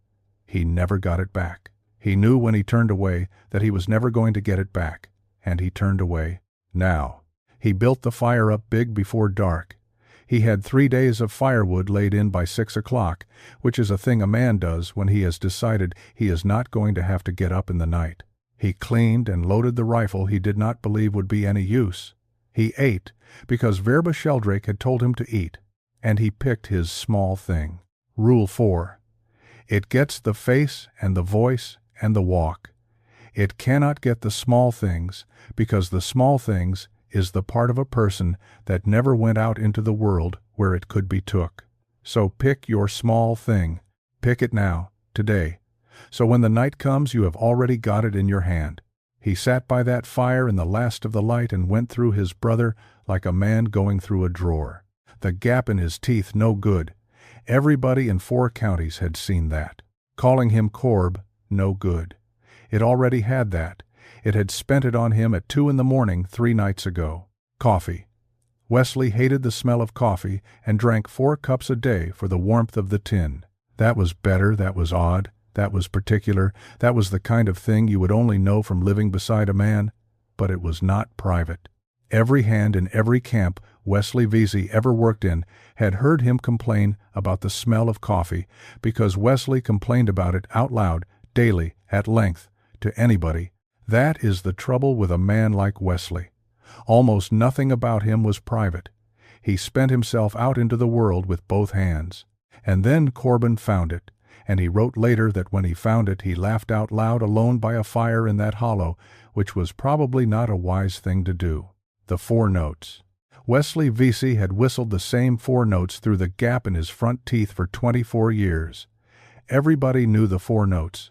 He never got it back. He knew when he turned away that he was never going to get it back, and he turned away. Now, he built the fire up big before dark. He had 3 days of firewood laid in by 6 o'clock, which is a thing a man does when he has decided he is not going to have to get up in the night. He cleaned and loaded the rifle he did not believe would be any use. He ate, because Verba Sheldrake had told him to eat, and he picked his small thing. Rule 4. It gets the face and the voice and the walk. It cannot get the small things, because the small things is the part of a person that never went out into the world where it could be took. So pick your small thing. Pick it now, today. So when the night comes, you have already got it in your hand. He sat by that fire in the last of the light and went through his brother like a man going through a drawer. The gap in his teeth no good. Everybody in 4 counties had seen that. Calling him Corb, no good. It already had that. It had spent it on him at 2 in the morning 3 nights ago. Coffee. Wesley hated the smell of coffee and drank 4 cups a day for the warmth of the tin. That was better, that was odd, that was particular, that was the kind of thing you would only know from living beside a man, but it was not private. Every hand in every camp Wesley Vesey ever worked in had heard him complain about the smell of coffee, because Wesley complained about it out loud, daily, at length, to anybody. That is the trouble with a man like Wesley. Almost nothing about him was private. He spent himself out into the world with both hands. And then Corbin found it, and he wrote later that when he found it he laughed out loud alone by a fire in that hollow, which was probably not a wise thing to do. The 4 notes. Wesley Vesey had whistled the same 4 notes through the gap in his front teeth for 24 years. Everybody knew the 4 notes.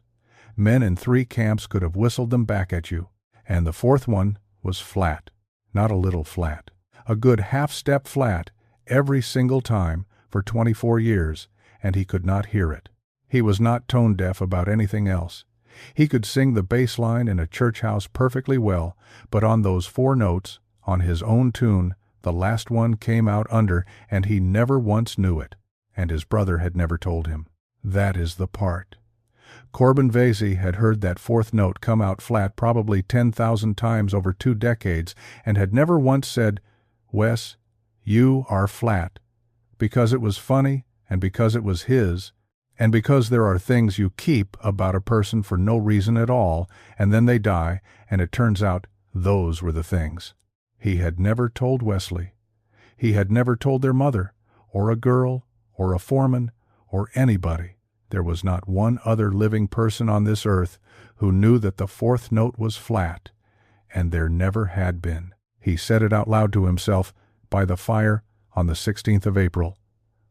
Men in 3 camps could have whistled them back at you, and the 4th one was flat. Not a little flat. A good half-step flat every single time for 24 years, and he could not hear it. He was not tone-deaf about anything else. He could sing the bass line in a church house perfectly well, but on those 4 notes, on his own tune, the last one came out under, and he never once knew it, and his brother had never told him. That is the part. Corbin Vesey had heard that 4th note come out flat probably 10,000 times over 2 decades, and had never once said, "Wes, you are flat," because it was funny, and because it was his, and because there are things you keep about a person for no reason at all, and then they die, and it turns out those were the things. He had never told Wesley. He had never told their mother, or a girl, or a foreman, or anybody. There was not one other living person on this earth who knew that the 4th note was flat, and there never had been. He said it out loud to himself by the fire on the 16th of April.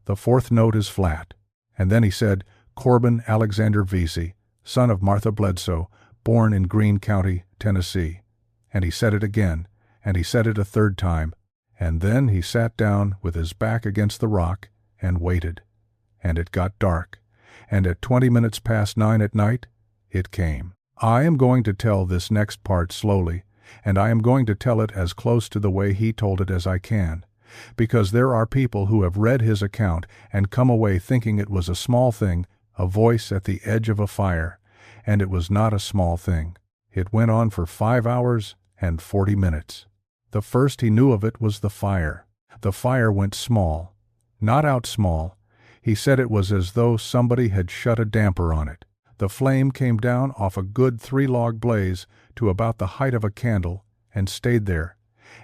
The 4th note is flat. And then he said, Corbin Alexander Vesey, son of Martha Bledsoe, born in Greene County, Tennessee. And he said it again, and he said it a 3rd time, and then he sat down with his back against the rock and waited. And it got dark, and at 20 minutes past 9 at night, it came. I am going to tell this next part slowly, and I am going to tell it as close to the way he told it as I can, because there are people who have read his account and come away thinking it was a small thing, a voice at the edge of a fire, and it was not a small thing. It went on for 5 hours and 40 minutes. The first he knew of it was the fire. The fire went small, not out small. He said it was as though somebody had shut a damper on it. The flame came down off a good 3-log blaze to about the height of a candle and stayed there,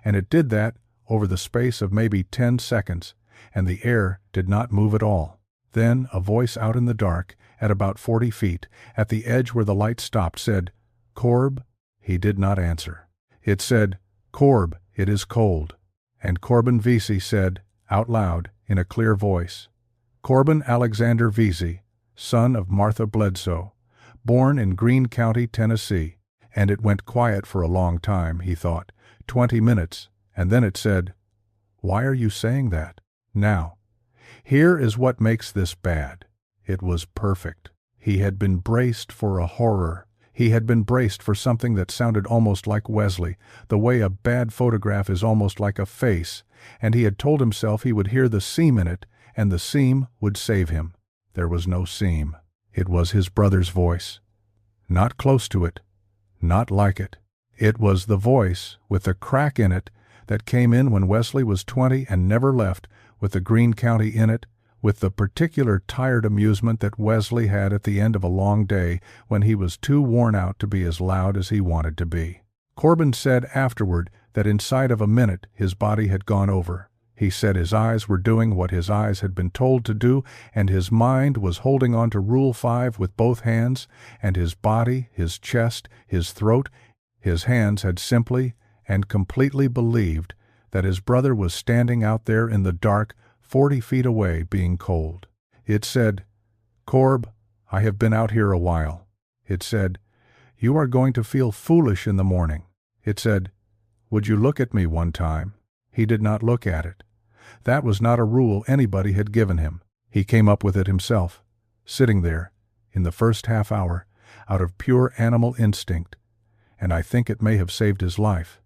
and it did that over the space of maybe 10 seconds, and the air did not move at all. Then a voice out in the dark, at about 40 feet, at the edge where the light stopped, said, "Corb?" He did not answer. It said, "Corb, it is cold." And Corbin Vesey said, out loud, in a clear voice, "Corbin Alexander Vesey, son of Martha Bledsoe, born in Greene County, Tennessee." And it went quiet for a long time, he thought, 20 minutes, and then it said, "Why are you saying that?" Now, here is what makes this bad. It was perfect. He had been braced for a horror. He had been braced for something that sounded almost like Wesley, the way a bad photograph is almost like a face, and he had told himself he would hear the seam in it, and the seam would save him. There was no seam. It was his brother's voice. Not close to it. Not like it. It was the voice, with the crack in it, that came in when Wesley was 20 and never left, with the Greene County in it, with the particular tired amusement that Wesley had at the end of a long day when he was too worn out to be as loud as he wanted to be. Corbin said afterward that inside of a minute his body had gone over. He said his eyes were doing what his eyes had been told to do, and his mind was holding on to Rule 5 with both hands, and his body, his chest, his throat, his hands had simply and completely believed that his brother was standing out there in the dark 40 feet away being cold. It said, "Corb, I have been out here a while." It said, "You are going to feel foolish in the morning." It said, "Would you look at me one time?" He did not look at it. That was not a rule anybody had given him. He came up with it himself, sitting there, in the first half hour, out of pure animal instinct, and I think it may have saved his life.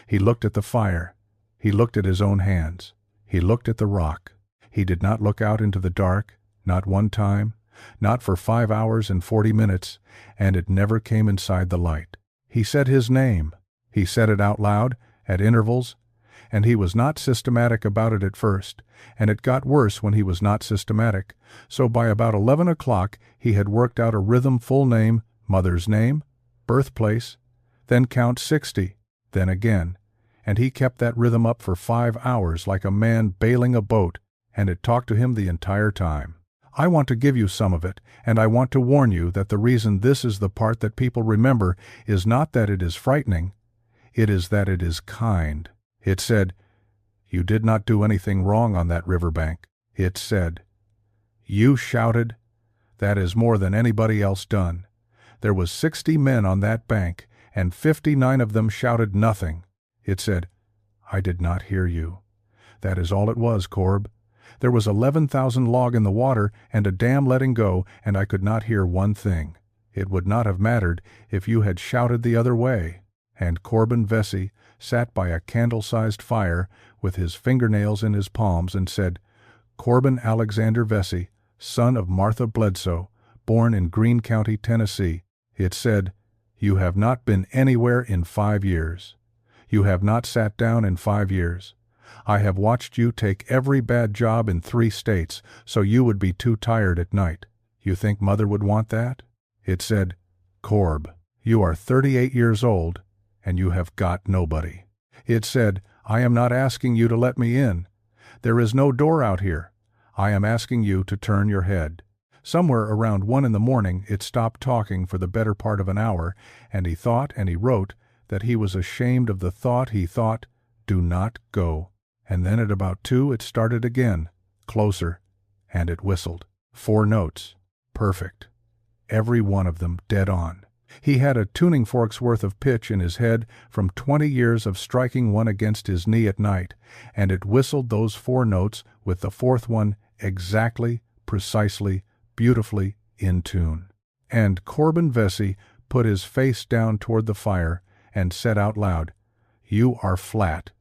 He looked at the fire. He looked at his own hands. He looked at the rock. He did not look out into the dark, not one time, not for 5 hours and 40 minutes, and it never came inside the light. He said his name. He said it out loud, at intervals, and he was not systematic about it at first, and it got worse when he was not systematic, so by about 11 o'clock he had worked out a rhythm: full name, mother's name, birthplace, then count 60, then again, and he kept that rhythm up for 5 hours like a man bailing a boat, and it talked to him the entire time. I want to give you some of it, and I want to warn you that the reason this is the part that people remember is not that it is frightening, it is that it is kind. It said, "You did not do anything wrong on that riverbank." It said, "You shouted. That is more than anybody else done. There was 60 men on that bank, and 59 of them shouted nothing." It said, "I did not hear you. That is all it was, Corb. There was 11,000 log in the water and a dam letting go, and I could not hear one thing. It would not have mattered if you had shouted the other way." And Corbin Vesey sat by a candle-sized fire with his fingernails in his palms and said, "Corbin Alexander Vesey, son of Martha Bledsoe, born in Greene County, Tennessee." It said, "You have not been anywhere in 5 years. You have not sat down in 5 years. I have watched you take every bad job in 3 states, so you would be too tired at night. You think Mother would want that?" It said, "Corb, you are 38 years old, and you have got nobody." It said, "I am not asking you to let me in. There is no door out here. I am asking you to turn your head." Somewhere around 1 in the morning it stopped talking for the better part of an hour, and he thought and he wrote that he was ashamed of the thought. He thought, "Do not go." And then at about 2 it started again, closer, and it whistled. 4 notes. Perfect. Every one of them dead on. He had a tuning fork's worth of pitch in his head from 20 years of striking one against his knee at night, and it whistled those 4 notes with the 4th one exactly, precisely, beautifully in tune. And Corbin Vesey put his face down toward the fire and said out loud, "You are flat.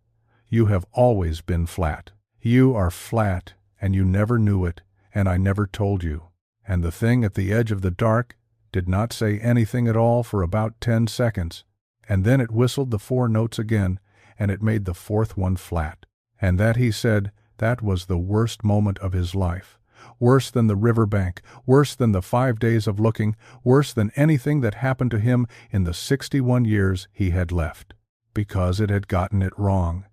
You have always been flat. You are flat, and you never knew it, and I never told you." And the thing at the edge of the dark did not say anything at all for about 10 seconds, and then it whistled the 4 notes again, and it made the 4th one flat. And that, he said, that was the worst moment of his life. Worse than the riverbank, worse than the 5 days of looking, worse than anything that happened to him in the 61 years he had left. Because it had gotten it wrong,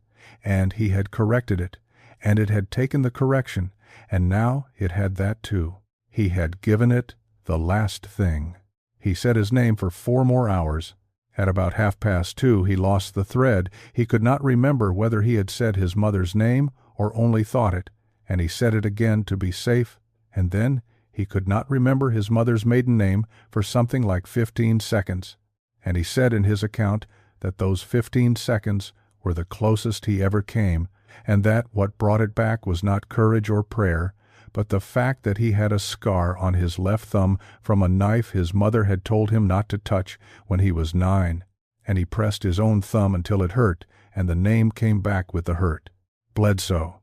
and he had corrected it, and it had taken the correction, and now it had that too. He had given it the last thing. He said his name for 4 more hours. At about 2:30 he lost the thread. He could not remember whether he had said his mother's name or only thought it, and he said it again to be safe, and then he could not remember his mother's maiden name for something like 15 seconds, and he said in his account that those 15 seconds were the closest he ever came, and that what brought it back was not courage or prayer, but the fact that he had a scar on his left thumb from a knife his mother had told him not to touch when he was 9, and he pressed his own thumb until it hurt, and the name came back with the hurt. Bledsoe.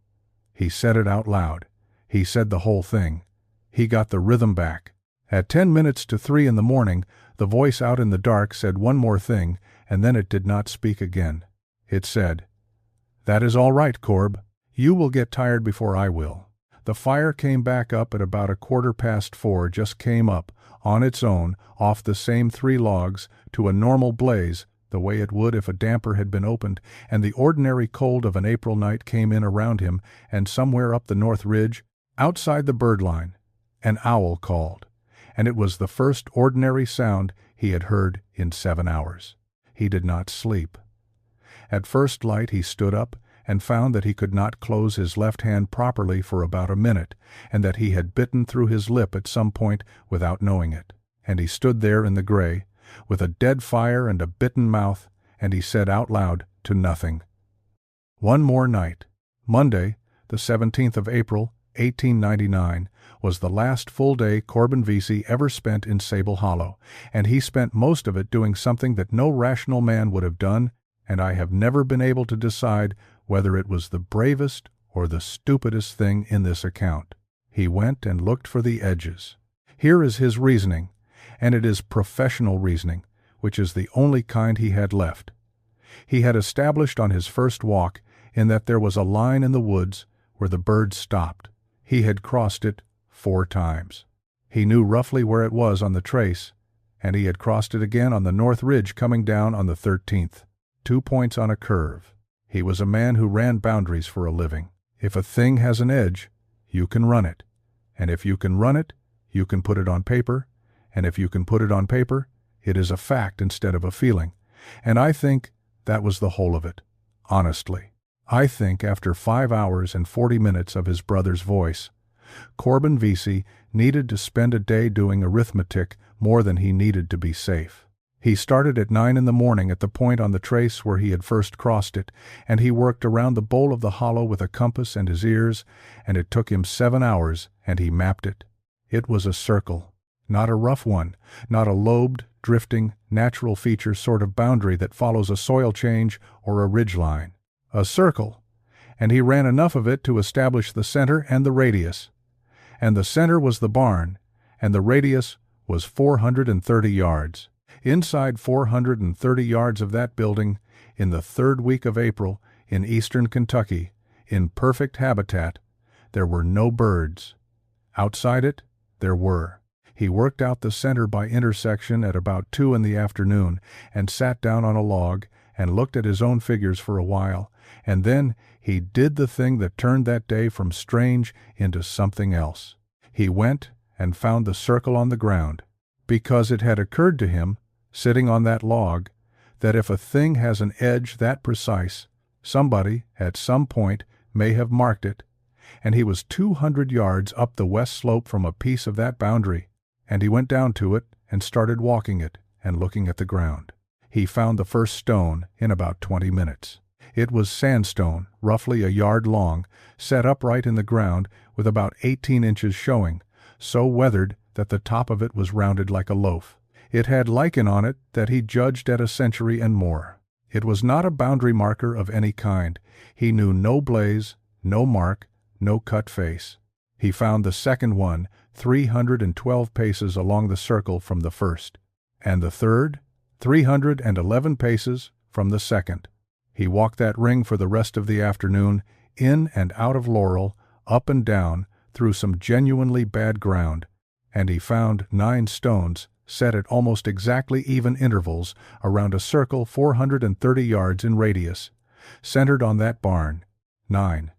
He said it out loud. He said the whole thing. He got the rhythm back. At 10 minutes to 3 in the morning, the voice out in the dark said one more thing, and then it did not speak again. It said, "That is all right, Corb. You will get tired before I will." The fire came back up at about 4:15, just came up, on its own, off the same 3 logs, to a normal blaze, the the way it would if a damper had been opened, and the ordinary cold of an April night came in around him, and somewhere up the north ridge, outside the bird line, an owl called, and it was the first ordinary sound he had heard in 7 hours. He did not sleep. At first light he stood up and found that he could not close his left hand properly for about a minute, and that he had bitten through his lip at some point without knowing it. And he stood there in the gray, with a dead fire and a bitten mouth, and he said out loud to nothing, "One more night." Monday, the 17th of April, 1899, was the last full day Corbin Vesey ever spent in Sable Hollow, and he spent most of it doing something that no rational man would have done, and I have never been able to decide whether it was the bravest or the stupidest thing in this account. He went and looked for the edges. Here is his reasoning, and it is professional reasoning, which is the only kind he had left. He had established on his first walk in that there was a line in the woods where the birds stopped. He had crossed it 4 times. He knew roughly where it was on the trace, and he had crossed it again on the north ridge coming down on the 13th, 2 points on a curve. He was a man who ran boundaries for a living. If a thing has an edge, you can run it, and if you can run it, you can put it on paper, and if you can put it on paper, it is a fact instead of a feeling, and I think that was the whole of it, honestly. I think after 5 hours and 40 minutes of his brother's voice, Corbin Vesey needed to spend a day doing arithmetic more than he needed to be safe. He started at 9 in the morning at the point on the trace where he had first crossed it, and he worked around the bowl of the hollow with a compass and his ears, and it took him 7 hours, and he mapped it. It was a circle, not a rough one, not a lobed, drifting, natural feature sort of boundary that follows a soil change or a ridge line. A circle, and he ran enough of it to establish the center and the radius. And the center was the barn, and the radius was 430 yards. Inside 430 yards of that building, in the 3rd week of April, in eastern Kentucky, in perfect habitat, there were no birds. Outside it, there were. He worked out the center by intersection at about 2 in the afternoon, and sat down on a log, and looked at his own figures for a while, and then he did the thing that turned that day from strange into something else. He went and found the circle on the ground, because it had occurred to him, sitting on that log, that if a thing has an edge that precise, somebody, at some point, may have marked it, and he was 200 yards up the west slope from a piece of that boundary, and he went down to it and started walking it and looking at the ground. He found the first stone in about 20 minutes. It was sandstone, roughly a yard long, set upright in the ground with about 18 inches showing, so weathered that the top of it was rounded like a loaf. It had lichen on it that he judged at a century and more. It was not a boundary marker of any kind. He knew no blaze, no mark, no cut face. He found the second one 312 paces along the circle from the first, and the third 311 paces from the second. He walked that ring for the rest of the afternoon, in and out of Laurel, up and down, through some genuinely bad ground, and he found 9 stones set at almost exactly even intervals around a circle 430 yards in radius, centered on that barn. 9.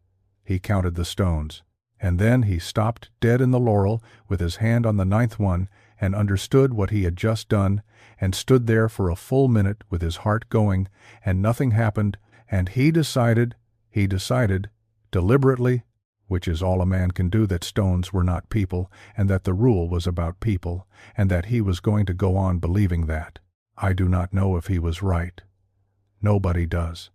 He counted the stones, and then he stopped dead in the laurel with his hand on the 9th one, and understood what he had just done, and stood there for a full minute with his heart going, and nothing happened, and he decided, deliberately, which is all a man can do, that stones were not people, and that the rule was about people, and that he was going to go on believing that. I do not know if he was right. Nobody does.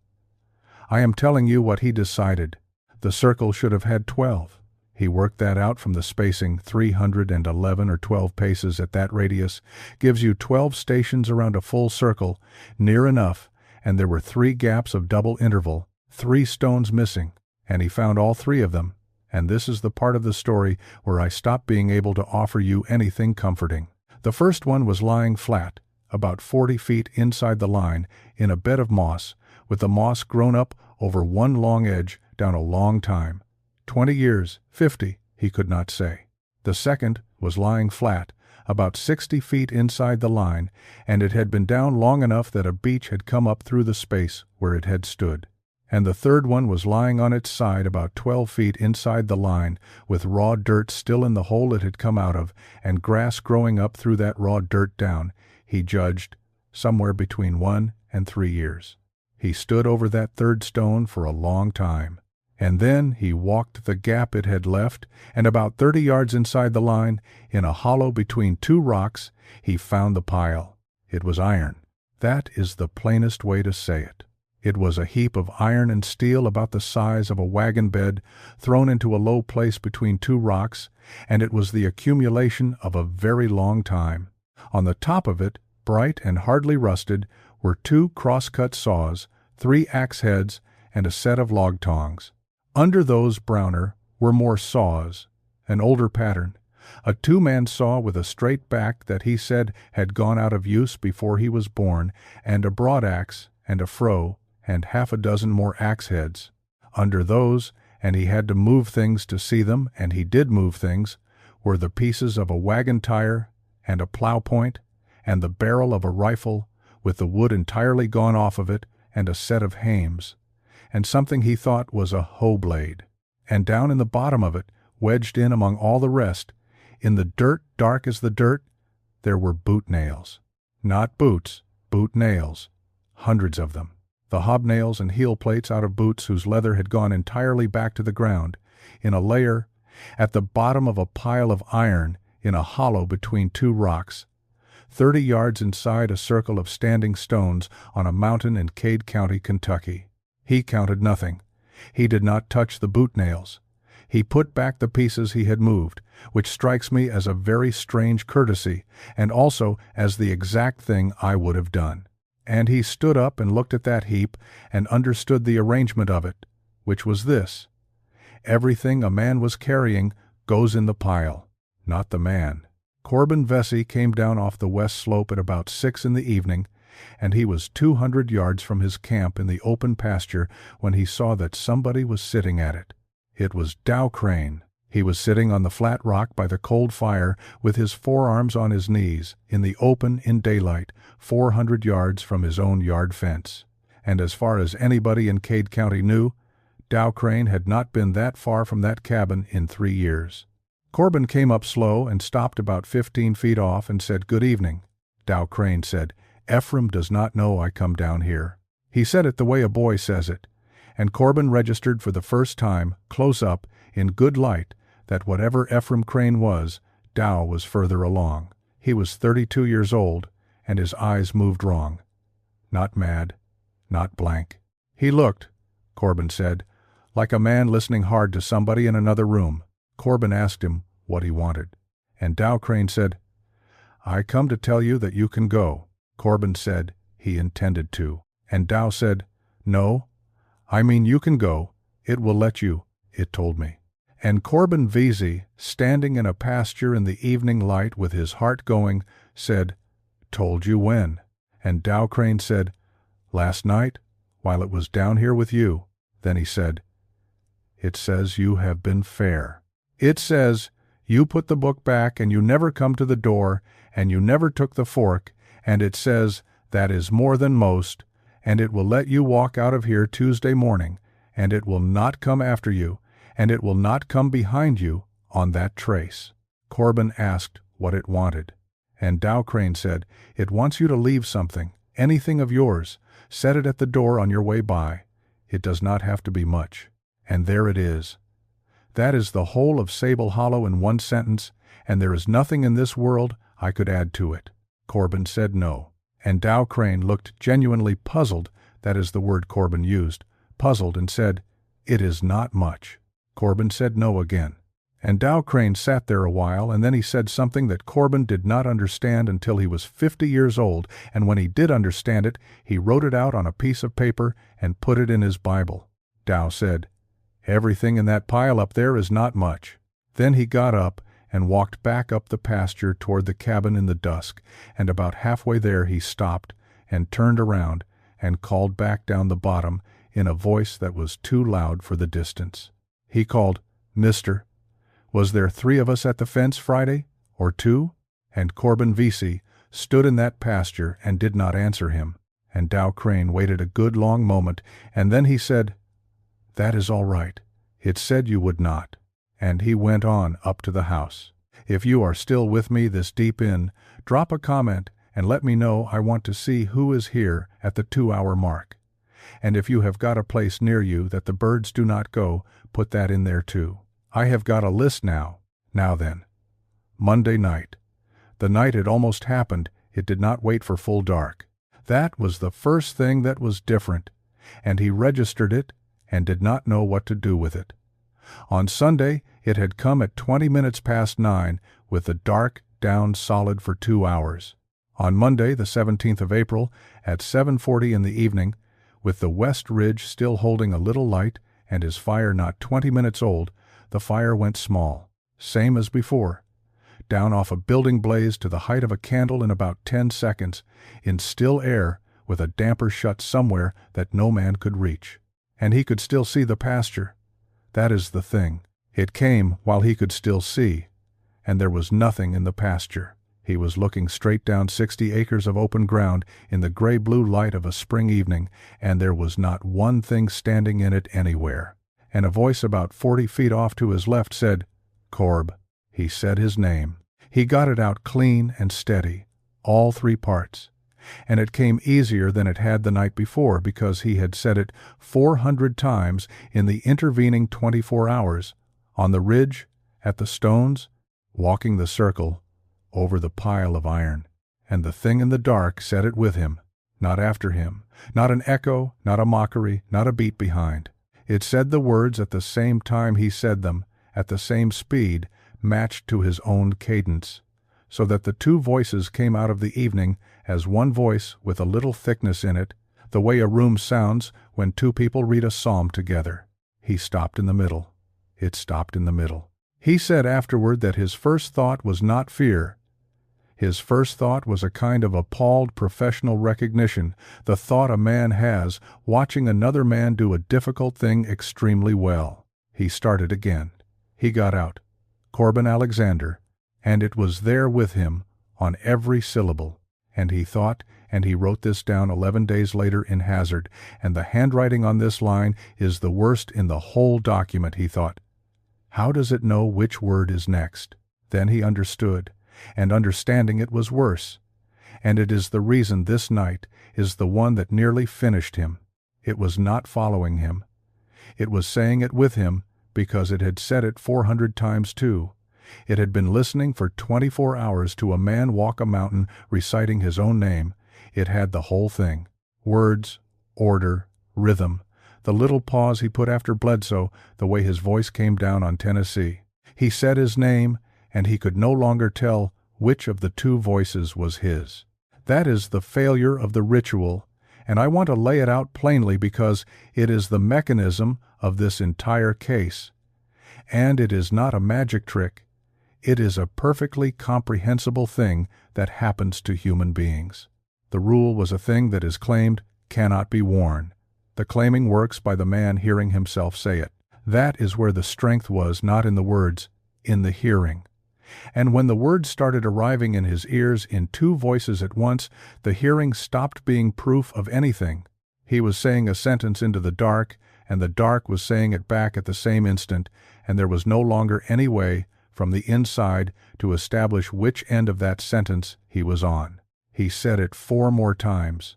I am telling you what he decided. The circle should have had 12. He worked that out from the spacing. 311 or 12 paces at that radius gives you 12 stations around a full circle, near enough, and there were 3 gaps of double interval, 3 stones missing, and he found all 3 of them, and this is the part of the story where I stopped being able to offer you anything comforting. The first one was lying flat, about 40 feet inside the line, in a bed of moss, with the moss grown up over one long edge down a long time. 20 years, 50, he could not say. The second was lying flat, about 60 feet inside the line, and it had been down long enough that a beach had come up through the space where it had stood. And the third one was lying on its side about 12 feet inside the line, with raw dirt still in the hole it had come out of, and grass growing up through that raw dirt down, he judged, somewhere between 1 and 3 years. He stood over that third stone for a long time. And then he walked the gap it had left, and about 30 yards inside the line, in a hollow between two rocks, he found the pile. It was iron. That is the plainest way to say it. It was a heap of iron and steel about the size of a wagon bed, thrown into a low place between two rocks, and it was the accumulation of a very long time. On the top of it, bright and hardly rusted, were 2 cross-cut saws, 3 axe heads, and a set of log tongs. Under those browner were more saws, an older pattern, a 2-man saw with a straight back that he said had gone out of use before he was born, and a broad axe, and a froe, and half a dozen more axe heads. Under those, and he had to move things to see them, and he did move things, were the pieces of a wagon tire, and a plow point, and the barrel of a rifle, with the wood entirely gone off of it, and a set of hames, and something he thought was a hoe blade. And down in the bottom of it, wedged in among all the rest, in the dirt dark as the dirt, there were boot nails. Not boots, boot nails, hundreds of them. The hobnails and heel plates out of boots whose leather had gone entirely back to the ground, in a layer, at the bottom of a pile of iron, in a hollow between 2 rocks, 30 yards inside a circle of standing stones on a mountain in Cade County, Kentucky. He counted nothing. He did not touch the boot nails. He put back the pieces he had moved, which strikes me as a very strange courtesy, and also as the exact thing I would have done. And he stood up and looked at that heap and understood the arrangement of it, which was this: everything a man was carrying goes in the pile, not the man. Corbin Vesey came down off the west slope at about 6 in the evening, and he was 200 yards from his camp in the open pasture when he saw that somebody was sitting at it. It was Dow Crane. He was sitting on the flat rock by the cold fire with his forearms on his knees, in the open, in daylight, 400 yards from his own yard fence. And as far as anybody in Cade County knew, Dow Crane had not been that far from that cabin in 3 years. Corbin came up slow and stopped about 15 feet off and said, "Good evening." Dow Crane said, "Ephraim does not know I come down here." He said it the way a boy says it, and Corbin registered for the first time, close up, in good light, that whatever Ephraim Crane was, Dow was further along. He was 32 years old, and his eyes moved wrong. Not mad, not blank. He looked, Corbin said, like a man listening hard to somebody in another room. Corbin asked him what he wanted, and Dow Crane said, "I come to tell you that you can go." Corbin said he intended to, and Dow said, "No, I mean you can go. It will let you, it told me." And Corbin Vesey, standing in a pasture in the evening light with his heart going, said, "Told you when?" And Dow Crane said, "Last night, while it was down here with you." Then he said, "It says you have been fair. It says you put the book back and you never come to the door and you never took the fork, and it says that is more than most, and it will let you walk out of here Tuesday morning, and it will not come after you, and it will not come behind you on that trace." Corbin asked what it wanted, and Dow Crane said, "It wants you to leave something, anything of yours. Set it at the door on your way by. It does not have to be much." And there it is. That is the whole of Sable Hollow in one sentence, and there is nothing in this world I could add to it. Corbin said no, and Dow Crane looked genuinely puzzled, that is the word Corbin used, puzzled, and said, "It is not much." Corbin said no again, and Dow Crane sat there a while, and then he said something that Corbin did not understand until he was 50 years old, and when he did understand it, he wrote it out on a piece of paper and put it in his Bible. Dow said, "Everything in that pile up there is not much." Then he got up and walked back up the pasture toward the cabin in the dusk, and about halfway there he stopped and turned around and called back down the bottom in a voice that was too loud for the distance. He called, "Mister, was there 3 of us at the fence Friday, or 2?" And Corbin Vesey stood in that pasture and did not answer him. And Dow Crane waited a good long moment, and then he said, "That is all right. It said you would not." And he went on up to the house. If you are still with me this deep in, drop a comment and let me know. I want to see who is here at the 2-hour mark. And if you have got a place near you that the birds do not go, put that in there too. I have got a list now. Now then. Monday night. The night it almost happened, it did not wait for full dark. That was the first thing that was different, and he registered it and did not know what to do with it. On Sunday it had come at 20 minutes past 9, with the dark down solid for 2 hours. On Monday, the 17th of April, at 7:40 in the evening, with the west ridge still holding a little light and his fire not 20 minutes old, the fire went small, same as before, down off a building blaze to the height of a candle in about 10 seconds, in still air, with a damper shut somewhere that no man could reach. And he could still see the pasture. That is the thing. It came while he could still see, and there was nothing in the pasture. He was looking straight down 60 acres of open ground in the gray-blue light of a spring evening, and there was not one thing standing in it anywhere. And a voice about 40 feet off to his left said, "Corb." He said his name. He got it out clean and steady, all 3 parts. And it came easier than it had the night before because he had said it 400 times in the intervening 24 hours, on the ridge, at the stones, walking the circle, over the pile of iron. And the thing in the dark said it with him, not after him, not an echo, not a mockery, not a beat behind. It said the words at the same time he said them, at the same speed, matched to his own cadence, so that the 2 voices came out of the evening as one voice with a little thickness in it, the way a room sounds when 2 people read a psalm together. He stopped in the middle. It stopped in the middle. He said afterward that his first thought was not fear. His first thought was a kind of appalled professional recognition, the thought a man has watching another man do a difficult thing extremely well. He started again. He got out, Corbin Alexander, and it was there with him on every syllable. And he thought, and he wrote this down 11 days later in Hazard, and the handwriting on this line is the worst in the whole document, he thought. How does it know which word is next? Then he understood, and understanding it was worse. And it is the reason this night is the one that nearly finished him. It was not following him. It was saying it with him because it had said it 400 times too. It had been listening for 24 hours to a man walk a mountain reciting his own name. It had the whole thing. Words, order, rhythm, the little pause he put after Bledsoe, the way his voice came down on Tennessee. He said his name, and he could no longer tell which of the 2 voices was his. That is the failure of the ritual, and I want to lay it out plainly because it is the mechanism of this entire case. And it is not a magic trick. It is a perfectly comprehensible thing that happens to human beings. The rule was a thing that is claimed cannot be worn. The claiming works by the man hearing himself say it. That is where the strength was, not in the words, in the hearing. And when the words started arriving in his ears in 2 voices at once, the hearing stopped being proof of anything. He was saying a sentence into the dark, and the dark was saying it back at the same instant, and there was no longer any way from the inside to establish which end of that sentence he was on. He said it 4 more times.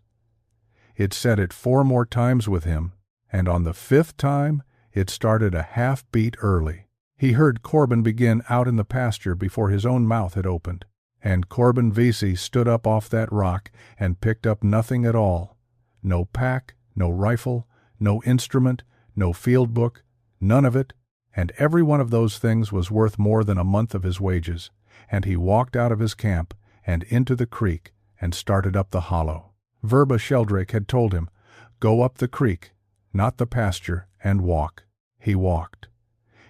It said it 4 more times with him, and on the 5th time it started a half-beat early. He heard Corbin begin out in the pasture before his own mouth had opened, and Corbin Vesey stood up off that rock and picked up nothing at all. No pack, no rifle, no instrument, no field book, none of it, and every one of those things was worth more than a month of his wages, and he walked out of his camp and into the creek and started up the hollow. Verba Sheldrake had told him, "Go up the creek, not the pasture, and walk." He walked.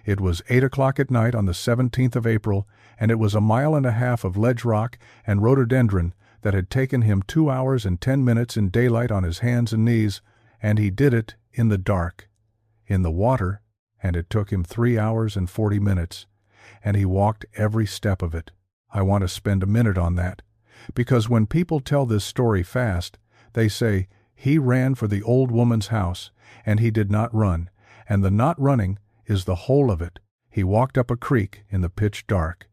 It was 8 o'clock at night on the 17th of April, and it was a mile and a half of ledge rock and rhododendron that had taken him 2 hours and 10 minutes in daylight on his hands and knees, and he did it in the dark, in the water, and it took him 3 hours and 40 minutes, and he walked every step of it. I want to spend a minute on that, because when people tell this story fast, they say, he ran for the old woman's house, and he did not run, and the not running is the whole of it. He walked up a creek in the pitch dark.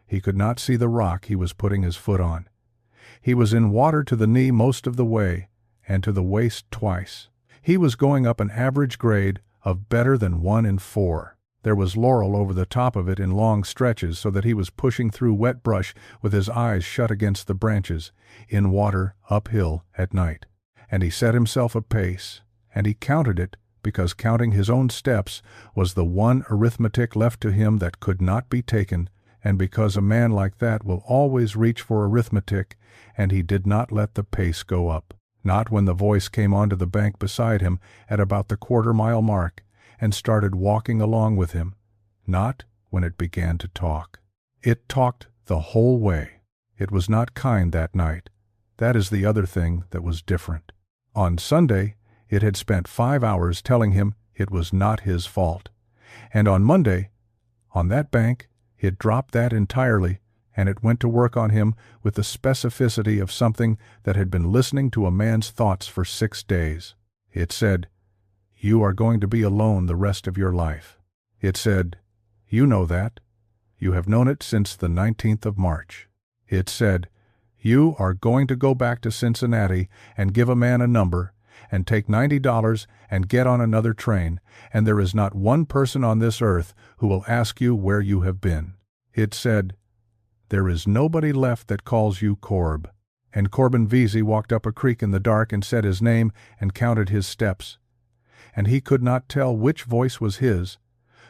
He could not see the rock he was putting his foot on. He was in water to the knee most of the way, and to the waist twice. He was going up an average grade of better than 1 in 4. There was laurel over the top of it in long stretches, so that he was pushing through wet brush with his eyes shut against the branches, in water, uphill, at night. And he set himself a pace, and he counted it, because counting his own steps was the one arithmetic left to him that could not be taken, and because a man like that will always reach for arithmetic, and he did not let the pace go up. Not when the voice came onto the bank beside him at about the quarter-mile mark, and started walking along with him. Not when it began to talk. It talked the whole way. It was not kind that night. That is the other thing that was different. On Sunday, it had spent 5 hours telling him it was not his fault. And on Monday, on that bank, it dropped that entirely, and it went to work on him with the specificity of something that had been listening to a man's thoughts for 6 days. It said, "You are going to be alone the rest of your life." It said, "You know that. You have known it since the 19th of March. It said, "You are going to go back to Cincinnati and give a man a number, and take $90 and get on another train, and there is not one person on this earth who will ask you where you have been." It said, "There is nobody left that calls you Corb." And Corbin Vesey walked up a creek in the dark and said his name and counted his steps. And he could not tell which voice was his,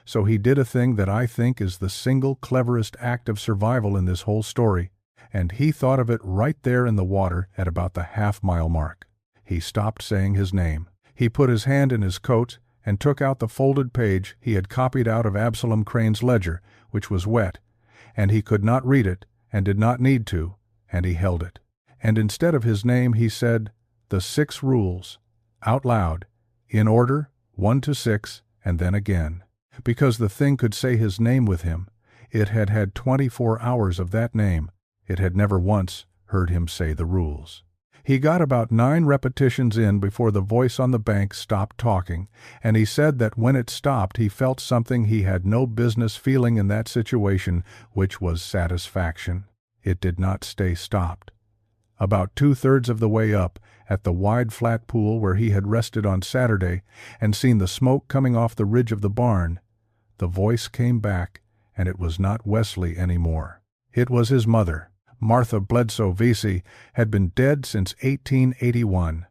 so he did a thing that I think is the single cleverest act of survival in this whole story, and he thought of it right there in the water at about the half-mile mark. He stopped saying his name. He put his hand in his coat and took out the folded page he had copied out of Absalom Crane's ledger, which was wet, and he could not read it and did not need to, and he held it. And instead of his name he said, "The 6 rules," out loud, in order, 1 to 6, and then again. Because the thing could say his name with him, it had had 24 hours of that name. It had never once heard him say the rules. He got about 9 repetitions in before the voice on the bank stopped talking, and he said that when it stopped he felt something he had no business feeling in that situation, which was satisfaction. It did not stay stopped. About 2/3 of the way up, at the wide flat pool where he had rested on Saturday and seen the smoke coming off the ridge of the barn, the voice came back, and it was not Wesley any more. It was his mother. Martha Bledsoe Vesey had been dead since 1881.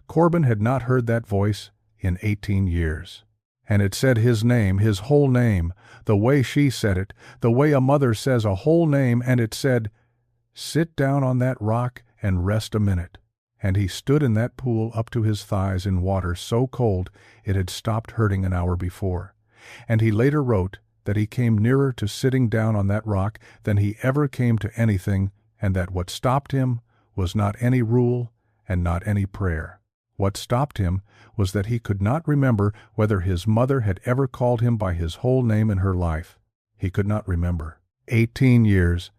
Corbin had not heard that voice in 18 years. And it said his name, his whole name, the way she said it, the way a mother says a whole name, and it said, "Sit down on that rock and rest a minute." And he stood in that pool up to his thighs in water so cold it had stopped hurting an hour before. And he later wrote that he came nearer to sitting down on that rock than he ever came to anything, and that what stopped him was not any rule and not any prayer. What stopped him was that he could not remember whether his mother had ever called him by his whole name in her life. He could not remember. 18 years,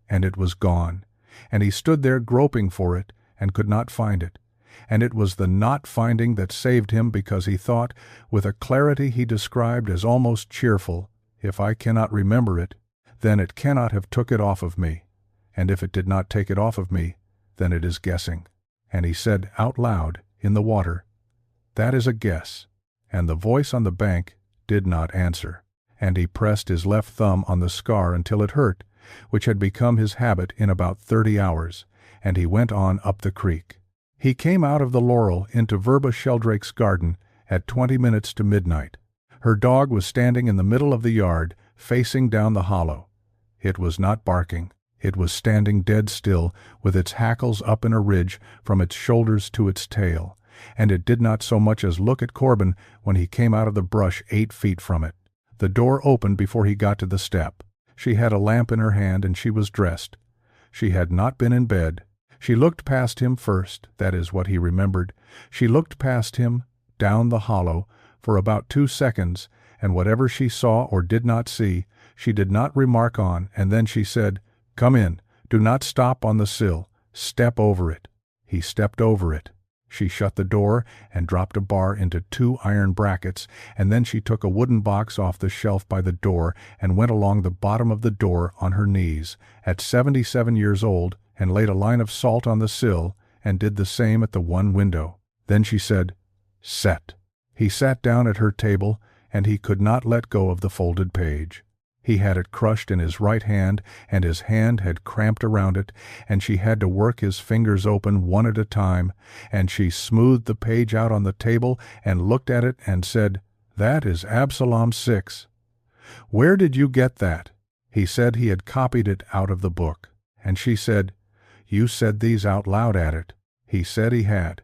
and it was gone, and he stood there groping for it and could not find it. And it was the not finding that saved him, because he thought, with a clarity he described as almost cheerful, "If I cannot remember it, then it cannot have took it off of me. And if it did not take it off of me, then it is guessing." And he said out loud in the water, "That is a guess." And the voice on the bank did not answer. And he pressed his left thumb on the scar until it hurt, which had become his habit in about 30 hours, and he went on up the creek. He came out of the laurel into Verba Sheldrake's garden at 20 minutes to midnight. Her dog was standing in the middle of the yard, facing down the hollow. It was not barking. It was standing dead still, with its hackles up in a ridge from its shoulders to its tail, and it did not so much as look at Corbin when he came out of the brush 8 feet from it. The door opened before he got to the step. She had a lamp in her hand, and she was dressed. She had not been in bed. She looked past him first, that is what he remembered. She looked past him, down the hollow, for about 2 seconds, and whatever she saw or did not see, she did not remark on, and then she said, Come in. Do not stop on the sill. Step over it." He stepped over it. She shut the door and dropped a bar into 2 iron brackets, and then she took a wooden box off the shelf by the door and went along the bottom of the door on her knees, at 77 years old, and laid a line of salt on the sill, and did the same at the one window. Then she said, "Set." He sat down at her table, and he could not let go of the folded page. He had it crushed in his right hand, and his hand had cramped around it, and she had to work his fingers open one at a time, and she smoothed the page out on the table and looked at it and said, "That is Absalom 6. Where did you get that?" He said he had copied it out of the book. And she said, "You said these out loud at it." He said he had.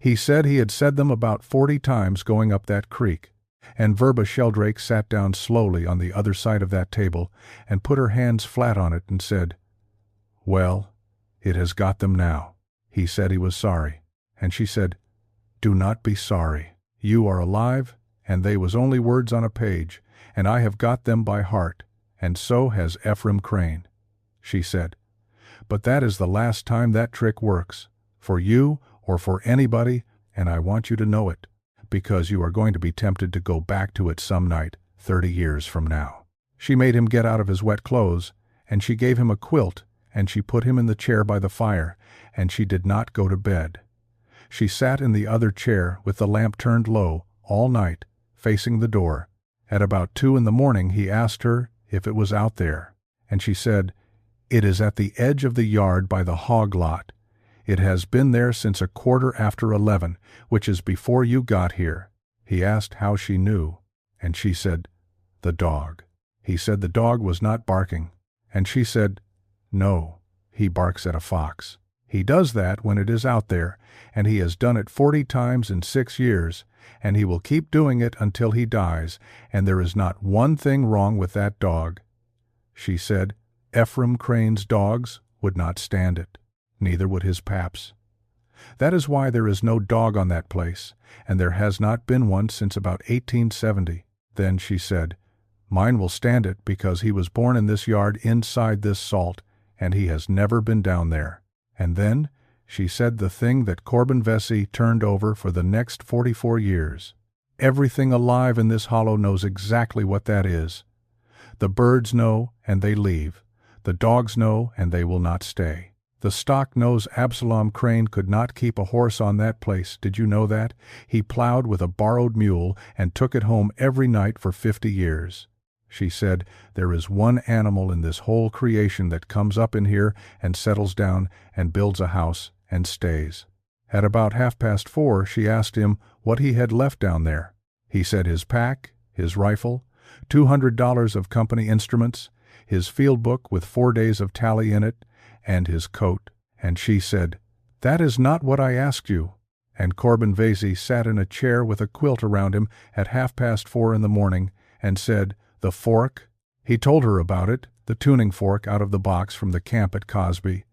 He said he had said them about 40 times going up that creek. And Verba Sheldrake sat down slowly on the other side of that table and put her hands flat on it and said, "Well, it has got them now." He said he was sorry. And she said, "Do not be sorry. You are alive, and they was only words on a page, and I have got them by heart, and so has Ephraim Crane." She said, "But that is the last time that trick works, for you or for anybody, and I want you to know it, because you are going to be tempted to go back to it some night, 30 years from now." She made him get out of his wet clothes, and she gave him a quilt, and she put him in the chair by the fire, and she did not go to bed. She sat in the other chair with the lamp turned low all night, facing the door. At about 2 in the morning he asked her if it was out there, and she said, "It is at the edge of the yard by the hog lot. It has been there since 11:15, which is before you got here." He asked how she knew, and she said, "The dog." He said the dog was not barking, and she said, "No, he barks at a fox. He does that when it is out there, and he has done it 40 times in 6 years, and he will keep doing it until he dies, and there is not one thing wrong with that dog." She said, Ephraim Crane's dogs would not stand it. Neither would his paps. That is why there is no dog on that place, and there has not been one since about 1870. Then she said, "Mine will stand it because he was born in this yard inside this salt, and he has never been down there." And then she said the thing that Corbin Vesey turned over for the next 44 years. Everything alive in this hollow knows exactly what that is. The birds know, and they leave. The dogs know, and they will not stay. The stock knows Absalom Crane could not keep a horse on that place. Did you know that? He plowed with a borrowed mule and took it home every night for 50 years. She said, "There is one animal in this whole creation that comes up in here and settles down and builds a house and stays." At about 4:30 she asked him what he had left down there. He said his pack, his rifle, $200 of company instruments, his field book with 4 days of tally in it, and his coat. And she said, "That is not what I asked you." And Corbin Vesey sat in a chair with a quilt around him at 4:30 in the morning and said, "The fork." He told her about it, the tuning fork out of the box from the camp at Cosby,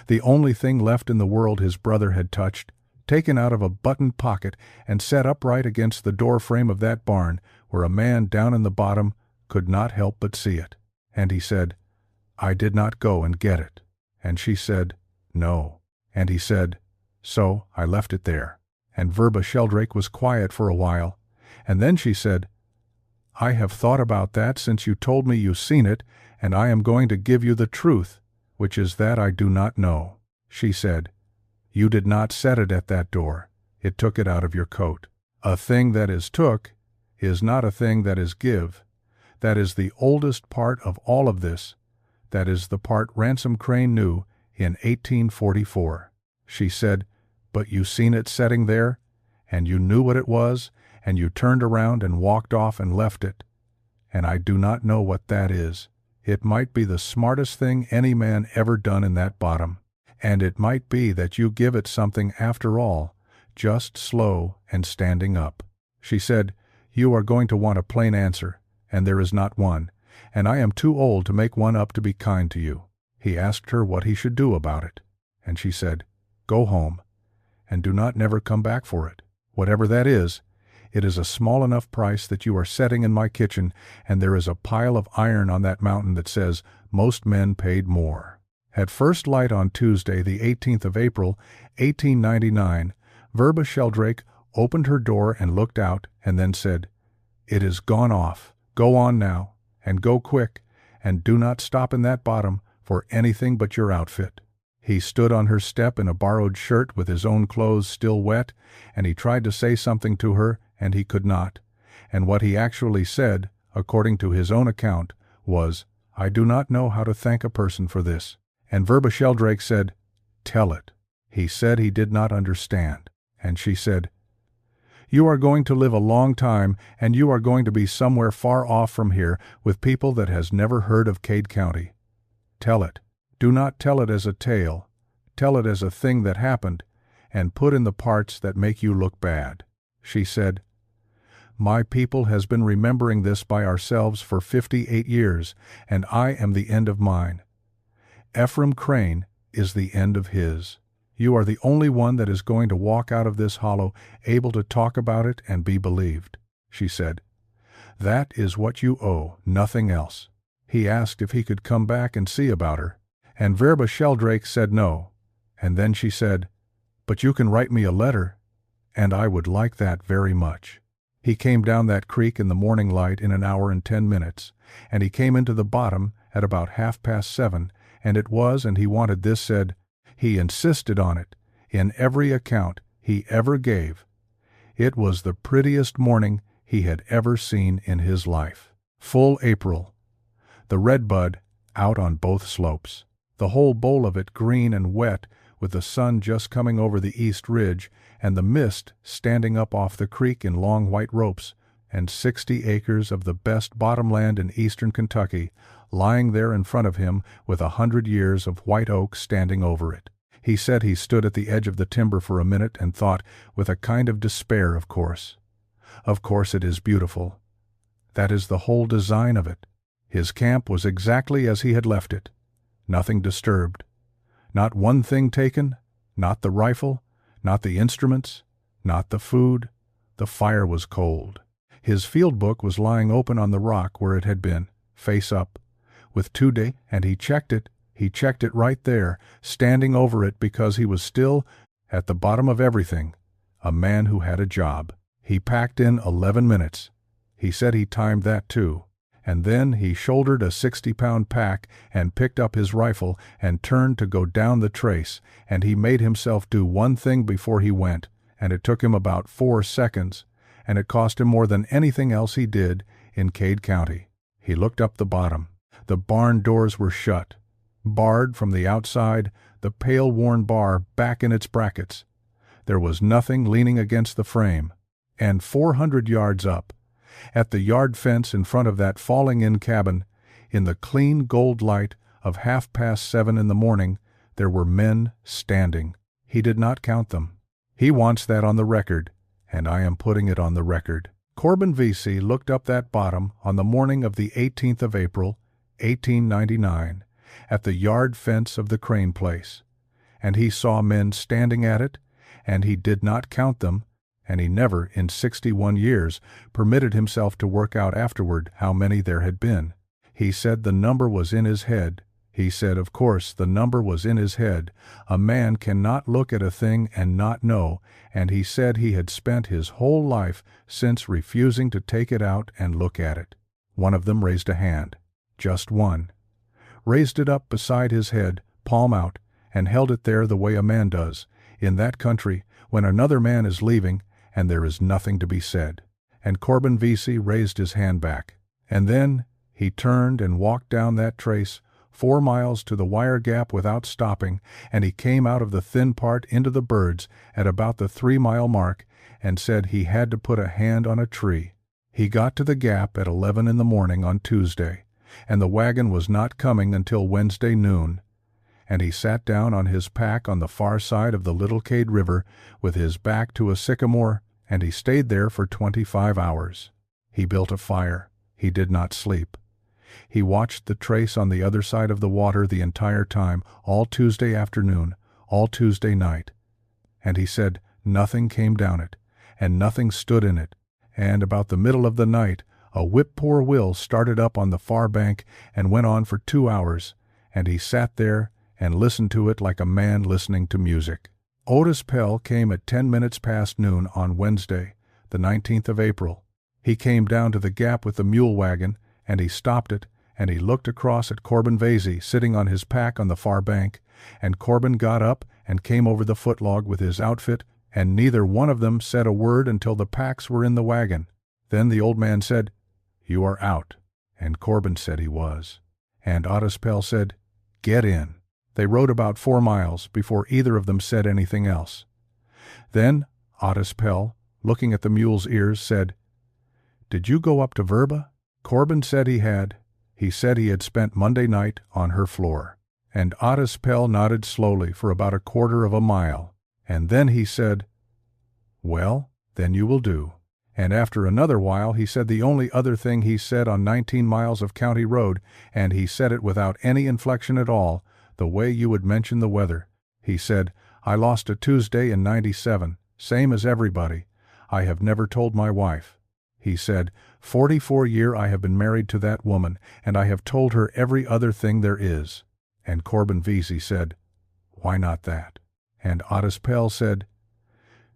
the only thing left in the world his brother had touched, taken out of a buttoned pocket and set upright against the door frame of that barn, where a man down in the bottom could not help but see it. And he said, "I did not go and get it." And she said, "No." And he said, "So I left it there." And Verba Sheldrake was quiet for a while, and then she said, "I have thought about that since you told me you seen it, and I am going to give you the truth, which is that I do not know." She said, "You did not set it at that door. It took it out of your coat. A thing that is took is not a thing that is give. That is the oldest part of all of this. That is the part Ransom Crane knew in 1844. She said, "But you seen it setting there, and you knew what it was, and you turned around and walked off and left it. And I do not know what that is. It might be the smartest thing any man ever done in that bottom. And it might be that you give it something after all, just slow and standing up." She said, "You are going to want a plain answer, and there is not one, and I am too old to make one up to be kind to you." He asked her what he should do about it, and she said, "Go home, and do not never come back for it. Whatever that is, it is a small enough price that you are setting in my kitchen, and there is a pile of iron on that mountain that says most men paid more." At first light on Tuesday, the 18th of April, 1899, Verba Sheldrake opened her door and looked out, and then said, "It is gone off. Go on now, and go quick, and do not stop in that bottom for anything but your outfit." He stood on her step in a borrowed shirt with his own clothes still wet, and he tried to say something to her, and he could not. And what he actually said, according to his own account, was, "I do not know how to thank a person for this." And Verba Sheldrake said, "Tell it." He said he did not understand. And she said, "You are going to live a long time, and you are going to be somewhere far off from here with people that has never heard of Cade County. Tell it. Do not tell it as a tale. Tell it as a thing that happened, and put in the parts that make you look bad." She said, "My people has been remembering this by ourselves for 58 years, and I am the end of mine. Ephraim Crane is the end of his. You are the only one that is going to walk out of this hollow able to talk about it and be believed," she said. "That is what you owe, nothing else." He asked if he could come back and see about her, and Verba Sheldrake said no. And then she said, "But you can write me a letter, and I would like that very much." He came down that creek in the morning light in an hour and 10 minutes, and he came into the bottom at about 7:30, and it was, and he wanted this said, he insisted on it, in every account he ever gave. It was the prettiest morning he had ever seen in his life. Full April. The redbud out on both slopes. The whole bowl of it green and wet, with the sun just coming over the east ridge, and the mist standing up off the creek in long white ropes, and 60 acres of the best bottomland in eastern Kentucky, lying there in front of him with 100 years of white oak standing over it. He said he stood at the edge of the timber for a minute and thought, with a kind of despair, of course it is beautiful. That is the whole design of it. His camp was exactly as he had left it. Nothing disturbed. Not one thing taken, not the rifle, not the instruments, not the food. The fire was cold. His field book was lying open on the rock where it had been, face up, with 2 days, and he checked it right there, standing over it because he was still, at the bottom of everything, a man who had a job. He packed in 11 minutes. He said he timed that too. And then he shouldered a 60-pound pack and picked up his rifle and turned to go down the trace, and he made himself do one thing before he went, and it took him about 4 seconds, and it cost him more than anything else he did in Cade County. He looked up the bottom. The barn doors were shut, barred from the outside, the pale worn bar back in its brackets. There was nothing leaning against the frame. And 400 yards up, at the yard fence in front of that falling-in cabin, in the clean gold light of 7:30 in the morning, there were men standing. He did not count them. He wants that on the record, and I am putting it on the record. Corbin Vesey looked up that bottom on the morning of the 18th of April, 1899, at the yard fence of the Crane place, and he saw men standing at it, and he did not count them, and he never, in 61 years, permitted himself to work out afterward how many there had been. He said the number was in his head. He said, of course, the number was in his head. A man cannot look at a thing and not know, and he said he had spent his whole life since refusing to take it out and look at it. One of them raised a hand. Just one. Raised it up beside his head, palm out, and held it there the way a man does, in that country, when another man is leaving, and there is nothing to be said. And Corbin Vesey raised his hand back. And then he turned and walked down that trace 4 miles to the wire gap without stopping, and he came out of the thin part into the birds at about the 3-mile mark and said he had to put a hand on a tree. He got to the gap at 11 in the morning on Tuesday, and the wagon was not coming until Wednesday noon, and he sat down on his pack on the far side of the Little Cade River with his back to a sycamore, and he stayed there for 25 hours. He built a fire. He did not sleep. He watched the trace on the other side of the water the entire time, all Tuesday afternoon, all Tuesday night. And he said nothing came down it, and nothing stood in it, and about the middle of the night a whip-poor-will started up on the far bank and went on for 2 hours, and he sat there and listened to it like a man listening to music. Otis Pell came at 10 minutes past noon on Wednesday, the 19th of April. He came down to the gap with the mule wagon, and he stopped it, and he looked across at Corbin Vasey sitting on his pack on the far bank, and Corbin got up and came over the footlog with his outfit, and neither one of them said a word until the packs were in the wagon. Then the old man said, "You are out," and Corbin said he was. And Otis Pell said, "Get in." They rode about 4 miles before either of them said anything else. Then Otis Pell, looking at the mule's ears, said, "Did you go up to Verba?" Corbin said he had. He said he had spent Monday night on her floor. And Otis Pell nodded slowly for about a quarter of a mile, and then he said, "Well, then you will do." And after another while he said the only other thing he said on 19 miles of county road, and he said it without any inflection at all, the way you would mention the weather. He said, "I lost a Tuesday in '97, same as everybody. I have never told my wife." He said, 44 year I have been married to that woman, and I have told her every other thing there is." And Corbin Vasey said, "Why not that?" And Otis Pell said,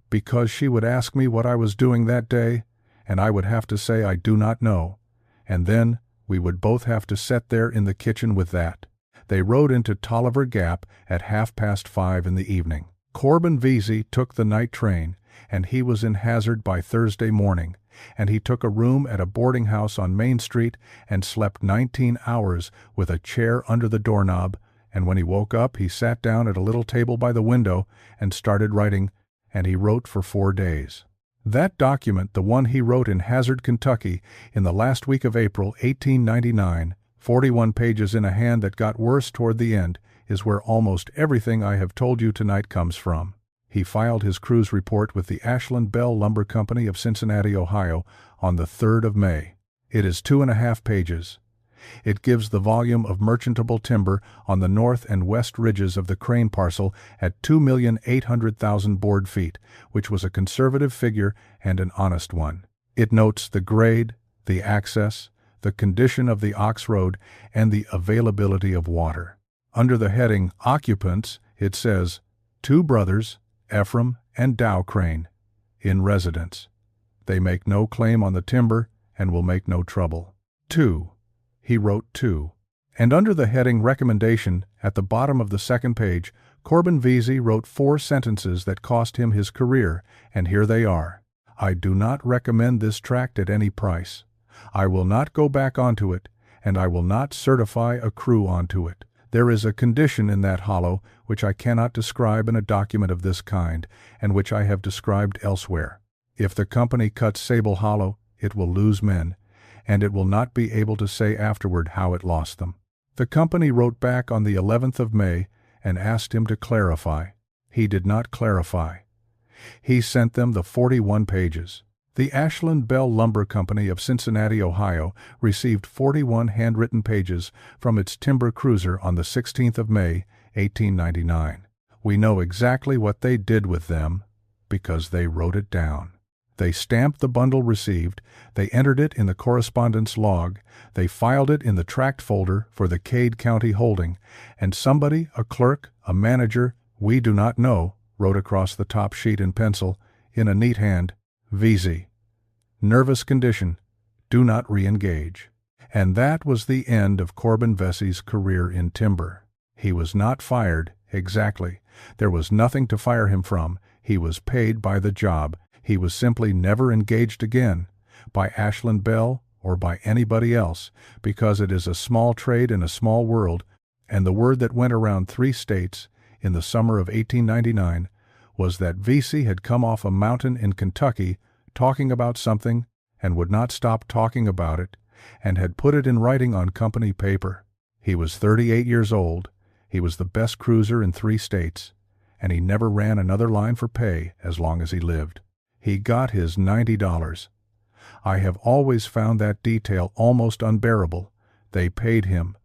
"Because she would ask me what I was doing that day, and I would have to say I do not know, and then we would both have to sit there in the kitchen with that." They rode into Tolliver Gap at 5:30 in the evening. Corbin Vasey took the night train, and he was in Hazard by Thursday morning, and he took a room at a boarding house on Main Street and slept 19 hours with a chair under the doorknob, and when he woke up he sat down at a little table by the window and started writing, and he wrote for 4 days. That document, the one he wrote in Hazard, Kentucky, in the last week of April, 1899, 41 pages in a hand that got worse toward the end, is where almost everything I have told you tonight comes from. He filed his cruise report with the Ashland Bell Lumber Company of Cincinnati, Ohio, on the 3rd of May. It is 2½ pages. It gives the volume of merchantable timber on the north and west ridges of the Crane parcel at 2,800,000 board feet, which was a conservative figure and an honest one. It notes the grade, the access, the condition of the ox road, and the availability of water. Under the heading Occupants, it says, 2 brothers, Ephraim and Dow Crane, in residence. They make no claim on the timber and will make no trouble. 2. He wrote 2. And under the heading Recommendation, at the bottom of the second page, Corbin Vasey wrote 4 sentences that cost him his career, and here they are. "I do not recommend this tract at any price. I will not go back onto it, and I will not certify a crew onto it. There is a condition in that hollow which I cannot describe in a document of this kind, and which I have described elsewhere. If the company cuts Sable Hollow, it will lose men, and it will not be able to say afterward how it lost them." The company wrote back on the 11th of May and asked him to clarify. He did not clarify. He sent them the 41 pages. The Ashland Bell Lumber Company of Cincinnati, Ohio, received 41 handwritten pages from its timber cruiser on the 16th of May, 1899. We know exactly what they did with them because they wrote it down. They stamped the bundle received, they entered it in the correspondence log, they filed it in the tract folder for the Cade County holding, and somebody, a clerk, a manager, we do not know, wrote across the top sheet in pencil, in a neat hand, "Vasey. Nervous condition. Do not re-engage." And that was the end of Corbin Vasey's career in timber. He was not fired, exactly. There was nothing to fire him from. He was paid by the job. He was simply never engaged again, by Ashland Bell or by anybody else, because it is a small trade in a small world, and the word that went around 3 states in the summer of 1899 was that Vasey had come off a mountain in Kentucky talking about something and would not stop talking about it, and had put it in writing on company paper. He was 38 years old, he was the best cruiser in 3 states, and he never ran another line for pay as long as he lived. He got his $90. I have always found that detail almost unbearable. They paid him.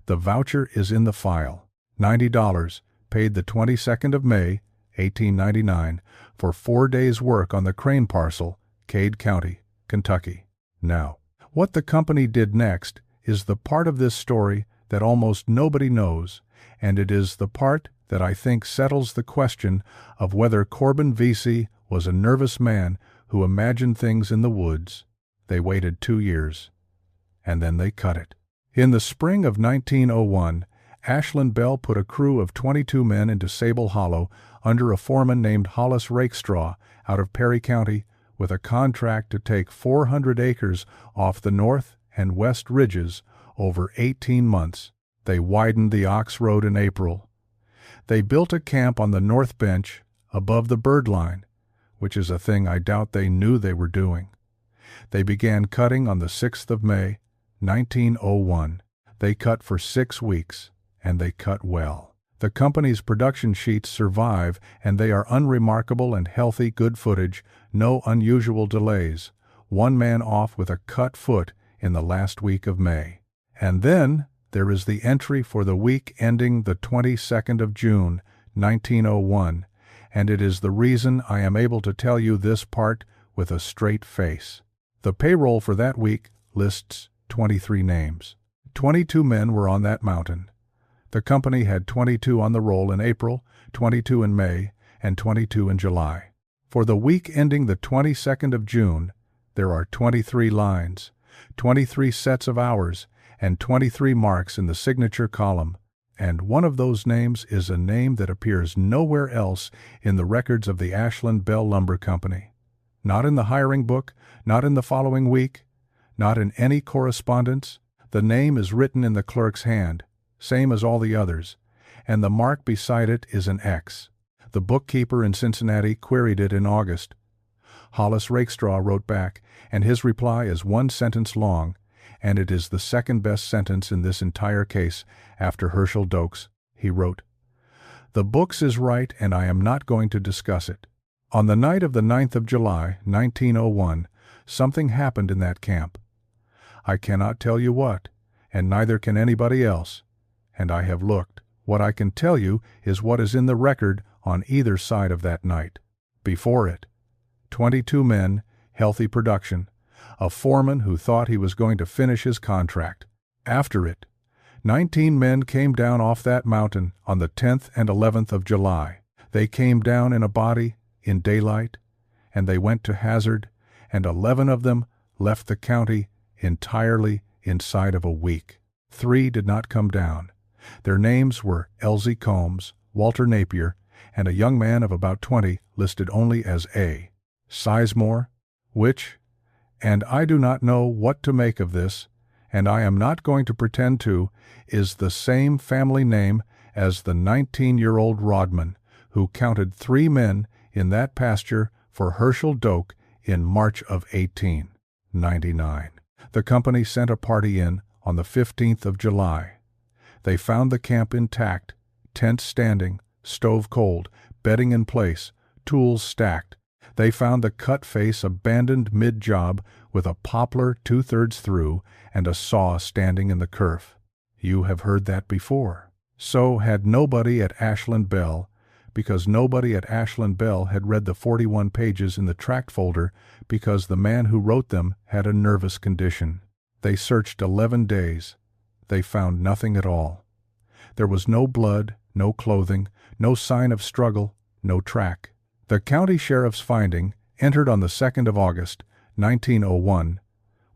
The voucher is in the file. $90, paid the 22nd of May, 1899, for 4 days' work on the Crane parcel, Cade County, Kentucky. Now, what the company did next is the part of this story that almost nobody knows, and it is the part that I think settles the question of whether Corbin Vesey was a nervous man who imagined things in the woods. They waited 2 years, and then they cut it. In the spring of 1901, Ashland Bell put a crew of 22 men into Sable Hollow under a foreman named Hollis Rakestraw out of Perry County, with a contract to take 400 acres off the north and west ridges over 18 months. They widened the Ox Road in April. They built a camp on the north bench above the bird line, which is a thing I doubt they knew they were doing. They began cutting on the 6th of May, 1901. They cut for 6 weeks, and they cut well. The company's production sheets survive, and they are unremarkable and healthy, good footage, no unusual delays. One man off with a cut foot in the last week of May. And then there is the entry for the week ending the 22nd of June, 1901, and it is the reason I am able to tell you this part with a straight face. The payroll for that week lists 23 names. 22 men were on that mountain. The company had 22 on the roll in April, 22 in May, and 22 in July. For the week ending the 22nd of June, there are 23 lines, 23 sets of hours, and 23 marks in the signature column, and one of those names is a name that appears nowhere else in the records of the Ashland Bell Lumber Company. Not in the hiring book, not in the following week, not in any correspondence. The name is written in the clerk's hand, same as all the others, and the mark beside it is an X. The bookkeeper in Cincinnati queried it in August. Hollis Rakestraw wrote back, and his reply is 1 sentence long, and it is the second best sentence in this entire case after Herschel Dokes. He wrote, "The books is right, and I am not going to discuss it. On the night of the 9th of July, 1901, something happened in that camp. I cannot tell you what, and neither can anybody else, and I have looked. What I can tell you is what is in the record on either side of that night. Before it, 22 men, healthy production, a foreman who thought he was going to finish his contract. After it, 19 men came down off that mountain on the 10th and 11th of July. They came down in a body, in daylight, and they went to Hazard, and 11 of them left the county entirely inside of a week. 3 did not come down. Their names were Elsie Combs, Walter Napier, and a young man of about 20 listed only as A. Sizemore, which, and I do not know what to make of this, and I am not going to pretend to, is the same family name as the 19-year-old Rodman, who counted 3 men in that pasture for Herschel Doak in March of 1899. The company sent a party in on the 15th of July. They found the camp intact, tents standing, stove cold, bedding in place, tools stacked. They found the cut face abandoned mid-job with a poplar 2/3 through and a saw standing in the kerf. You have heard that before. So had nobody at Ashland Bell, because nobody at Ashland Bell had read the 41 pages in the tract folder because the man who wrote them had a nervous condition. They searched 11 days. They found nothing at all. There was no blood, no clothing, no sign of struggle, no track. The county sheriff's finding, entered on the 2nd of August, 1901,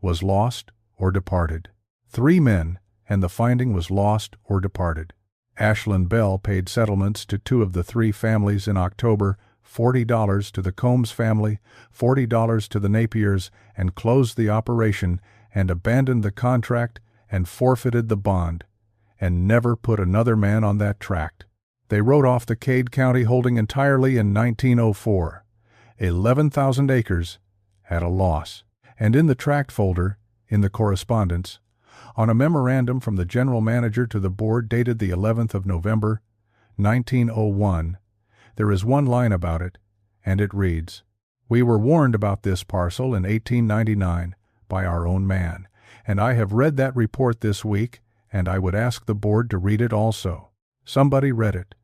was lost or departed. 3 men, and the finding was lost or departed. Ashland Bell paid settlements to 2 of the 3 families in October, $40 to the Combs family, $40 to the Napiers, and closed the operation and abandoned the contract and forfeited the bond, and never put another man on that tract. They wrote off the Cade County holding entirely in 1904, 11,000 acres, at a loss. And in the tract folder, in the correspondence, on a memorandum from the general manager to the board dated the 11th of November, 1901, there is one line about it, and it reads, "We were warned about this parcel in 1899 by our own man, and I have read that report this week, and I would ask the board to read it also." Somebody read it.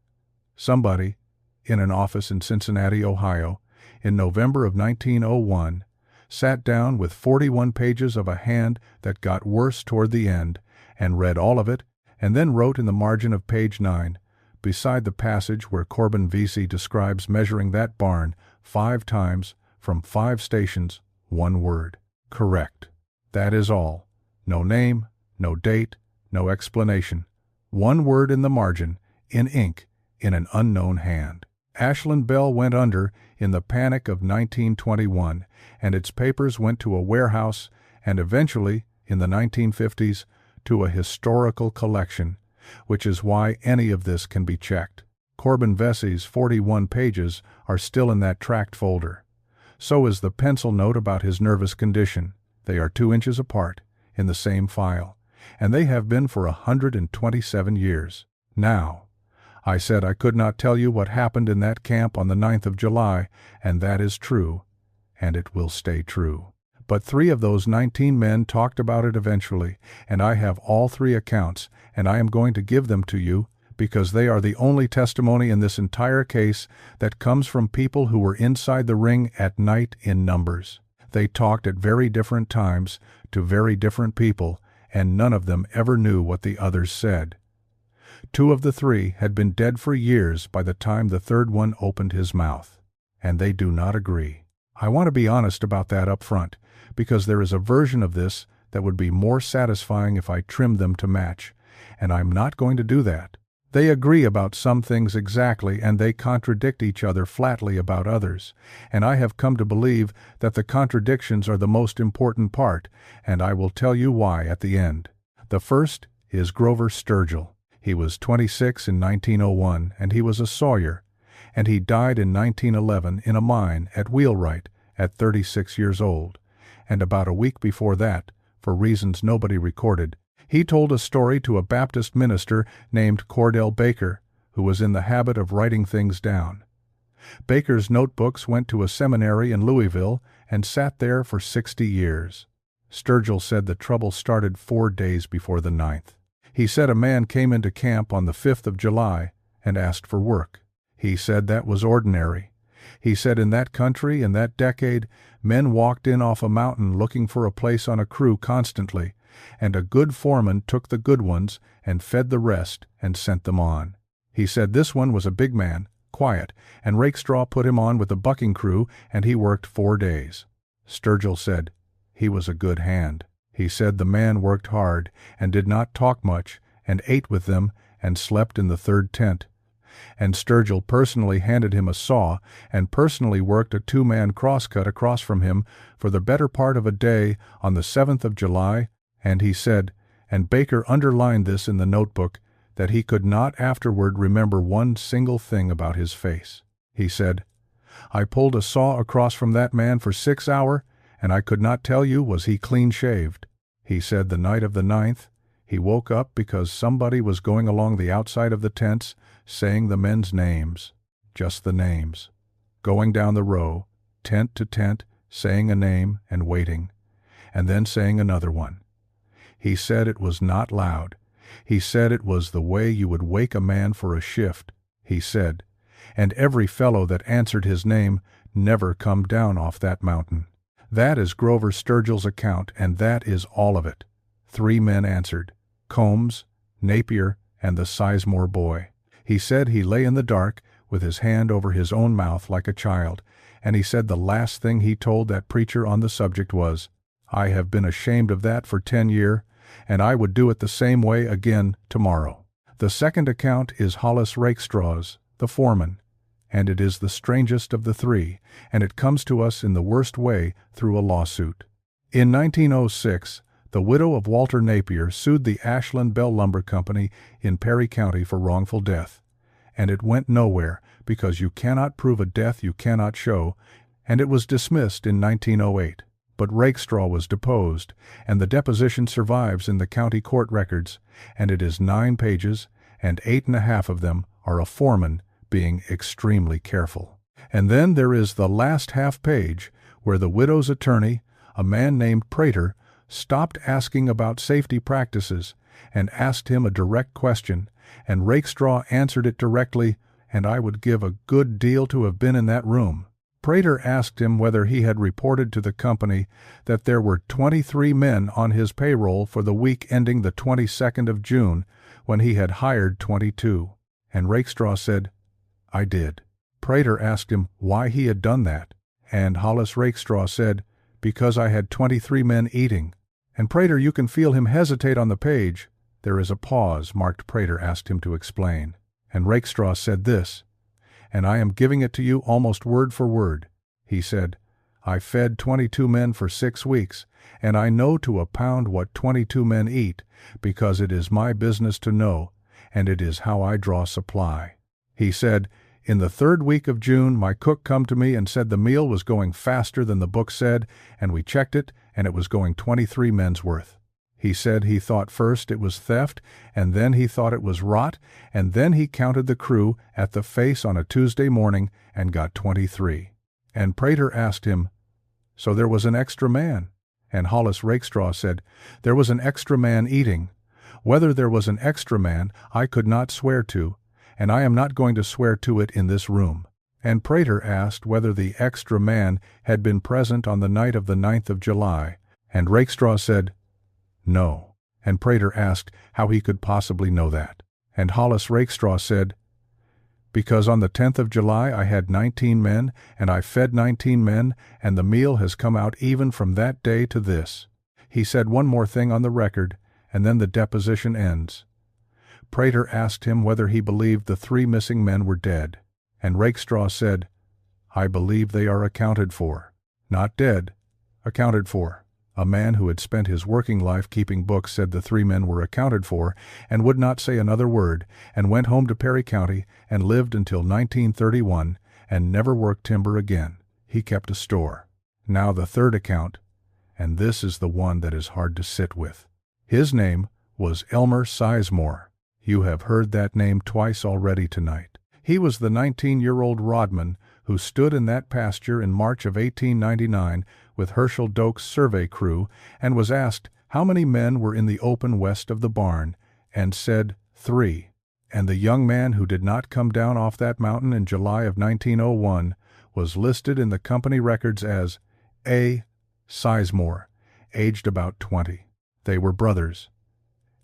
Somebody, in an office in Cincinnati, Ohio, in November of 1901, sat down with 41 pages of a hand that got worse toward the end, and read all of it, and then wrote in the margin of page 9, beside the passage where Corbin Vesey describes measuring that barn 5 times from 5 stations, 1 word. Correct. That is all. No name, no date, no explanation. 1 word in the margin, in ink, in an unknown hand. Ashland Bell went under in the panic of 1921, and its papers went to a warehouse and eventually, in the 1950s, to a historical collection, which is why any of this can be checked. Corbin Vesey's 41 pages are still in that tract folder. So is the pencil note about his nervous condition. They are 2 inches apart, in the same file, and they have been for 127 years. Now, I said I could not tell you what happened in that camp on the 9th of July, and that is true, and it will stay true. But 3 of those 19 men talked about it eventually, and I have all 3 accounts, and I am going to give them to you, because they are the only testimony in this entire case that comes from people who were inside the ring at night in numbers. They talked at very different times, to very different people, and none of them ever knew what the others said. 2 of the 3 had been dead for years by the time the 3rd one opened his mouth. And they do not agree. I want to be honest about that up front, because there is a version of this that would be more satisfying if I trimmed them to match, and I'm not going to do that. They agree about some things exactly, and they contradict each other flatly about others, and I have come to believe that the contradictions are the most important part, and I will tell you why at the end. The first is Grover Sturgill. He was 26 in 1901, and he was a sawyer, and he died in 1911 in a mine at Wheelwright at 36 years old. And about a week before that, for reasons nobody recorded, he told a story to a Baptist minister named Cordell Baker, who was in the habit of writing things down. Baker's notebooks went to a seminary in Louisville and sat there for 60 years. Sturgill said the trouble started 4 days before the 9th. He said a man came into camp on the 5th of July and asked for work. He said that was ordinary. He said in that country, in that decade, men walked in off a mountain looking for a place on a crew constantly, and a good foreman took the good ones and fed the rest and sent them on. He said this one was a big man, quiet, and Rakestraw put him on with the bucking crew, and he worked 4 days. Sturgill said he was a good hand. He said the man worked hard and did not talk much and ate with them and slept in the 3rd tent. And Sturgill personally handed him a saw and personally worked a 2-man crosscut across from him for the better part of a day on the 7th of July, and he said, and Baker underlined this in the notebook, that he could not afterward remember one single thing about his face. He said, I pulled a saw across from that man for 6 hours, and I could not tell you was he clean-shaved. He said the night of the 9th, he woke up because somebody was going along the outside of the tents, saying the men's names, just the names, going down the row, tent to tent, saying a name and waiting, and then saying another one. He said it was not loud. He said it was the way you would wake a man for a shift, he said, and every fellow that answered his name never come down off that mountain. That is Grover Sturgill's account, and that is all of it. 3 men answered, Combs, Napier, and the Sizemore boy. He said he lay in the dark with his hand over his own mouth like a child, and he said the last thing he told that preacher on the subject was, I have been ashamed of that for 10 years, and I would do it the same way again tomorrow. The second account is Hollis Rakestraw's, the foreman, and it is the strangest of the 3, and it comes to us in the worst way through a lawsuit. In 1906, the widow of Walter Napier sued the Ashland Bell Lumber Company in Perry County for wrongful death, and it went nowhere because you cannot prove a death you cannot show, and it was dismissed in 1908. But Rakestraw was deposed, and the deposition survives in the county court records, and it is 9 pages, and 8.5 of them are a foreman being extremely careful. And then there is the last half page where the widow's attorney, a man named Prater, stopped asking about safety practices and asked him a direct question, and Rakestraw answered it directly, and I would give a good deal to have been in that room. Prater asked him whether he had reported to the company that there were 23 men on his payroll for the week ending the 22nd of June, when he had hired 22. And Rakestraw said, I did. Prater asked him why he had done that, and Hollis Rakestraw said, because I had 23 men eating. And Prater, you can feel him hesitate on the page. There is a pause marked Prater asked him to explain. And Rakestraw said this, and I am giving it to you almost word for word. He said, I fed 22 men for 6 weeks, and I know to a pound what 22 men eat, because it is my business to know, and it is how I draw supply. He said, in the 3rd week of June my cook come to me and said the meal was going faster than the book said, and we checked it, and it was going 23 men's worth. He said he thought first it was theft, and then he thought it was rot, and then he counted the crew at the face on a Tuesday morning and got 23. And Prater asked him, so there was an extra man? And Hollis Rakestraw said, there was an extra man eating. Whether there was an extra man I could not swear to, and I am not going to swear to it in this room. And Prater asked whether the extra man had been present on the night of the 9th of July, and Rakestraw said, no. And Prater asked how he could possibly know that. And Hollis Rakestraw said, because on the 10th of July I had 19 men, and I fed 19 men, and the meal has come out even from that day to this. He said one more thing on the record, and then the deposition ends. Prater asked him whether he believed the 3 missing men were dead, and Rakestraw said, I believe they are accounted for. Not dead, accounted for. A man who had spent his working life keeping books said the 3 men were accounted for, and would not say another word, and went home to Perry County, and lived until 1931, and never worked timber again. He kept a store. Now the 3rd account, and this is the one that is hard to sit with. His name was Elmer Sizemore. You have heard that name twice already tonight. He was the 19-year-old rodman who stood in that pasture in March of 1899 with Herschel Doak's survey crew, and was asked how many men were in the open west of the barn, and said 3. And the young man who did not come down off that mountain in July of 1901 was listed in the company records as A. Sizemore, aged about 20. They were brothers,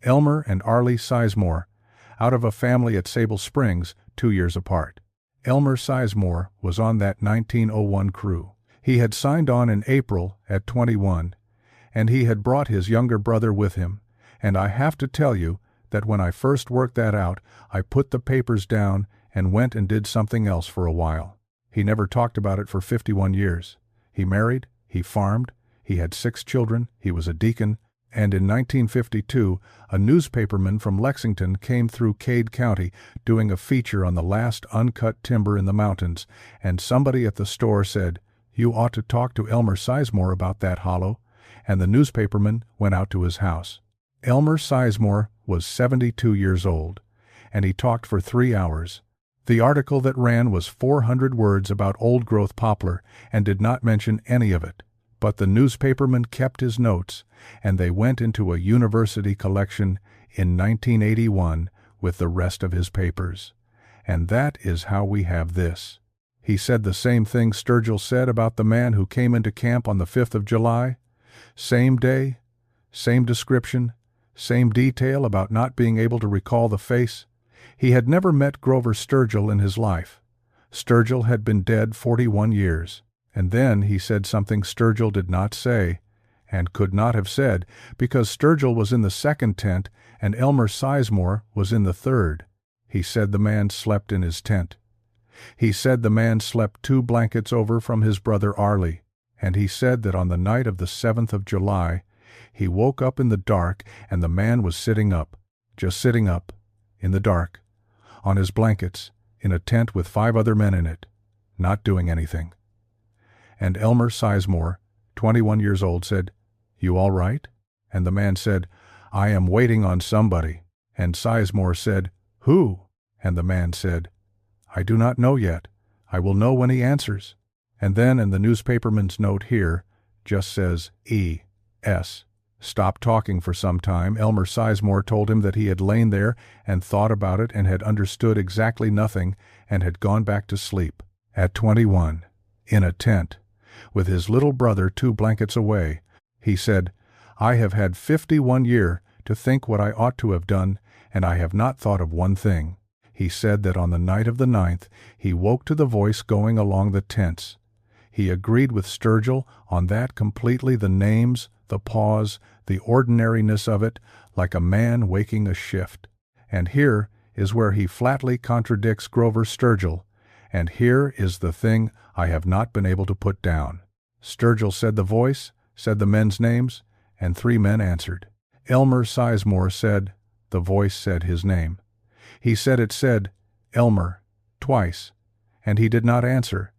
Elmer and Arlie Sizemore, out of a family at Sable Springs, 2 years apart. Elmer Sizemore was on that 1901 crew. He had signed on in April at 21, and he had brought his younger brother with him, and I have to tell you that when I first worked that out, I put the papers down and went and did something else for a while. He never talked about it for 51 years. He married, he farmed, he had 6 children, he was a deacon, and in 1952 a newspaperman from Lexington came through Cade County doing a feature on the last uncut timber in the mountains, and somebody at the store said, you ought to talk to Elmer Sizemore about that hollow, and the newspaperman went out to his house. Elmer Sizemore was 72 years old, and he talked for 3 hours. The article that ran was 400 words about old-growth poplar and did not mention any of it. But the newspaperman kept his notes, and they went into a university collection in 1981 with the rest of his papers. And that is how we have this. He said the same thing Sturgill said about the man who came into camp on the 5th of July. Same day, same description, same detail about not being able to recall the face. He had never met Grover Sturgill in his life. Sturgill had been dead 41 years. And then he said something Sturgill did not say, and could not have said, because Sturgill was in the 2nd tent and Elmer Sizemore was in the 3rd. He said the man slept in his tent. He said the man slept 2 blankets over from his brother Arlie, and he said that on the night of the 7th of July, he woke up in the dark and the man was sitting up, just sitting up, in the dark, on his blankets, in a tent with 5 other men in it, not doing anything. And Elmer Sizemore, 21 years old, said, "You all right?" And the man said, "I am waiting on somebody." And Sizemore said, "Who?" And the man said, "I do not know yet. I will know when he answers." And then in the newspaperman's note here just says E.S. Stopped talking for some time. Elmer Sizemore told him that he had lain there and thought about it and had understood exactly nothing and had gone back to sleep. At 21, in a tent, with his little brother 2 blankets away, he said, "I have had 51 years to think what I ought to have done, and I have not thought of one thing. He said that on the night of the 9th he woke to the voice going along the tents. He agreed with Sturgill on that completely, the names, the pause, the ordinariness of it, like a man waking a shift. And here is where he flatly contradicts Grover Sturgill, and here is the thing I have not been able to put down. Sturgill said the voice, said the men's names, and 3 men answered. Elmer Sizemore said, the voice said his name. He said it said, Elmer, twice, and he did not answer,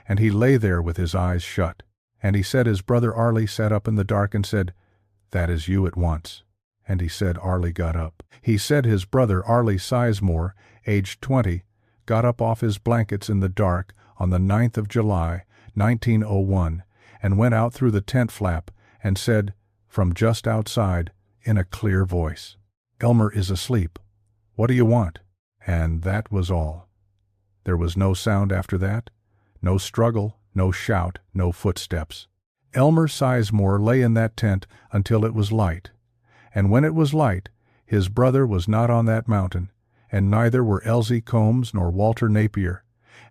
and he lay there with his eyes shut. And he said his brother Arlie sat up in the dark and said, that is you at once. And he said Arlie got up. He said his brother Arlie Sizemore, aged 20, got up off his blankets in the dark on the 9th of July, 1901, and went out through the tent flap and said, from just outside, in a clear voice, Elmer is asleep. What do you want? And that was all. There was no sound after that, no struggle, no shout, no footsteps. Elmer Sizemore lay in that tent until it was light. And when it was light, his brother was not on that mountain, and neither were Elsie Combs nor Walter Napier,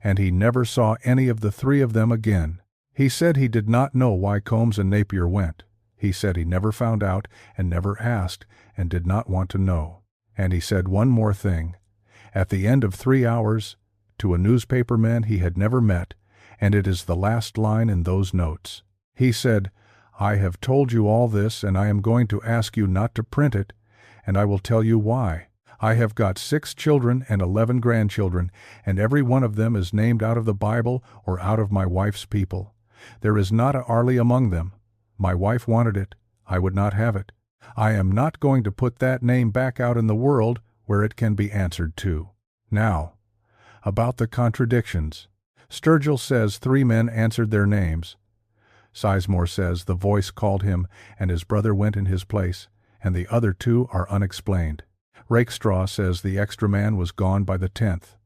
and he never saw any of the 3 of them again. He said he did not know why Combs and Napier went. He said he never found out and never asked and did not want to know. And he said one more thing. At the end of 3 hours, to a newspaper man he had never met, and it is the last line in those notes. He said, I have told you all this, and I am going to ask you not to print it, and I will tell you why. I have got 6 children and 11 grandchildren, and every one of them is named out of the Bible or out of my wife's people. There is not a Arlie among them. My wife wanted it. I would not have it. I am not going to put that name back out in the world where it can be answered to. Now, about the contradictions. Sturgill says 3 men answered their names. Sizemore says the voice called him and his brother went in his place, and the other 2 are unexplained. Rakestraw says the extra man was gone by the 10th.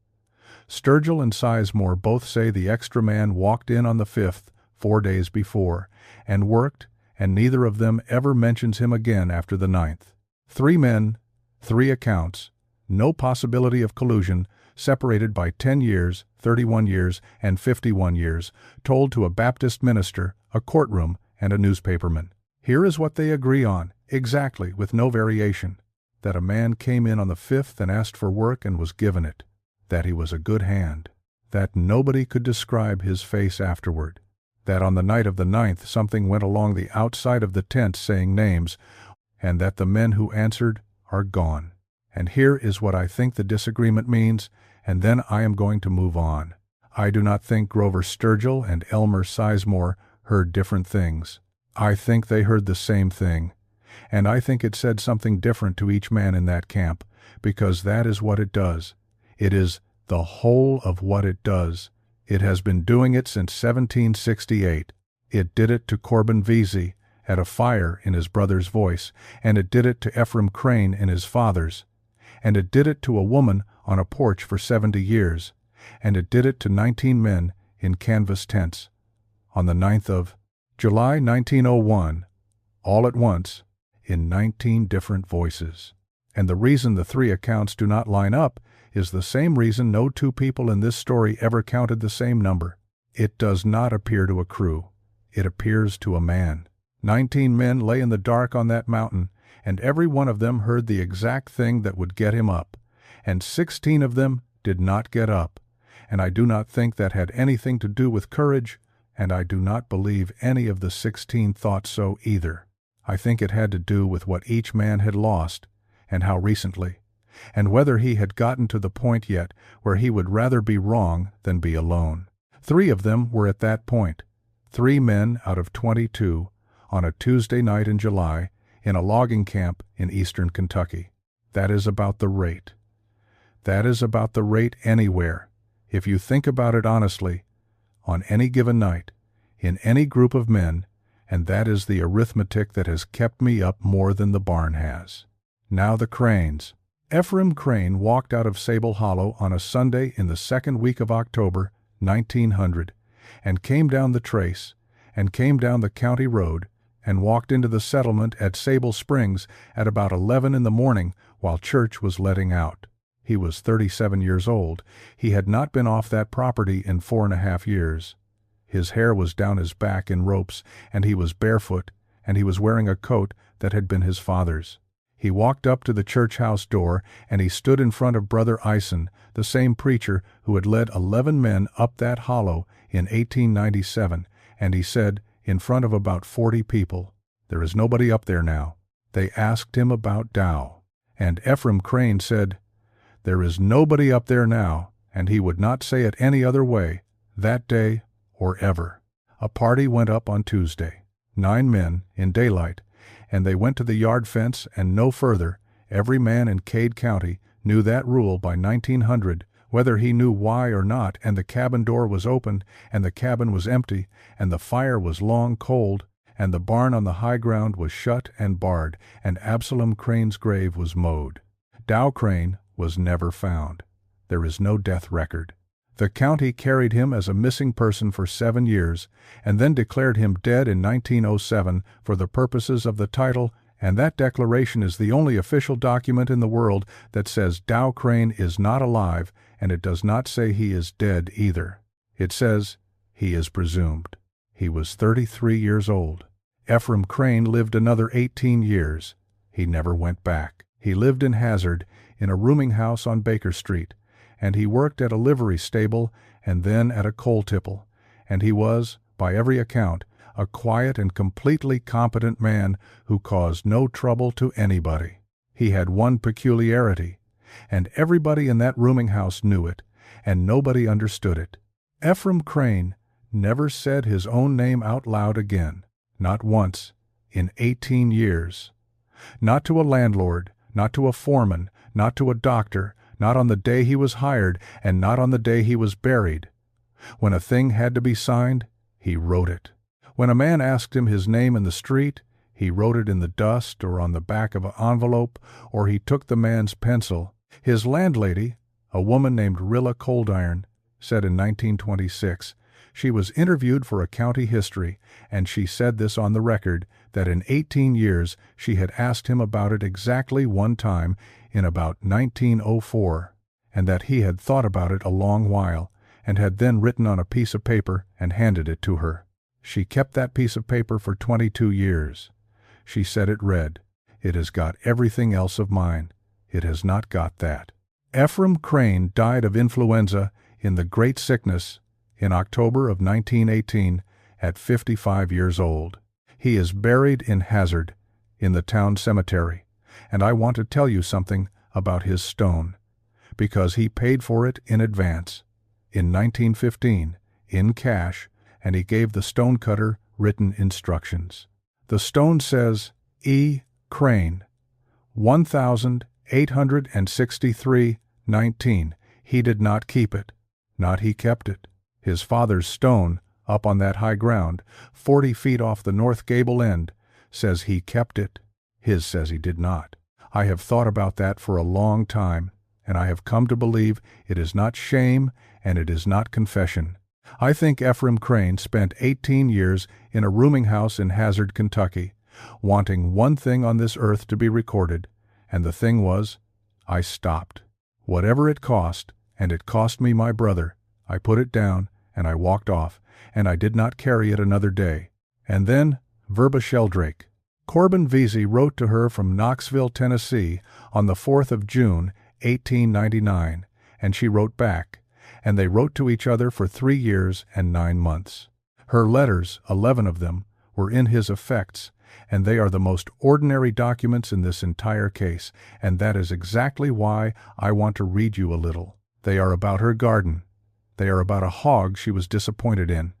Sturgill and Sizemore both say the extra man walked in on the 5th, 4 days before, and worked, and neither of them ever mentions him again after the 9th. 3 men, 3 accounts, no possibility of collusion, separated by 10 years, 31 years, and 51 years, told to a Baptist minister, a courtroom, and a newspaperman. Here is what they agree on, exactly, with no variation. That a man came in on the 5th and asked for work and was given it. That he was a good hand. That nobody could describe his face afterward. That on the night of the 9th something went along the outside of the tent saying names, and that the men who answered are gone. And here is what I think the disagreement means, and then I am going to move on. I do not think Grover Sturgill and Elmer Sizemore heard different things. I think they heard the same thing. And I think it said something different to each man in that camp, because that is what it does. It is the whole of what it does. It has been doing it since 1768. It did it to Corbin Vesey, at a fire in his brother's voice, and it did it to Ephraim Crane in his father's, and it did it to a woman on a porch for 70 years, and it did it to 19 men in canvas tents. On the 9th of July 1901, all at once, in 19 different voices. And the reason the 3 accounts do not line up is the same reason no 2 people in this story ever counted the same number. It does not appear to a crew. It appears to a man. 19 men lay in the dark on that mountain, and every one of them heard the exact thing that would get him up, and 16 of them did not get up, and I do not think that had anything to do with courage, and I do not believe any of the 16 thought so either. I think it had to do with what each man had lost, and how recently, and whether he had gotten to the point yet where he would rather be wrong than be alone. 3 of them were at that point. 3 men out of 22, on a Tuesday night in July, in a logging camp in eastern Kentucky. That is about the rate. That is about the rate anywhere, if you think about it honestly, on any given night, in any group of men, and that is the arithmetic that has kept me up more than the barn has. Now the Cranes. Ephraim Crane walked out of Sable Hollow on a Sunday in the 2nd week of October, 1900, and came down the trace, and came down the county road, and walked into the settlement at Sable Springs at about 11 in the morning while church was letting out. He was 37 years old. He had not been off that property in 4.5 years. His hair was down his back in ropes, and he was barefoot, and he was wearing a coat that had been his father's. He walked up to the church house door, and he stood in front of Brother Ison, the same preacher who had led 11 men up that hollow in 1897, and he said, in front of about 40 people, "There is nobody up there now." They asked him about Dow, and Ephraim Crane said, "There is nobody up there now," and he would not say it any other way, that day or ever. A party went up on Tuesday, 9 men, in daylight, and they went to the yard fence and no further. Every man in Cade County knew that rule by 1900, whether he knew why or not, and the cabin door was open, and the cabin was empty, and the fire was long cold, and the barn on the high ground was shut and barred, and Absalom Crane's grave was mowed. Dow Crane was never found. There is no death record. The county carried him as a missing person for 7 years, and then declared him dead in 1907 for the purposes of the title, and that declaration is the only official document in the world that says Dow Crane is not alive, and it does not say he is dead either. It says he is presumed. He was 33 years old. Ephraim Crane lived another 18 years. He never went back. He lived in Hazard, in a rooming house on Baker Street, and he worked at a livery stable and then at a coal tipple, and he was, by every account, a quiet and completely competent man who caused no trouble to anybody. He had one peculiarity, and everybody in that rooming house knew it, and nobody understood it. Ephraim Crane never said his own name out loud again, not once, in 18 years. Not to a landlord, not to a foreman, not to a doctor, not on the day he was hired, and not on the day he was buried. When a thing had to be signed, he wrote it. When a man asked him his name in the street, he wrote it in the dust or on the back of an envelope, or he took the man's pencil. His landlady, a woman named Rilla Coldiron, said in 1926, she was interviewed for a county history, and she said this on the record, that in 18 years she had asked him about it exactly one time, in about 1904, and that he had thought about it a long while, and had then written on a piece of paper and handed it to her. She kept that piece of paper for 22 years. She said it read, "It has got everything else of mine. It has not got that." Ephraim Crane died of influenza in the Great Sickness in October of 1918 at 55 years old. He is buried in Hazard, in the town cemetery, and I want to tell you something about his stone, because he paid for it in advance, in 1915, in cash, and he gave the stonecutter written instructions. The stone says, E. Crane, 1,863.19. He did not keep it, not he kept it. His father's stone, up on that high ground, 40 feet off the north gable end, says he kept it. His says he did not. I have thought about that for a long time, and I have come to believe it is not shame and it is not confession. I think Ephraim Crane spent 18 years in a rooming house in Hazard, Kentucky, wanting one thing on this earth to be recorded, and the thing was, I stopped. Whatever it cost, and it cost me my brother, I put it down, and I walked off, and I did not carry it another day. And then, Verba Sheldrake. Corbin Vesey wrote to her from Knoxville, Tennessee, on the 4th of June, 1899, and she wrote back, and they wrote to each other for 3 years and 9 months. Her letters, 11 of them, were in his effects, and they are the most ordinary documents in this entire case, and that is exactly why I want to read you a little. They are about her garden. They are about a hog she was disappointed in.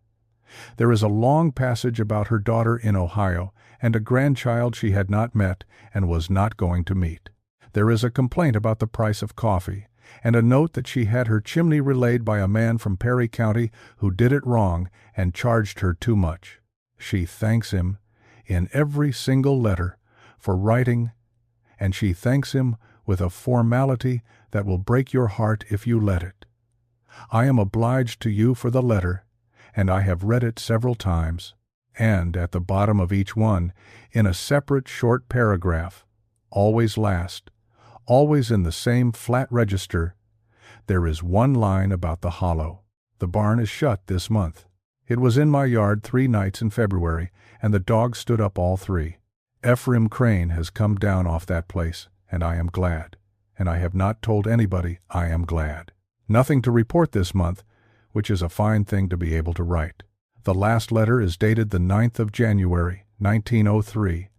There is a long passage about her daughter in Ohio, and a grandchild she had not met and was not going to meet. There is a complaint about the price of coffee, and a note that she had her chimney relayed by a man from Perry County who did it wrong and charged her too much. She thanks him, in every single letter, for writing, and she thanks him with a formality that will break your heart if you let it. I am obliged to you for the letter, and I have read it several times, and at the bottom of each one, in a separate short paragraph, always last, always in the same flat register, there is one line about the hollow. The barn is shut this month. It was in my yard 3 nights in February, and the dogs stood up all 3. Ephraim Crane has come down off that place, and I am glad. And I have not told anybody I am glad. Nothing to report this month, which is a fine thing to be able to write. The last letter is dated the 9th of January, 1903,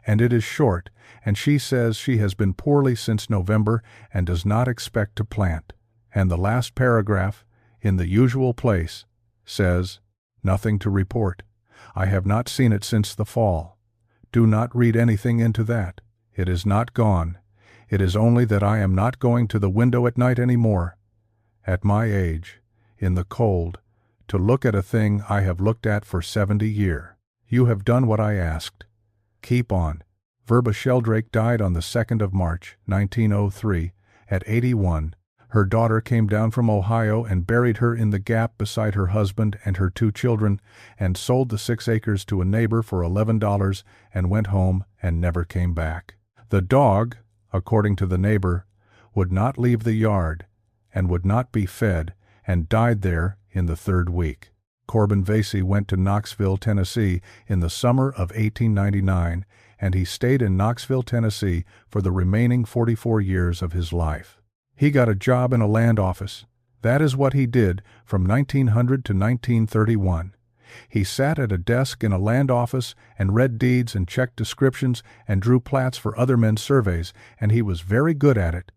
and it is short, and she says she has been poorly since November and does not expect to plant. And the last paragraph, in the usual place, says, "Nothing to report. I have not seen it since the fall. Do not read anything into that. It is not gone. It is only that I am not going to the window at night any more. At my age, in the cold, to look at a thing I have looked at for 70 years. You have done what I asked. Keep on." Verba Sheldrake died on the 2nd of March, 1903, at 81. Her daughter came down from Ohio and buried her in the gap beside her husband and her 2 children, and sold the 6 acres to a neighbor for $11 and went home and never came back. The dog, according to the neighbor, would not leave the yard and would not be fed, and died there in the 3rd week. Corbin Vasey went to Knoxville, Tennessee in the summer of 1899, and he stayed in Knoxville, Tennessee for the remaining 44 years of his life. He got a job in a land office. That is what he did from 1900 to 1931. He sat at a desk in a land office and read deeds and checked descriptions and drew plats for other men's surveys, and he was very good at it.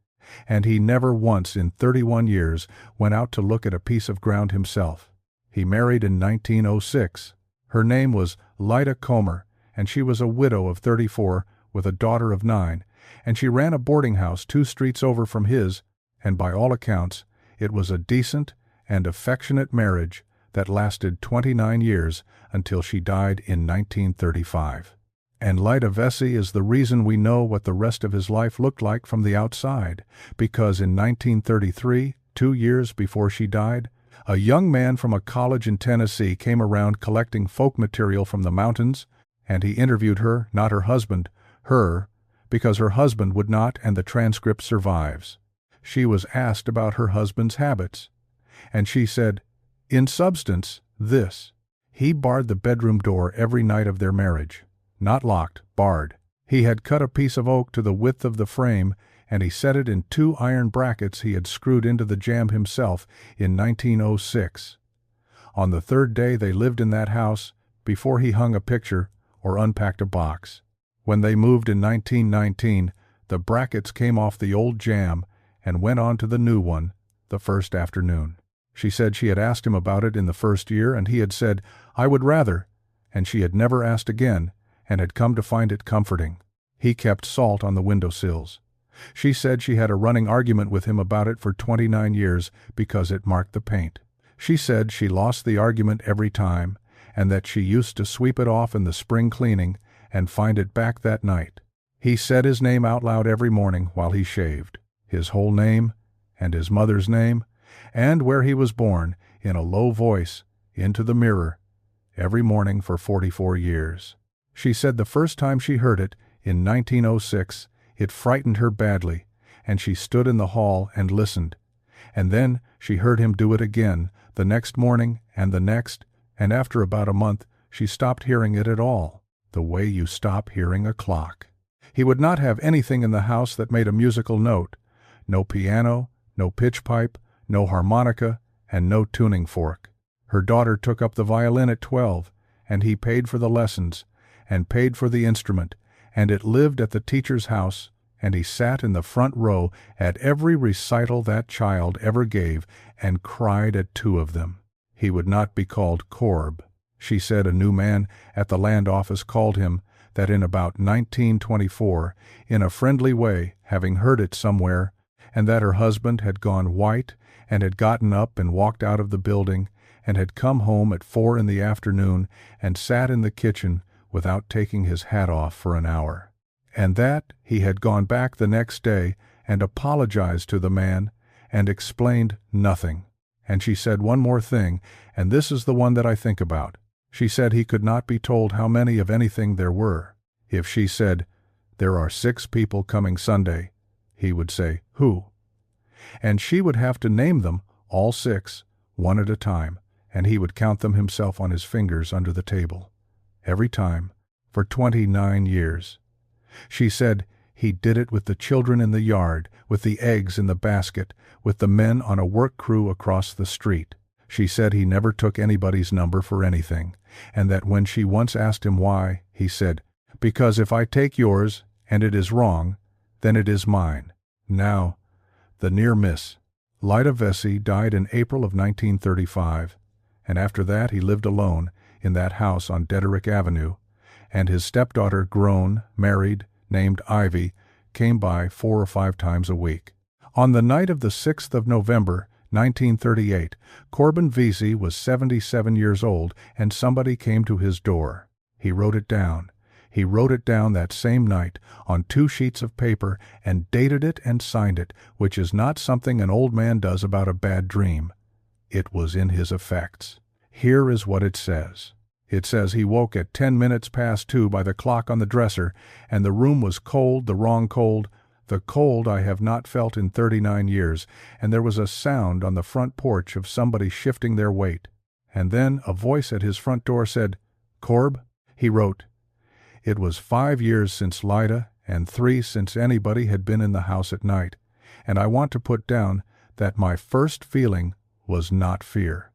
And he never once in 31 years went out to look at a piece of ground himself. He married in 1906. Her name was Lida Comer, and she was a widow of 34 with a daughter of 9, and she ran a boarding house 2 streets over from his, and by all accounts it was a decent and affectionate marriage that lasted 29 years until she died in 1935. And Lida Vesey is the reason we know what the rest of his life looked like from the outside, because in 1933, 2 years before she died, a young man from a college in Tennessee came around collecting folk material from the mountains, and he interviewed her, not her husband, her, because her husband would not, and the transcript survives. She was asked about her husband's habits, and she said, in substance, this: he barred the bedroom door every night of their marriage. Not locked, barred. He had cut a piece of oak to the width of the frame, and he set it in 2 iron brackets he had screwed into the jamb himself in 1906. On the 3rd day they lived in that house, before he hung a picture or unpacked a box. When they moved in 1919, the brackets came off the old jamb and went on to the new one the first afternoon. She said she had asked him about it in the first year, and he had said, "I would rather," and she had never asked again, and had come to find it comforting. He kept salt on the windowsills. She said she had a running argument with him about it for 29 years because it marked the paint. She said she lost the argument every time, and that she used to sweep it off in the spring cleaning and find it back that night. He said his name out loud every morning while he shaved, his whole name, and his mother's name, and where he was born, in a low voice, into the mirror, every morning for 44 years. She said the first time she heard it, in 1906, it frightened her badly, and she stood in the hall and listened. And then she heard him do it again, the next morning and the next, and after about a month she stopped hearing it at all, the way you stop hearing a clock. He would not have anything in the house that made a musical note, no piano, no pitch pipe, no harmonica, and no tuning fork. Her daughter took up the violin at 12, and he paid for the lessons, and paid for the instrument, and it lived at the teacher's house, and he sat in the front row at every recital that child ever gave, and cried at 2 of them. He would not be called Corb. She said a new man at the land office called him that in about 1924, in a friendly way, having heard it somewhere, and that her husband had gone white and had gotten up and walked out of the building and had come home at 4 in the afternoon and sat in the kitchen without taking his hat off for an hour, and that he had gone back the next day and apologized to the man and explained nothing. And she said one more thing, and this is the one that I think about. She said he could not be told how many of anything there were. If she said, "There are 6 people coming Sunday," he would say, "Who?" And she would have to name them, all 6, one at a time, and he would count them himself on his fingers under the table. Every time, for 29 years. She said he did it with the children in the yard, with the eggs in the basket, with the men on a work crew across the street. She said he never took anybody's number for anything, and that when she once asked him why, he said, "Because if I take yours, and it is wrong, then it is mine." Now, the near miss. Lyda Vesey died in April of 1935, and after that he lived alone in that house on Dederick Avenue, and his stepdaughter, grown, married, named Ivy, came by 4 or 5 times a week. On the night of the 6th of November, 1938, Corbin Vesey was 77 years old, and somebody came to his door. He wrote it down. He wrote it down that same night on 2 sheets of paper and dated it and signed it, which is not something an old man does about a bad dream. It was in his effects. Here is what it says. It says he woke at 10 minutes past 2 by the clock on the dresser, and the room was cold, the wrong cold, the cold I have not felt in 39 years, and there was a sound on the front porch of somebody shifting their weight. And then a voice at his front door said, "Corb?" He wrote, "It was 5 years since Lyda, and 3 since anybody had been in the house at night, and I want to put down that my first feeling was not fear.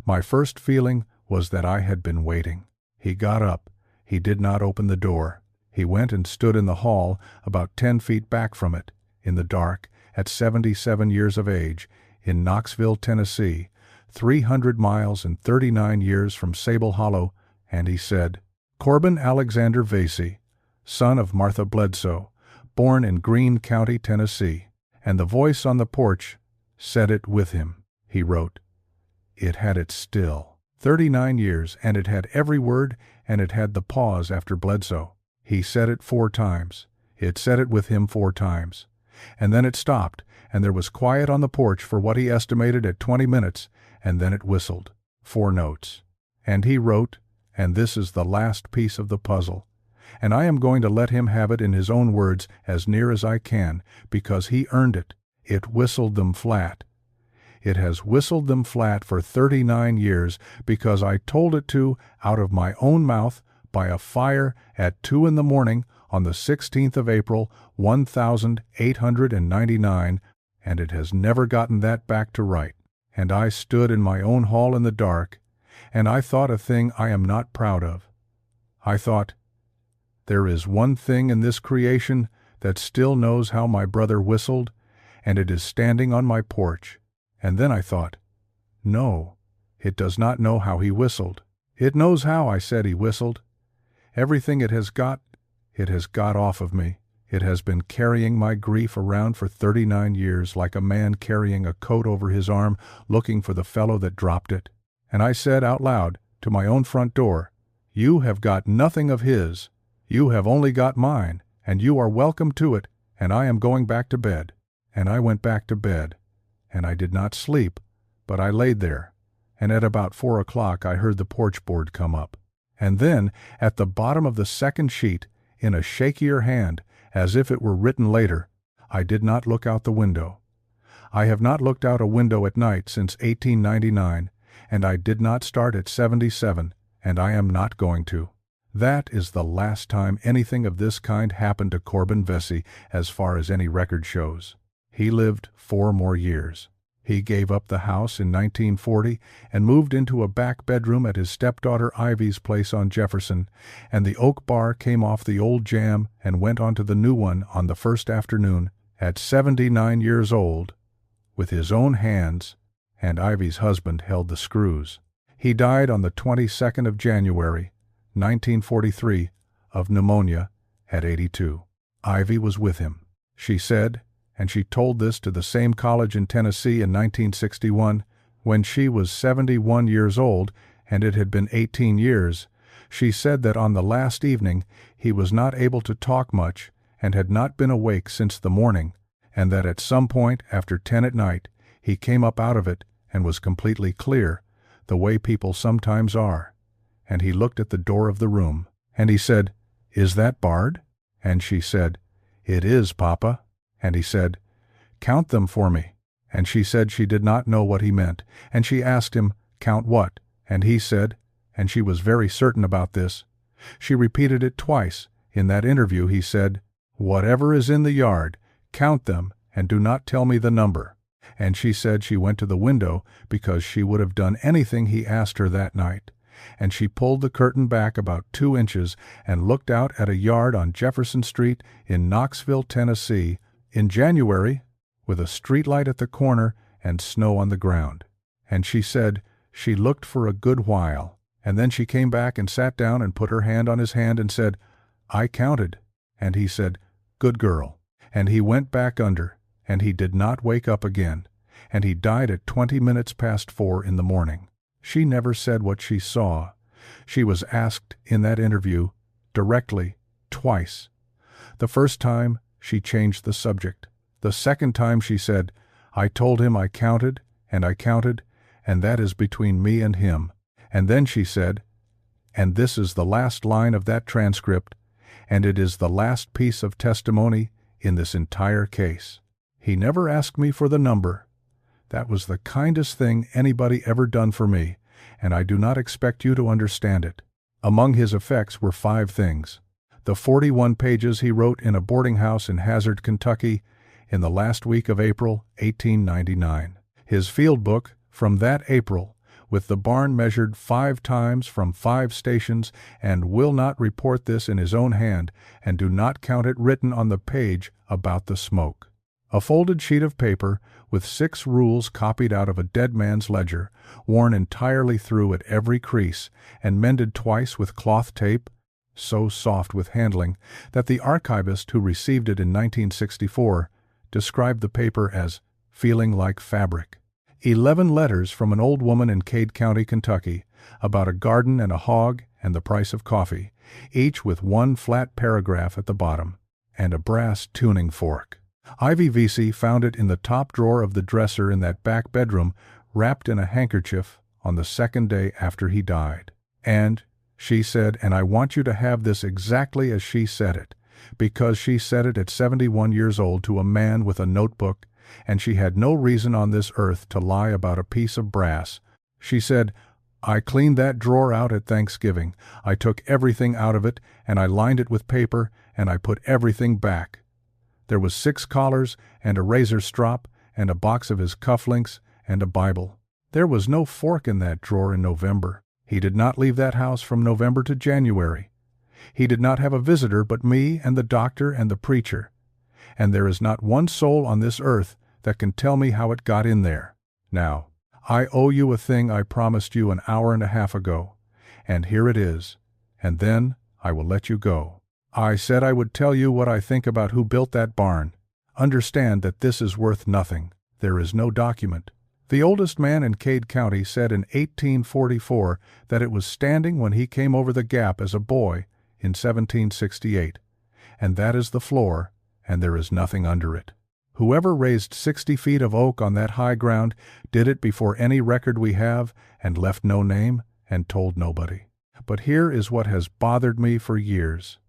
My first feeling was that I had been waiting." He got up. He did not open the door. He went and stood in the hall, about 10 feet back from it, in the dark, at 77 years of age, in Knoxville, Tennessee, 300 miles and 39 years from Sable Hollow, and he said, "Corbin Alexander Vesey, son of Martha Bledsoe, born in Greene County, Tennessee." And the voice on the porch said it with him. He wrote, "It had it still." 39 years, and it had every word, and it had the pause after Bledsoe. He said it 4 times. It said it with him 4 times. And then it stopped, and there was quiet on the porch for what he estimated at 20 minutes, and then it whistled. 4 notes. And he wrote, and this is the last piece of the puzzle, and I am going to let him have it in his own words as near as I can, because he earned it. It whistled them flat. It has whistled them flat for 39 years because I told it to out of my own mouth by a fire at 2 in the morning on the 16th of April, 1899, and it has never gotten that back to right. And I stood in my own hall in the dark, and I thought a thing I am not proud of. I thought, there is one thing in this creation that still knows how my brother whistled, and it is standing on my porch. And then I thought, no, it does not know how he whistled. It knows how I said he whistled. Everything it has got off of me. It has been carrying my grief around for 39 years like a man carrying a coat over his arm looking for the fellow that dropped it. And I said out loud to my own front door, "You have got nothing of his. You have only got mine, and you are welcome to it, and I am going back to bed." And I went back to bed. And I did not sleep, but I laid there, and at about 4 o'clock I heard the porch board come up. And then, at the bottom of the second sheet, in a shakier hand, as if it were written later, I did not look out the window. I have not looked out a window at night since 1899, and I did not start at 77, and I am not going to. That is the last time anything of this kind happened to Corbin Vesey, as far as any record shows. He lived 4 more years. He gave up the house in 1940 and moved into a back bedroom at his stepdaughter Ivy's place on Jefferson, and the oak bar came off the old jam and went onto the new one on the first afternoon, at 79 years old, with his own hands, and Ivy's husband held the screws. He died on the 22nd of January, 1943, of pneumonia at 82. Ivy was with him. She said, and she told this to the same college in Tennessee in 1961, when she was 71 years old, and it had been 18 years, she said that on the last evening he was not able to talk much and had not been awake since the morning, and that at some point after 10 at night he came up out of it and was completely clear, the way people sometimes are, and he looked at the door of the room, and he said, "Is that barred?" And she said, "It is, Papa." And he said, "Count them for me." And she said she did not know what he meant, and she asked him, "Count what?" And he said, and she was very certain about this, she repeated it twice. In that interview he said, "Whatever is in the yard, count them and do not tell me the number." And she said she went to the window because she would have done anything he asked her that night. And she pulled the curtain back about 2 inches and looked out at a yard on Jefferson Street in Knoxville, Tennessee, in January, with a street light at the corner and snow on the ground. And she said she looked for a good while, and then she came back and sat down and put her hand on his hand and said, "I counted." And he said, "Good girl." And he went back under, and he did not wake up again, and he died at 20 minutes past 4 in the morning. She never said what she saw. She was asked in that interview directly twice. The first time she changed the subject. The second time she said, "I told him I counted, and that is between me and him." And then she said, and this is the last line of that transcript, and it is the last piece of testimony in this entire case. "He never asked me for the number. That was the kindest thing anybody ever done for me, and I do not expect you to understand it." Among his effects were 5 things. The 41 pages he wrote in a boarding house in Hazard, Kentucky, in the last week of April, 1899. His field book from that April, with the barn measured 5 times from 5 stations, and will not report this in his own hand, and do not count it written on the page about the smoke. A folded sheet of paper with 6 rules copied out of a dead man's ledger, worn entirely through at every crease, and mended twice with cloth tape, so soft with handling that the archivist who received it in 1964 described the paper as feeling like fabric. 11 letters from an old woman in Cade County, Kentucky, about a garden and a hog and the price of coffee, each with 1 flat paragraph at the bottom, and a brass tuning fork. Ivy Vesey found it in the top drawer of the dresser in that back bedroom, wrapped in a handkerchief, on the 2nd day after he died. And she said, and I want you to have this exactly as she said it, because she said it at 71 years old to a man with a notebook, and she had no reason on this earth to lie about a piece of brass. She said, "I cleaned that drawer out at Thanksgiving. I took everything out of it, and I lined it with paper, and I put everything back. There was 6 collars, and a razor strop, and a box of his cufflinks, and a Bible. There was no fork in that drawer in November. He did not leave that house from November to January. He did not have a visitor but me and the doctor and the preacher. And there is not one soul on this earth that can tell me how it got in there. Now, I owe you a thing I promised you an hour and a half ago, and here it is, and then I will let you go. I said I would tell you what I think about who built that barn. Understand that this is worth nothing. There is no document. The oldest man in Cade County said in 1844 that it was standing when he came over the gap as a boy in 1768, and that is the floor, and there is nothing under it. Whoever raised 60 feet of oak on that high ground did it before any record we have, and left no name, and told nobody. But here is what has bothered me for years,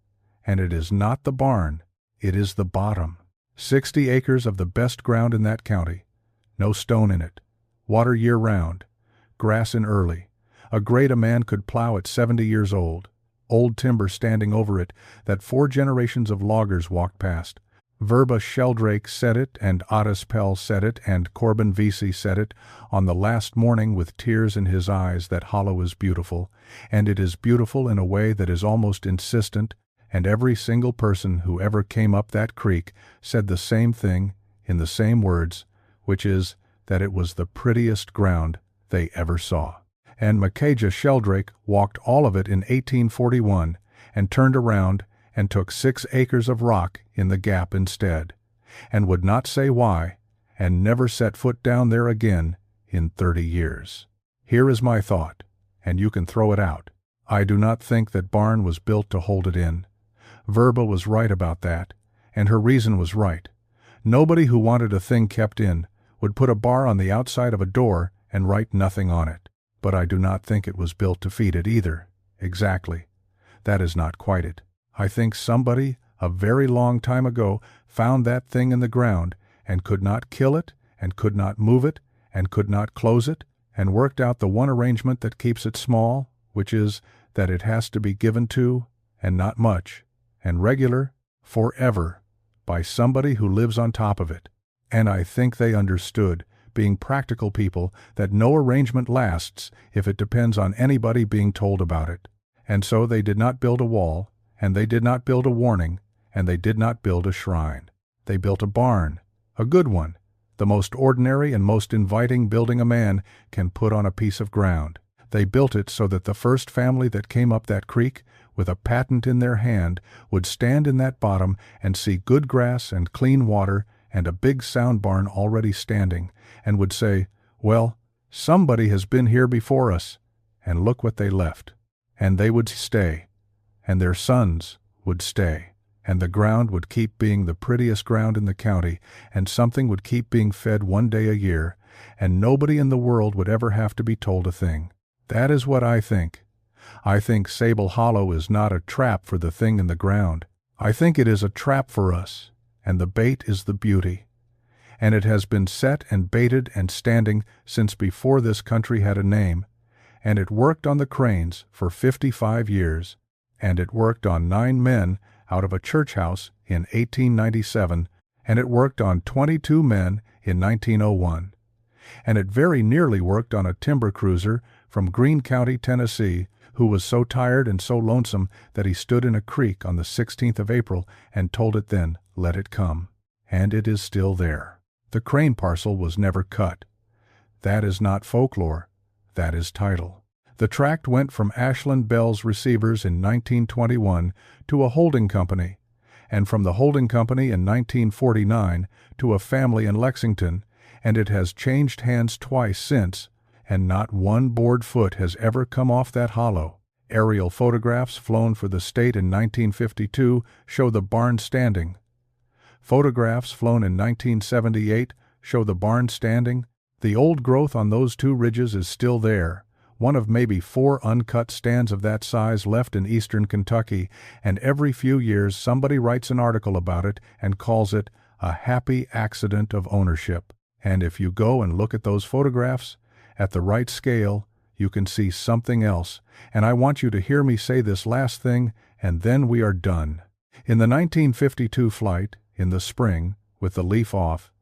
and it is not the barn, it is the bottom. 60 acres of the best ground in that county, no stone in it, water year-round, grass in early, a grade a man could plow at 70 years old, old timber standing over it that 4 generations of loggers walked past. Verba Sheldrake said it, and Otis Pell said it, and Corbin Vesey said it, on the last morning with tears in his eyes that Hollow is beautiful, and it is beautiful in a way that is almost insistent, and every single person who ever came up that creek said the same thing in the same words, which is that it was the prettiest ground they ever saw. And Micajah Sheldrake walked all of it in 1841, and turned around and took 6 acres of rock in the gap instead, and would not say why, and never set foot down there again in 30 years. Here is my thought, and you can throw it out. I do not think that barn was built to hold it in. Verba was right about that, and her reason was right. Nobody who wanted a thing kept in would put a bar on the outside of a door and write nothing on it. But I do not think it was built to feed it either, Exactly. That is not quite it. I think somebody, a very long time ago, found that thing in the ground, and could not kill it, and could not move it, and could not close it, and worked out the one arrangement that keeps it small, which is that it has to be given to, and not much, and regular, forever, by somebody who lives on top of it. And I think they understood, being practical people, that no arrangement lasts if it depends on anybody being told about it. And so they did not build a wall, and they did not build a warning, and they did not build a shrine. They built a barn, a good one, the most ordinary and most inviting building a man can put on a piece of ground. They built it so that the first family that came up that creek, with a patent in their hand, would stand in that bottom and see good grass and clean water and a big sound barn already standing, and would say, "Well, somebody has been here before us, and look what they left." And they would stay, and their sons would stay, and the ground would keep being the prettiest ground in the county, and something would keep being fed one day a year, and nobody in the world would ever have to be told a thing. That is what I think. I think Sable Hollow is not a trap for the thing in the ground. I think it is a trap for us, and the bait is the beauty. And it has been set and baited and standing since before this country had a name, and it worked on the Cranes for 55 years, and it worked on 9 men out of a church house in 1897, and it worked on 22 men in 1901, and it very nearly worked on a timber cruiser from Greene County, Tennessee, who was so tired and so lonesome that he stood in a creek on the 16th of April and told it then, "Let it come." And it is still there. The Crane parcel was never cut. That is not folklore. That is title. The tract went from Ashland Bell's receivers in 1921 to a holding company, and from the holding company in 1949 to a family in Lexington, and it has changed hands twice since, and not one board foot has ever come off that hollow. Aerial photographs flown for the state in 1952 show the barn standing. Photographs flown in 1978 show the barn standing. The old growth on those 2 ridges is still there, one of maybe 4 uncut stands of that size left in eastern Kentucky, and every few years somebody writes an article about it and calls it a happy accident of ownership. And if you go and look at those photographs, at the right scale, you can see something else, and I want you to hear me say this last thing, and then we are done. In the 1952 flight, in the spring, with the leaf off,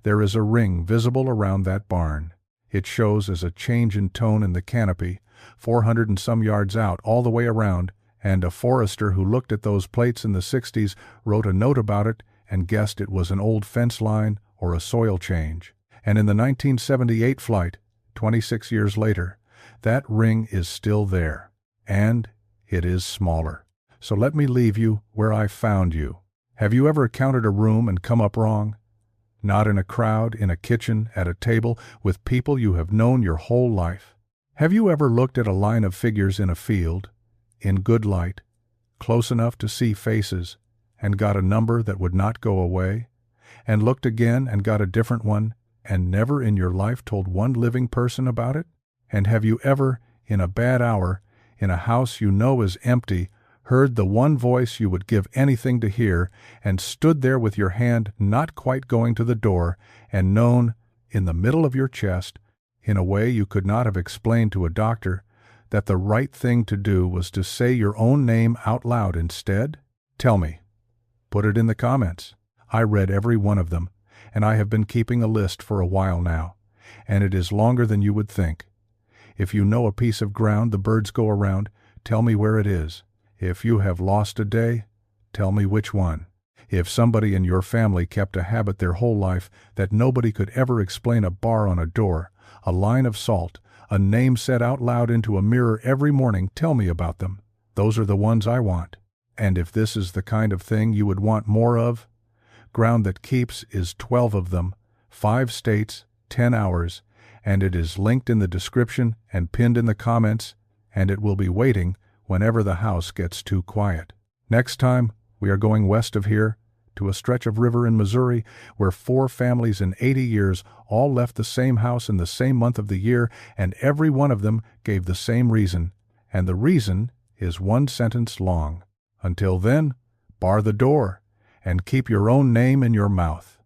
there is a ring visible around that barn. It shows as a change in tone in the canopy, 400 and some yards out all the way around, and a forester who looked at those plates in the 60s wrote a note about it and guessed it was an old fence line or a soil change. And in the 1978 flight, 26 years later, that ring is still there, and it is smaller. So let me leave you where I found you. Have you ever counted a room and come up wrong? Not in a crowd, in a kitchen, at a table, with people you have known your whole life. Have you ever looked at a line of figures in a field, in good light, close enough to see faces, and got a number that would not go away, and looked again and got a different one, and never in your life told one living person about it? And have you ever, in a bad hour, in a house you know is empty, heard the one voice you would give anything to hear, and stood there with your hand not quite going to the door, and known, in the middle of your chest, in a way you could not have explained to a doctor, that the right thing to do was to say your own name out loud instead? Tell me. Put it in the comments. I read every one of them, and I have been keeping a list for a while now, and it is longer than you would think. If you know a piece of ground the birds go around, tell me where it is. If you have lost a day, tell me which one. If somebody in your family kept a habit their whole life that nobody could ever explain, a bar on a door, a line of salt, a name said out loud into a mirror every morning, tell me about them. Those are the ones I want. And if this is the kind of thing you would want more of, Ground That Keeps is 12 of them, 5 states, 10 hours, and it is linked in the description and pinned in the comments, and it will be waiting whenever the house gets too quiet. Next time, we are going west of here, to a stretch of river in Missouri, where 4 families in 80 years all left the same house in the same month of the year, and every one of them gave the same reason, and the reason is one sentence long. Until then, bar the door and keep your own name in your mouth.